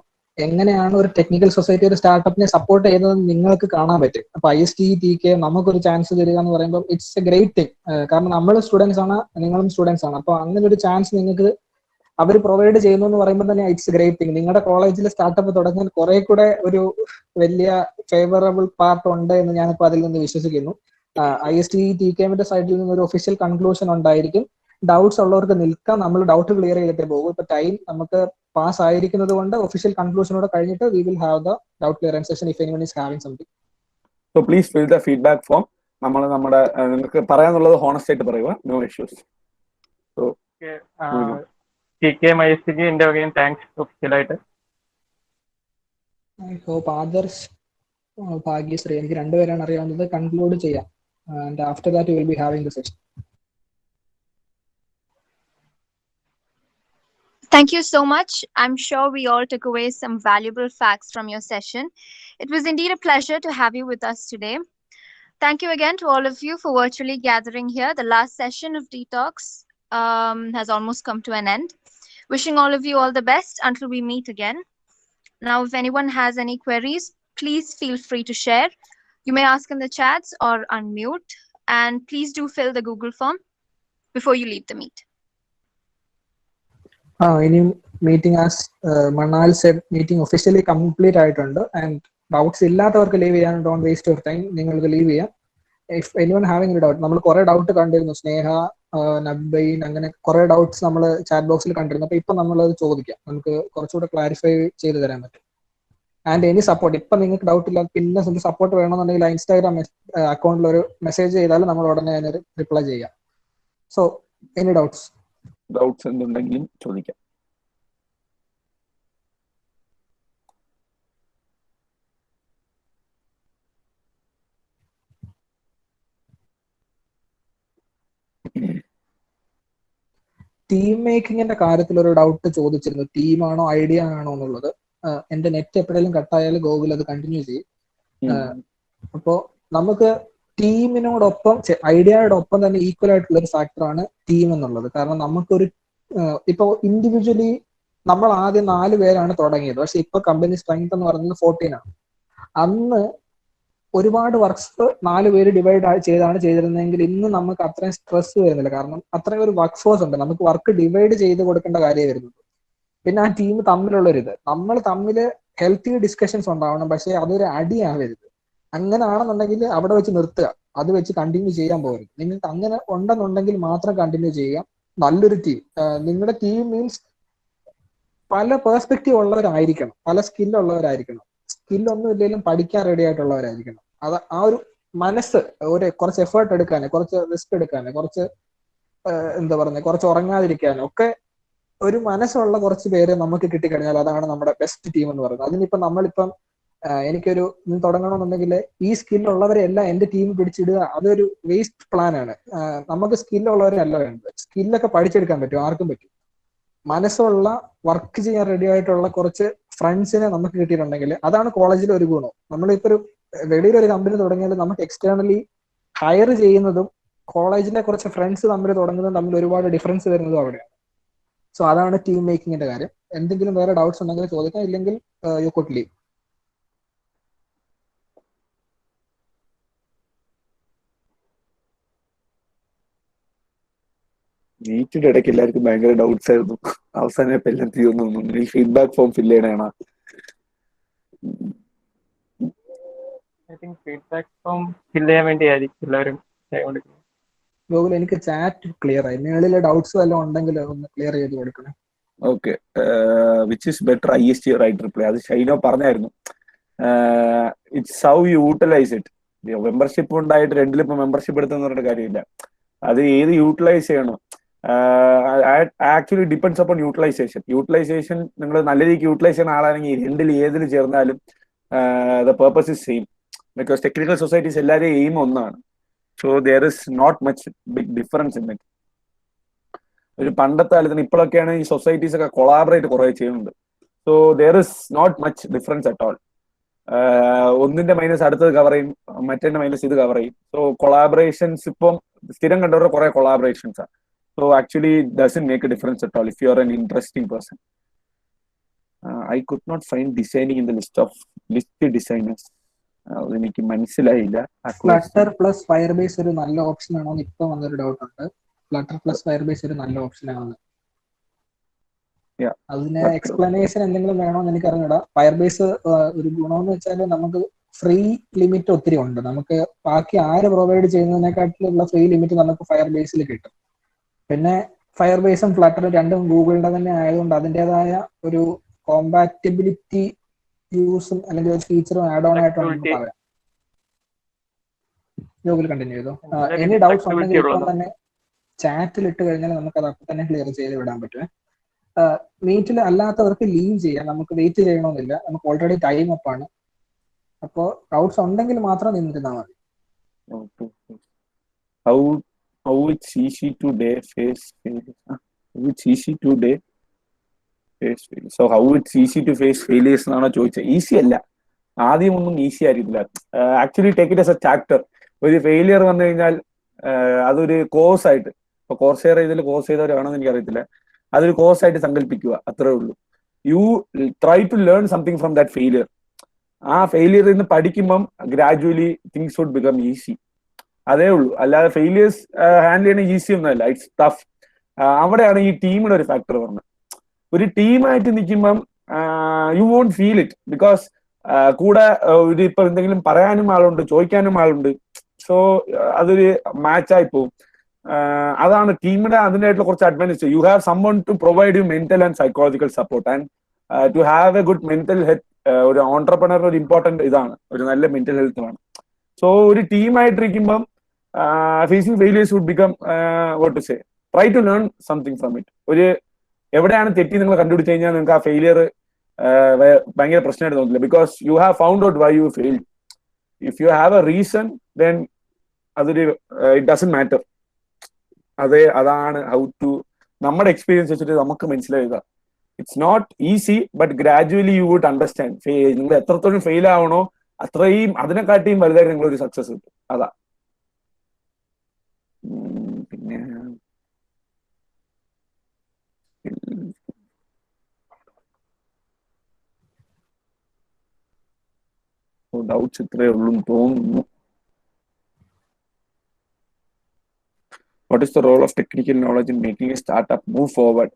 എങ്ങനെയാണ് ഒരു ടെക്നിക്കൽ സൊസൈറ്റി ഒരു സ്റ്റാർട്ടപ്പിനെ സപ്പോർട്ട് ചെയ്യുന്നത് നിങ്ങൾക്ക് കാണാൻ പറ്റും. അപ്പൊ IST TKM നമുക്കൊരു ചാൻസ് തരിക എന്ന് പറയുമ്പോൾ ഇറ്റ്സ് എ ഗ്രേറ്റ് തിങ്. കാരണം നമ്മൾ സ്റ്റുഡൻസ് ആണ്, നിങ്ങളും സ്റ്റുഡൻസ് ആണ്. അപ്പൊ അങ്ങനെ ഒരു ചാൻസ് നിങ്ങൾക്ക് അവർ പ്രൊവൈഡ് ചെയ്യുന്നു എന്ന് പറയുമ്പോൾ തന്നെ ഇറ്റ്സ് എ ഗ്രേറ്റ് തിങ്. നിങ്ങളുടെ കോളേജിൽ സ്റ്റാർട്ടപ്പ് തുടങ്ങാൻ കുറെ കൂടെ ഒരു വലിയ ഫേവറബിൾ പാർട്ട് ഉണ്ട് എന്ന് ഞാനിപ്പോ അതിൽ നിന്ന് വിശ്വസിക്കുന്നു. IST TKMന്റെ സൈഡിൽ നിന്ന് ഒരു ഒഫീഷ്യൽ കൺക്ലൂഷൻ ഉണ്ടായിരിക്കും. ഡൗട്ട്സ് ഉള്ളവർക്ക് നിൽക്കാം. നമ്മൾ ഡൗട്ട് ക്ലിയർ ചെയ്തിട്ടേ പോകും. ഇപ്പൊ ടൈം നമുക്ക് പാസ് ആയിരിക്കുന്നത് കൊണ്ട് ഒഫീഷ്യൽ കൺക്ലൂഷനോടെ കഴിഞ്ഞിട്ട് we will have the doubt clearance session if anyone is having something. So please fill the feedback form. നമ്മുടെ നിങ്ങൾക്ക് പറയാനുള്ളത് ഹോണസ്റ്റ് ആയിട്ട് പറയുക. No issues. So TKM IST എന്റെ വകയും താങ്ക്സ് ഒഫീഷ്യലായിട്ട്. ഐ ഹോപ്പ് ആദർശ്, ഭാഗ്യശ്രീ, എനിക്ക് രണ്ടുപേരാണ് അറിയാവുന്നത്, കൺക്ലൂഡ് ചെയ്യാം. And after that we will be having the session. Thank you so much. I'm sure we all took away some valuable facts from your session. It was indeed a pleasure to have you with us today. Thank you again to all of you for virtually gathering here. The last session of Detox has almost come to an end. Wishing all of you all the best until we meet again. Now, if anyone has any queries, please feel free to share. You may ask in the chats or unmute. And please do fill the Google form before you leave the meet. ഇനിയും meeting as Manal said meeting officially complete ആയിട്ടുണ്ട്. And doubts ഇല്ലാത്തവർക്ക് leave ചെയ്യാൻ, don't waste your time, നിങ്ങൾക്ക് leave ചെയ്യാം. If anyone having a doubt, നമ്മൾ കുറെ doubt കണ്ടിരുന്നു, സ്നേഹ, നബ്ബൈൻ, അങ്ങനെ കുറെ ഡൗട്ട്സ് നമ്മൾ ചാറ്റ് ബോക്സിൽ കണ്ടിരുന്നു. അപ്പൊ ഇപ്പൊ നമ്മളത് ചോദിക്കാം, നമുക്ക് കുറച്ചുകൂടെ ക്ലാരിഫൈ ചെയ്ത് തരാൻ പറ്റും. ആൻഡ് എനി സപ്പോർട്ട്, ഇപ്പൊ നിങ്ങൾക്ക് ഡൗട്ട് ഇല്ല, പിന്നെ സപ്പോർട്ട് വേണമെന്നുണ്ടെങ്കിൽ ഇൻസ്റ്റാഗ്രാം അക്കൗണ്ടിൽ ഒരു മെസ്സേജ് ചെയ്താൽ നമ്മൾ ഉടനെ അതിന് റിപ്ലൈ ചെയ്യാം. സോ എനി ഡൗട്ട്സ് എന്തുണ്ടെങ്കിലും ചോദിക്കാം. ടീം മേക്കിങ്ങിന്റെ കാര്യത്തിൽ ഒരു ഡൗട്ട് ചോദിച്ചിരുന്നു, ടീമാണോ ഐഡിയ ആണോ എന്നുള്ളത്. എന്റെ നെറ്റ് എപ്പോഴെങ്കിലും കട്ടായാൽ ഗൂഗിൾ അത് കണ്ടിന്യൂ ചെയ്യും. അപ്പോ നമുക്ക് ടീമിനോടൊപ്പം ഐഡിയയോടൊപ്പം തന്നെ ഈക്വൽ ആയിട്ടുള്ള ഒരു ഫാക്ടറാണ് ടീം എന്നുള്ളത്. കാരണം നമുക്കൊരു ഇപ്പൊ ഇൻഡിവിജ്വലി നമ്മൾ ആദ്യം 4 പേരാണ് തുടങ്ങിയത്, പക്ഷെ ഇപ്പൊ കമ്പനി സ്ട്രെങ്ത് എന്ന് പറയുന്നത് 14 ആണ്. അന്ന് ഒരുപാട് വർക്ക്സ് 4 പേര് ഡിവൈഡ് ചെയ്താണ് ചെയ്തിരുന്നെങ്കിൽ ഇന്ന് നമുക്ക് അത്രയും സ്ട്രെസ് വരുന്നില്ല. കാരണം അത്രയും ഒരു വർക്ക് ഫോഴ്സ് ഉണ്ട്, നമുക്ക് വർക്ക് ഡിവൈഡ് ചെയ്ത് കൊടുക്കേണ്ട കാര്യം വരുന്നത്. പിന്നെ ആ ടീം തമ്മിലുള്ളൊരിത്, നമ്മൾ തമ്മിൽ ഹെൽത്തി ഡിസ്കഷൻസ് ഉണ്ടാവണം, പക്ഷെ അതൊരു അടിയാവരുത്. അങ്ങനെയാണെന്നുണ്ടെങ്കിൽ അവിടെ വെച്ച് നിർത്തുക, അത് വെച്ച് കണ്ടിന്യൂ ചെയ്യാൻ പോകരുത്. നിങ്ങൾക്ക് അങ്ങനെ ഉണ്ടെന്നുണ്ടെങ്കിൽ മാത്രം കണ്ടിന്യൂ ചെയ്യുക. നല്ലൊരു ടീം, നിങ്ങളുടെ ടീം മീൻസ് പല പേഴ്സ്പെക്റ്റീവ് ഉള്ളവരായിരിക്കണം, പല സ്കില്ലുള്ളവരായിരിക്കണം. സ്കില്ലൊന്നും ഇല്ലെങ്കിലും പഠിക്കാൻ റെഡി ആയിട്ടുള്ളവരായിരിക്കണം. അത് ആ ഒരു മനസ്സ്, കുറച്ച് എഫേർട്ട് എടുക്കാന്, കുറച്ച് റിസ്ക് എടുക്കാന്, കുറച്ച് കുറച്ച് ഉറങ്ങാതിരിക്കാനും ഒക്കെ ഒരു മനസ്സുള്ള കുറച്ച് പേര് നമുക്ക് കിട്ടിക്കഴിഞ്ഞാൽ അതാണ് നമ്മുടെ ബെസ്റ്റ് ടീം എന്ന് പറയുന്നത്. അതിനിപ്പം നമ്മളിപ്പം എനിക്കൊരു തുടങ്ങണമെന്നുണ്ടെങ്കിൽ ഈ സ്കില്ലുള്ളവരെ എല്ലാം എന്റെ ടീം പിടിച്ചിടുക, അതൊരു വേസ്റ്റ് പ്ലാൻ ആണ്. നമുക്ക് സ്കില്ലുള്ളവരെ അല്ല വേണ്ടത്. സ്കില്ലൊക്കെ പഠിച്ചെടുക്കാൻ പറ്റും, ആർക്കും പറ്റും. മനസ്സുള്ള വർക്ക് ചെയ്യാൻ റെഡി ആയിട്ടുള്ള കുറച്ച് ഫ്രണ്ട്സിനെ നമുക്ക് കിട്ടിയിട്ടുണ്ടെങ്കിൽ അതാണ് കോളേജിലെ ഒരു ഗുണം. നമ്മളിപ്പോ ഒരു വെളിയിലൊരു കമ്പനി തുടങ്ങിയാൽ നമുക്ക് എക്സ്റ്റേണലി ഹയർ ചെയ്യുന്നതും കോളേജിലെ കുറച്ച് ഫ്രണ്ട്സ് തമ്മിൽ തുടങ്ങുന്നതും തമ്മിൽ ഒരുപാട് ഡിഫറൻസ് വരുന്നതും അവിടെയാണ്. സോ അതാണ് ടീം മേക്കിങ്ങിന്റെ കാര്യം. എന്തെങ്കിലും വേറെ ഡൗട്ട്സ് ഉണ്ടെങ്കിൽ ചോദിക്കാം, ഇല്ലെങ്കിൽ യു കുഡ് ലീവ്. മീറ്റിന്റെ ഇടയ്ക്ക് എല്ലാവർക്കും ഭയങ്കര ഡൗട്ട്സ് ആയിരുന്നു. അവസാനം ഇപ്പൊ എല്ലാം തീർന്നു. ഫീഡ്ബാക്ക് ഫോം ഫില്ല് ചെയ്യണേണോ? I think feedback form fill ചെയ്യാൻ വേണ്ടിയായിരിക്കും എല്ലാവരും ഗൂഗിൾ, എനിക്ക് ചാറ്റ് ക്ലിയർ ആയി. മേളിലെ ഡൗട്ട്സ് വല്ലതും ഉണ്ടെങ്കിൽ ഒന്ന് ക്ലിയർ ചെയ്ത് കൊടുക്കണം. Okay, which is better IST right reply? അത് ഷൈനോ പറഞ്ഞായിരുന്നു. It's how you utilise it. Membership ഉണ്ടായിട്ട് രണ്ടിലും ഇപ്പൊ മെമ്പർഷിപ്പ് എടുത്തെന്ന് പറഞ്ഞിട്ട് കാര്യമില്ല. അത് ഏത് യൂട്ടിലൈസ് ചെയ്യണോ, ആക്ച്വലി ഡിപ്പെൻഡ്സ് അപ്പോൺ യൂട്ടിലൈസേഷൻ. നിങ്ങൾ നല്ല രീതിക്ക് യൂട്ടിലൈസ് ചെയ്യുന്ന ആളാണെങ്കിൽ രണ്ടിൽ ഏതിൽ ചേർന്നാലും the purpose is same. Because technical societies എല്ലാവരെയും എയിം ഒന്നാണ്. So there is not much big difference in it. ഒരു പണ്ടത്തെ കാലത്തിന് ഇപ്പോഴൊക്കെയാണ് ഈ സൊസൈറ്റീസ് ഒക്കെ കൊളാബറേറ്റ് കുറെ ചെയ്യുന്നുണ്ട്. So there is not much difference at all. ഒന്നിന്റെ മൈനസ് അടുത്തത് കവർ ചെയ്യും, മറ്റേ മൈനസ് ഇത് കവർ ചെയ്യും. സോ കൊളാബറേഷൻസ് ഇപ്പം സ്ഥിരം കണ്ടവരുടെ കുറെ കൊളാബറേഷൻസ് ആണ്. So actually doesn't make a difference at all if you are an interesting person. I could not find designing in the list designers. അതെനിക്ക് മനസ്സിലായില്ല. ഫ്ലട്ടർ പ്ലസ് ഫയർബേസ് ഒരു നല്ല ഓപ്ഷൻ ആണോ എന്ന് ഇപ്പൊ വന്നൊരു ഡൗട്ട് ഉണ്ട്. ഫ്ലട്ടർ പ്ലസ് ഫയർബേസ് ഒരു നല്ല ഓപ്ഷൻ ആണ്. അതിന് എക്സ്പ്ലനേഷൻ എന്തെങ്കിലും വേണോന്ന് എനിക്ക് അറിഞ്ഞൂടാ. ഫയർബേസ് ഒരു ഗുണമെന്ന് വെച്ചാൽ നമുക്ക് ഫ്രീ ലിമിറ്റ് ഒത്തിരി ഉണ്ട്. നമുക്ക് ബാക്കി ആര് പ്രൊവൈഡ് ചെയ്യുന്നതിനെക്കാട്ടിലുള്ള ഫ്രീ ലിമിറ്റ് നമുക്ക് ഫയർബേസിൽ കിട്ടും. പിന്നെ ഫയർബേസും ഫ്ലട്ടറും രണ്ടും ഗൂഗിളിന്റെ തന്നെ ആയതുകൊണ്ട് അതിൻ്റെതായ ഒരു കോമ്പാറ്റബിലിറ്റി യൂസും അല്ലെങ്കിൽ ഒരു ഫീച്ചറും ആഡ് ഓൺ ആയിട്ട് നമുക്ക് പറയാം. ഗൂഗിൾ കണ്ടിന്യൂ ചെയ്തോ. എനി ഡൗട്ട്സ് ഉണ്ടെങ്കിൽ ഇപ്പം തന്നെ ചാറ്റിൽ ഇട്ട് കഴിഞ്ഞാൽ നമുക്ക് അത് അപ്പം തന്നെ ക്ലിയർ ചെയ്ത് വിടാൻ പറ്റുമേ. മീറ്റിൽ അല്ലാത്തവർക്ക് ലീവ് ചെയ്യാം, നമുക്ക് വെയിറ്റ് ചെയ്യണമെന്നില്ല. നമുക്ക് ഓൾറെഡി ടൈം അപ്പ് ആണ്. അപ്പോ ഡൗട്ട്സ് ഉണ്ടെങ്കിൽ മാത്രം നിന്നിരുന്നാൽ മതി. How it's easy today face which easy today so how it's easy to face failures എന്നാണോ ചോദിച്ചത്? ഈസി അല്ല, ആദ്യം ഒന്നും ഈസി ആയിരിക്കില്ല. Actually take it as a chapter. ഒരു ഫെയിലിയർ വന്നു കഴിഞ്ഞാൽ അതൊരു കോഴ്സ് ആയിട്ട്, ഇപ്പൊ കോഴ്സെയർ ഇതിൽ കോഴ്സ് ചെയ്തവരാണെന്ന് എനിക്കറിയത്തില്ല, അതൊരു കോഴ്സ് ആയിട്ട് സങ്കല്പിക്കുക, അത്രേ ഉള്ളൂ. You try to learn something from that failure. ആ ഫെയിലിയറിൽ നിന്ന് പഠിക്കുമ്പം gradually things would become easy. അതേ ഉള്ളൂ, അല്ലാതെ ഫെയിലിയേഴ്സ് ഹാൻഡിൽ ചെയ്യണ ഈസി ഒന്നുമല്ല, ഇറ്റ്സ് ടഫ്. അവിടെയാണ് ഈ ടീമിന്റെ ഒരു ഫാക്ടർ പറഞ്ഞത്. ഒരു ടീമായിട്ട് നിൽക്കുമ്പം you won't feel it, because കൂടെ ഒരു ഇപ്പൊ എന്തെങ്കിലും പറയാനും ആളുണ്ട്, ചോദിക്കാനും ആളുണ്ട്. സോ അതൊരു മാച്ചായി പോകും. അതാണ് ടീമിന്റെ അതിനായിട്ടുള്ള കുറച്ച് advantage. You have someone to provide you mental and psychological support, and to have a good mental health. ഒരു ഓൺട്രപ്രണറിന് ഒരു ഇമ്പോർട്ടന്റ് ഇതാണ്, ഒരു നല്ല മെന്റൽ ഹെൽത്ത് വേണം. സോ ഒരു ടീമായിട്ടിരിക്കുമ്പം facing failures would become what to say, try to learn something from it. ഒരു എവിടെയാണ് തെറ്റി നിങ്ങൾ കണ്ടുപിടിച്ച് കഴിഞ്ഞാൽ നിങ്ങൾക്ക് ആ ഫെയിലിയർ ഭയങ്കര പ്രശ്നമായിട്ട് തോന്നില്ല, because you have found out why you fail. If you have a reason then അതൊരു ഇറ്റ് ഡസന്റ് മാറ്റർ. അതാണ് ഹൗ ടു, നമ്മുടെ എക്സ്പീരിയൻസ് വെച്ചിട്ട് നമുക്ക് മനസ്സിലാവുക. It's not easy, but gradually you would understand. നിങ്ങൾ എത്രത്തോളം ഫെയിൽ ആവണോ അത്രയും അതിനെക്കാട്ടിയും വലുതായിട്ട് നിങ്ങളൊരു സക്സസ് കിട്ടും. അതാ. പിന്നെ ഡൗട്ട്സ് ഇത്രയേ ഉള്ളൂ തോന്നുന്നു. What is the role of technical knowledge in making a startup move forward?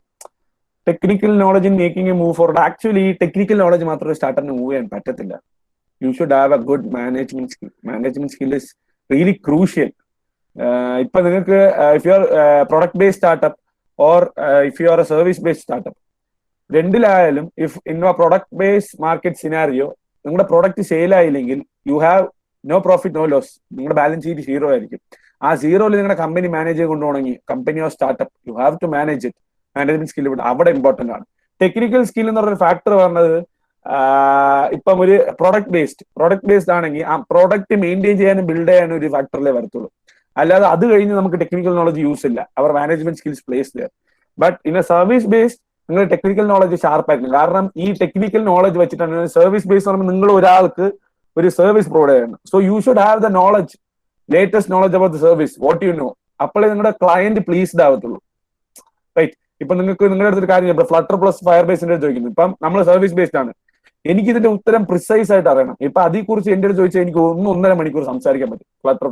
Technical knowledge in making a move forward. Actually, technical knowledge മാത്രമേ സ്റ്റാർട്ടപ്പിന് മൂവ് ചെയ്യാൻ പറ്റത്തില്ല. You should have a good management skill. Management skill is really crucial. ഇപ്പൊ നിങ്ങൾക്ക് if you are product based startup or if you are a service based startup, രണ്ടിലായാലും if in a product based market scenario നിങ്ങളുടെ product sale ആയില്ലെങ്കിൽ you have no profit no loss. നിങ്ങളുടെ balance sheet zero ആയിരിക്കും. ആ സീറോയിൽ നിങ്ങളുടെ company manage ചെയ്ത് കൊണ്ടുപോകണമെങ്കിൽ company or startup you have to manage it. Management skill അവിടെ ഇമ്പോർട്ടന്റ് ആണ്. ടെക്നിക്കൽ സ്കിൽ എന്ന് പറഞ്ഞ ഫാക്ടർ പറഞ്ഞത് ഇപ്പം ഒരു പ്രൊഡക്റ്റ് ബേസ്ഡ് ആണെങ്കിൽ ആ പ്രോഡക്റ്റ് മെയിൻറ്റെയിൻ ചെയ്യാനും ബിൽഡ് ചെയ്യാനും ഒരു ഫാക്ടറിലേ വരത്തുള്ളൂ. അല്ലാതെ അത് കഴിഞ്ഞ് നമുക്ക് ടെക്നിക്കൽ നോളജ് യൂസ് ഇല്ല. Our management skills place there. But in a service based നിങ്ങൾ ടെക്നിക്കൽ നോളജ് ഷാർപ്പായിരിക്കും. കാരണം ഈ ടെക്നിക്കൽ നോളജ് വെച്ചിട്ടാണ് സർവീസ് ബേസ്ഡ് പറയുമ്പോൾ നിങ്ങൾ ഒരാൾക്ക് ഒരു സർവീസ് പ്രൊവൈഡ് ചെയ്യണം. So you should have the knowledge, latest knowledge about the service, what you know. അപ്പോഴേ നിങ്ങളുടെ ക്ലയന്റ് പ്ലീസ്ഡ് ആവത്തുള്ളൂ. റൈറ്റ്. ഇപ്പൊ നിങ്ങൾക്ക് നിങ്ങളുടെ അടുത്തൊരു കാര്യം ഫ്ലട്ടർ പ്ലസ് ഫയർ ബേസിന്റെ ചോദിക്കുന്നു. ഇപ്പം നമ്മൾ സർവീസ് ബേസ്ഡ് ആണ്, എനിക്ക് ഇതിന്റെ ഉത്തരം പ്രിസൈസ് ആയിട്ട് അറിയണം. ഇപ്പൊ അതിനെ കുറിച്ച് എന്റെ അടുത്ത് ചോദിച്ചാൽ എനിക്ക് 1-1.5 മണിക്കൂർ സംസാരിക്കാൻ പറ്റും ഫ്ലട്ടർ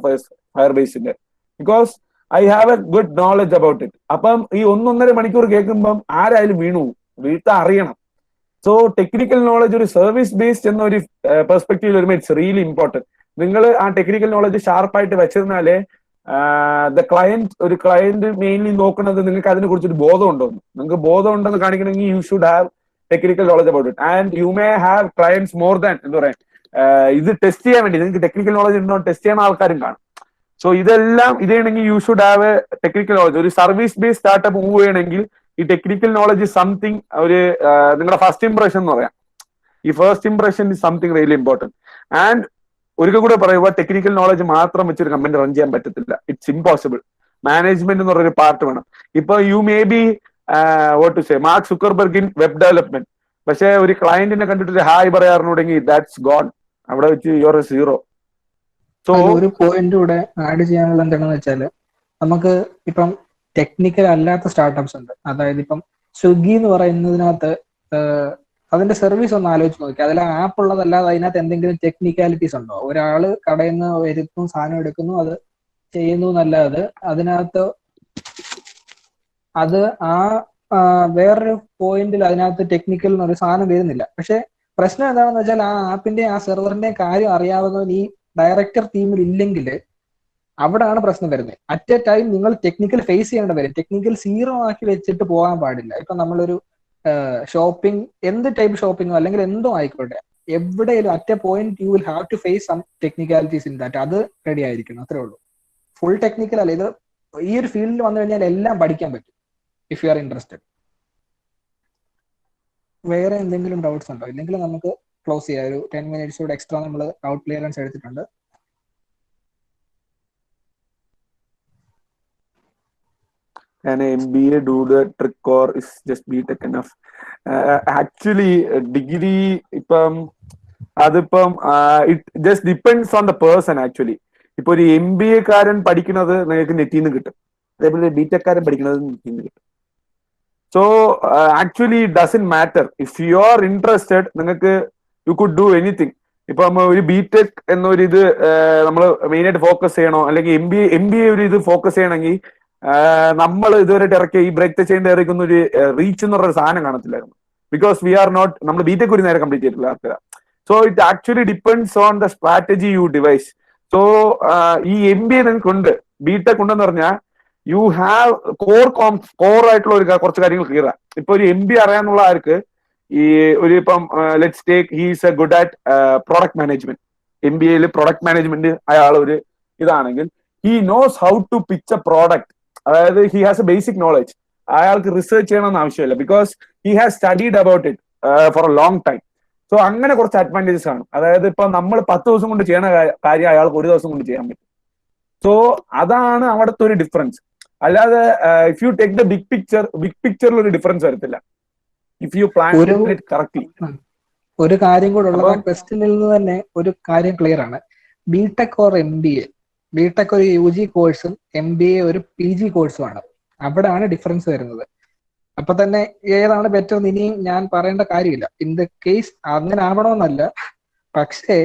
ഫയർ ബേസിന്റെ, because I have a good knowledge about it. അപ്പം ഈ 1-1.5 മണിക്കൂർ കേൾക്കുമ്പം ആരായാലും വീഴ്ത്താൻ അറിയണം. സോ ടെക്നിക്കൽ നോളജ് ഒരു സർവീസ് ബേസ്ഡ് എന്ന ഒരു പെർസ്പെക്ടീവിൽ വരുമ്പോൾ ഇറ്റ്സ് റിയലി ഇമ്പോർട്ടന്റ്. നിങ്ങൾ ആ ടെക്നിക്കൽ നോളജ് ഷാർപ്പായിട്ട് വെച്ചിരുന്നാലേ ഒരു ക്ലയന്റ് മെയിൻലി നോക്കുന്നത് നിങ്ങൾക്ക് അതിനെ കുറിച്ചൊരു ബോധം ഉണ്ടോ. നിങ്ങൾക്ക് ബോധം ഉണ്ടെന്ന് കാണിക്കണമെങ്കിൽ you should have technical knowledge about it. And you may have clients more than എന്താ പറയാ, ഇത് ടെസ്റ്റ് ചെയ്യാൻ വേണ്ടി നിങ്ങൾക്ക് ടെക്നിക്കൽ നോളജ് ഉണ്ടോ ടെസ്റ്റ് ചെയ്യുന്ന ആൾക്കാരും കാണും. സോ ഇതെല്ലാം ഇതാണെങ്കിൽ U should have A technical knowledge. ഒരു സർവീസ് ബേസ്ഡ് സ്റ്റാർട്ടപ്പ് മൂവ് ചെയ്യണമെങ്കിൽ ഈ ടെക്നിക്കൽ നോളജ് സംതിങ് ഒരു നിങ്ങളുടെ ഫസ്റ്റ് ഇംപ്രഷൻ എന്ന് പറയാം. ഈ first impression is something really important. And ഒരിക്കൽ കൂടെ പറയുക, ടെക്നിക്കൽ നോളജ് മാത്രം വെച്ചൊരു കമ്പനി റൺ ചെയ്യാൻ പറ്റത്തില്ല. It's impossible. മാനേജ്മെന്റ് എന്ന് പറഞ്ഞൊരു പാർട്ട് വേണം. ഇപ്പൊ you may be what to say Mark Zuckerberg in web development, പക്ഷെ ഒരു ക്ലയന്റിനെ കണ്ടിട്ട് ഹായ് പറയാറുണ്ടെങ്കിൽ ദാറ്റ്സ് ഗോൺ. അവിടെ വെച്ച് യുവർ എ സീറോ. സോ ഒരു പോയിന്റ് കൂടെ ആഡ് ചെയ്യാനുള്ള എന്താണെന്ന് വെച്ചാൽ, നമുക്ക് ഇപ്പം ടെക്നിക്കൽ അല്ലാത്ത സ്റ്റാർട്ടപ്സ് ഉണ്ട്. അതായത് ഇപ്പം സ്വിഗ്ഗി എന്ന് പറയുന്നതിനകത്ത് അതിന്റെ സർവീസ് ഒന്ന് ആലോചിച്ച് നോക്കി. അതിൽ ആപ്പ് ഉള്ളതല്ലാതെ അതിനകത്ത് എന്തെങ്കിലും ടെക്നിക്കാലിറ്റീസ് ഉണ്ടോ? ഒരാള് കടയിൽ നിന്ന് വരുന്നു, സാധനം എടുക്കുന്നു, അത് ചെയ്യുന്നു എന്നല്ലാതെ അതിനകത്ത് അത് വേറൊരു പോയിന്റിൽ അതിനകത്ത് ടെക്നിക്കൽ എന്നൊരു സാധനം വരുന്നില്ല. പക്ഷെ പ്രശ്നം എന്താണെന്ന് വെച്ചാൽ ആ ആപ്പിന്റെ ആ സെർവറിന്റെ കാര്യം അറിയാവുന്നവൻ ഈ ഡയറക്ടർ ടീമിൽ ഇല്ലെങ്കിൽ അവിടെയാണ് പ്രശ്നം വരുന്നത്. അറ്റ് എ ടൈം നിങ്ങൾ ടെക്നിക്കൽ ഫേസ് ചെയ്യേണ്ട വരും. ടെക്നിക്കൽ സീറോ ആക്കി വെച്ചിട്ട് പോകാൻ പാടില്ല. ഇപ്പൊ നമ്മളൊരു ഷോപ്പിംഗ്, എന്ത് ടൈപ്പ് ഷോപ്പിംഗോ അല്ലെങ്കിൽ എന്തോ ആയിക്കോട്ടെ, എവിടെയും at a point you will have to face some technicalities in that. അത് റെഡി ആയിരിക്കണം, അത്രേ ഉള്ളൂ. ഫുൾ ടെക്നിക്കൽ അല്ല. ഇത് ഈ ഒരു ഫീൽഡിൽ വന്നു കഴിഞ്ഞാൽ എല്ലാം പഠിക്കാൻ പറ്റും ഇഫ് യു ആർ ഇൻട്രസ്റ്റഡ്. വേറെ എന്തെങ്കിലും ഡൗട്ട്സ് ഉണ്ടോ? ഇല്ലെങ്കിൽ നമുക്ക് ക്ലോസ് ചെയ്യാം. ഒരു 10 minutes കൂടെ എക്സ്ട്രാ നമ്മൾ ഔട്ട് ക്ലിയറൻസ് എടുത്തിട്ടുണ്ട്. can an MBA do the trick or is just BTech enough? Actually, degree ഇപ്പം അതിപ്പം it just depends on the person actually. ഇപ്പൊ ഒരു MBA കാരൻ പഠിക്കുന്നത് നിങ്ങൾക്ക് നെറ്റിൽ നിന്ന് കിട്ടും, അതേപോലെ BTech കാരൻ പഠിക്കുന്നത് നെറ്റിൽ നിന്ന് കിട്ടും. So actually doesn't matter. If you are interested നിങ്ങൾക്ക് യു കുഡ് ഡു എനിത്തിങ്. ഇപ്പൊ ഒരു BTech എന്നൊരു ഇത് നമ്മൾ മെയിനായിട്ട് ഫോക്കസ് ചെയ്യണോ, അല്ലെങ്കിൽ MBA ഒരു ഇത് ഫോക്കസ് ചെയ്യണമെങ്കിൽ നമ്മൾ ഇതുവരെ ഇറക്കിയ ഈ ബ്രേക്ക് ദ ചെയിൻ ഇറക്കുന്ന ഒരു റീച്ച് എന്ന് പറഞ്ഞ സാധനം കാണത്തില്ലായിരുന്നു. ബിക്കോസ് വി ആർ നോട്ട്, നമ്മൾ BTech ഒരു നേരെ കംപ്ലീറ്റ് ചെയ്തിട്ടില്ല ആൾക്കാർ. So it actually depends on the strategy you devise. So ഈ MBA നിങ്ങൾക്കുണ്ട്, BTech ഉണ്ടെന്ന് പറഞ്ഞാൽ യു ഹാവ് കോർ ആയിട്ടുള്ള ഒരു കുറച്ച് കാര്യങ്ങൾ ക്ലിയർ ആണ്. ഇപ്പൊ ഒരു MBA അറിയാന്നുള്ള ആർക്ക് ഈ ഒരു ഇപ്പം let's take he's a good at product management, MBAയിൽ പ്രോഡക്റ്റ് മാനേജ്മെന്റ് അയാൾ ഒരു ഇതാണെങ്കിൽ he knows how to pitch a product. അതായത് he has a basic knowledge. അയാൾക്ക് റിസർച്ച് ചെയ്യണമെന്ന് ആവശ്യമില്ല, because he has studied about it for a long time. So അങ്ങനെ കുറച്ച് അഡ്വാൻറ്റേജസ് ആണ്. അതായത് ഇപ്പൊ നമ്മൾ 10 ദിവസം കൊണ്ട് ചെയ്യണ കാര്യം അയാൾക്ക് 1 ദിവസം കൊണ്ട് ചെയ്യാൻ പറ്റും. സോ അതാണ് അവിടുത്തെ ഒരു ഡിഫറൻസ്. അല്ലാതെ if you take the big പിക്ചറിൽ ഒരു ഡിഫറൻസ് വരത്തില്ല if you plan it correctly. ഒരു കാര്യം കൂടെ ഉള്ളത്, ക്വസ്റ്റ്യനിൽ നിന്ന് തന്നെ ഒരു കാര്യം ക്ലിയർ ആണ്. BTech ഓർ MBA, BTech ഒരു UG കോഴ്സും MBA ഒരു PG കോഴ്സുമാണ്. അവിടെയാണ് ഡിഫറൻസ് വരുന്നത്. അപ്പൊ തന്നെ ഏതാണ് ബെറ്റർ എന്ന് ഇനിയും ഞാൻ പറയേണ്ട കാര്യമില്ല. ഇൻ ദ കേസ് അങ്ങനെ ആവണമെന്നല്ല, പക്ഷേ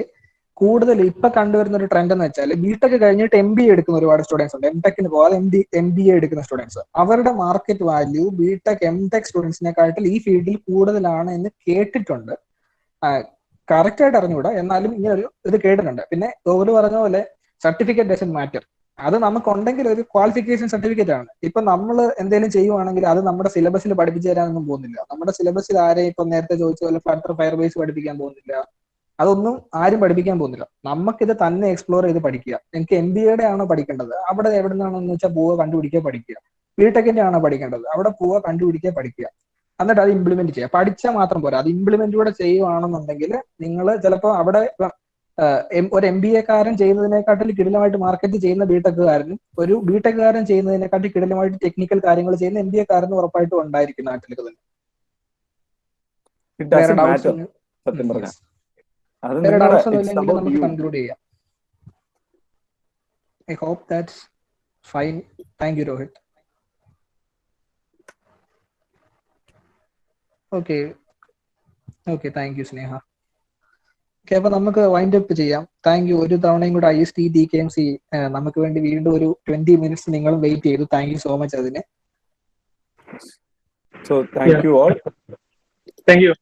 കൂടുതൽ ഇപ്പൊ കണ്ടുവരുന്ന ഒരു ട്രെൻഡ് എന്ന് വെച്ചാൽ BTech കഴിഞ്ഞിട്ട് MBA എടുക്കുന്ന ഒരുപാട് സ്റ്റുഡൻസ് ഉണ്ട്. MTechന് പോകാതെ MBA എടുക്കുന്ന സ്റ്റുഡൻസ്, അവരുടെ മാർക്കറ്റ് വാല്യൂ BTech MTech സ്റ്റുഡൻസിനെക്കാട്ടിൽ ഈ ഫീൽഡിൽ കൂടുതലാണ് എന്ന് കേട്ടിട്ടുണ്ട്. കറക്റ്റ് ആയിട്ട് അറിഞ്ഞുകൂടാ, എന്നാലും ഇങ്ങനെ ഒരു ഇത് കേട്ടിട്ടുണ്ട്. പിന്നെ ഗോകുല് പറഞ്ഞ പോലെ സർട്ടിഫിക്കറ്റ് ഡസൻ മാറ്റർ. അത് നമുക്കുണ്ടെങ്കിൽ ഒരു ക്വാളിഫിക്കേഷൻ സർട്ടിഫിക്കറ്റ് ആണ്. ഇപ്പൊ നമ്മൾ എന്തെങ്കിലും ചെയ്യുവാണെങ്കിൽ അത് നമ്മുടെ സിലബസിൽ പഠിപ്പിച്ചു തരാനൊന്നും പോകുന്നില്ല. നമ്മുടെ സിലബസിൽ ആരെയും ഇപ്പൊ നേരത്തെ ചോദിച്ച പോലെ ഫ്ലട്ടർ ഫയർബേസ് പഠിപ്പിക്കാൻ പോകുന്നില്ല. അതൊന്നും ആരും പഠിപ്പിക്കാൻ പോകുന്നില്ല. നമുക്കിത് തന്നെ എക്സ്പ്ലോർ ചെയ്ത് പഠിക്കുക. എനിക്ക് MBAയുടെ ആണോ പഠിക്കേണ്ടത്, അവിടെ എവിടെ നിന്നാണെന്ന് വെച്ചാൽ പോവുക കണ്ടുപിടിക്കുക പഠിക്കുക. BTechന്റെ ആണോ പഠിക്കേണ്ടത്, അവിടെ പോവുക കണ്ടുപിടിക്കുക പഠിക്കുക. എന്നിട്ട് അത് ഇംപ്ലിമെന്റ് ചെയ്യുക. പഠിച്ചാൽ മാത്രം പോരാ, അത് ഇംപ്ലിമെന്റ് കൂടെ ചെയ്യുവാണെന്നുണ്ടെങ്കിൽ നിങ്ങൾ ചിലപ്പോൾ അവിടെ ഒരു MBA കാരൻ ചെയ്യുന്നതിനെക്കാട്ടിൽ കിടിലമായിട്ട് മാർക്കറ്റ് ചെയ്യുന്ന BTech കാരനും ഒരു BTech കാരൻ ചെയ്യുന്നതിനെക്കാട്ടിൽ കിടിലമായിട്ട് ടെക്നിക്കൽ കാര്യങ്ങൾ ചെയ്യുന്ന MBA കാരനും ഉറപ്പായിട്ടും ഉണ്ടായിരിക്കും നാട്ടിലേക്ക് തന്നെ. സത്യം പറഞ്ഞാൽ വേറെ ഡൗട്ട്സ് ഒന്നും ഇല്ലെങ്കിൽ നമുക്ക് കൺക്ലൂഡ് ചെയ്യാം. I hope that's fine. Thank you Rohit. Okay thank you Sneha. Okay, അപ്പൊ നമുക്ക് വൈൻഡ് അപ്പ് ചെയ്യാം. Thank you. ഒരു തവണയും കൂടെ IST TKMC നമുക്ക് വേണ്ടി വീണ്ടും ഒരു 20 മിനിറ്റ്സ് നിങ്ങളും വെയിറ്റ് ചെയ്തു. താങ്ക് യു സോ മച്ച് അതിന്. So thank you all. Thank you.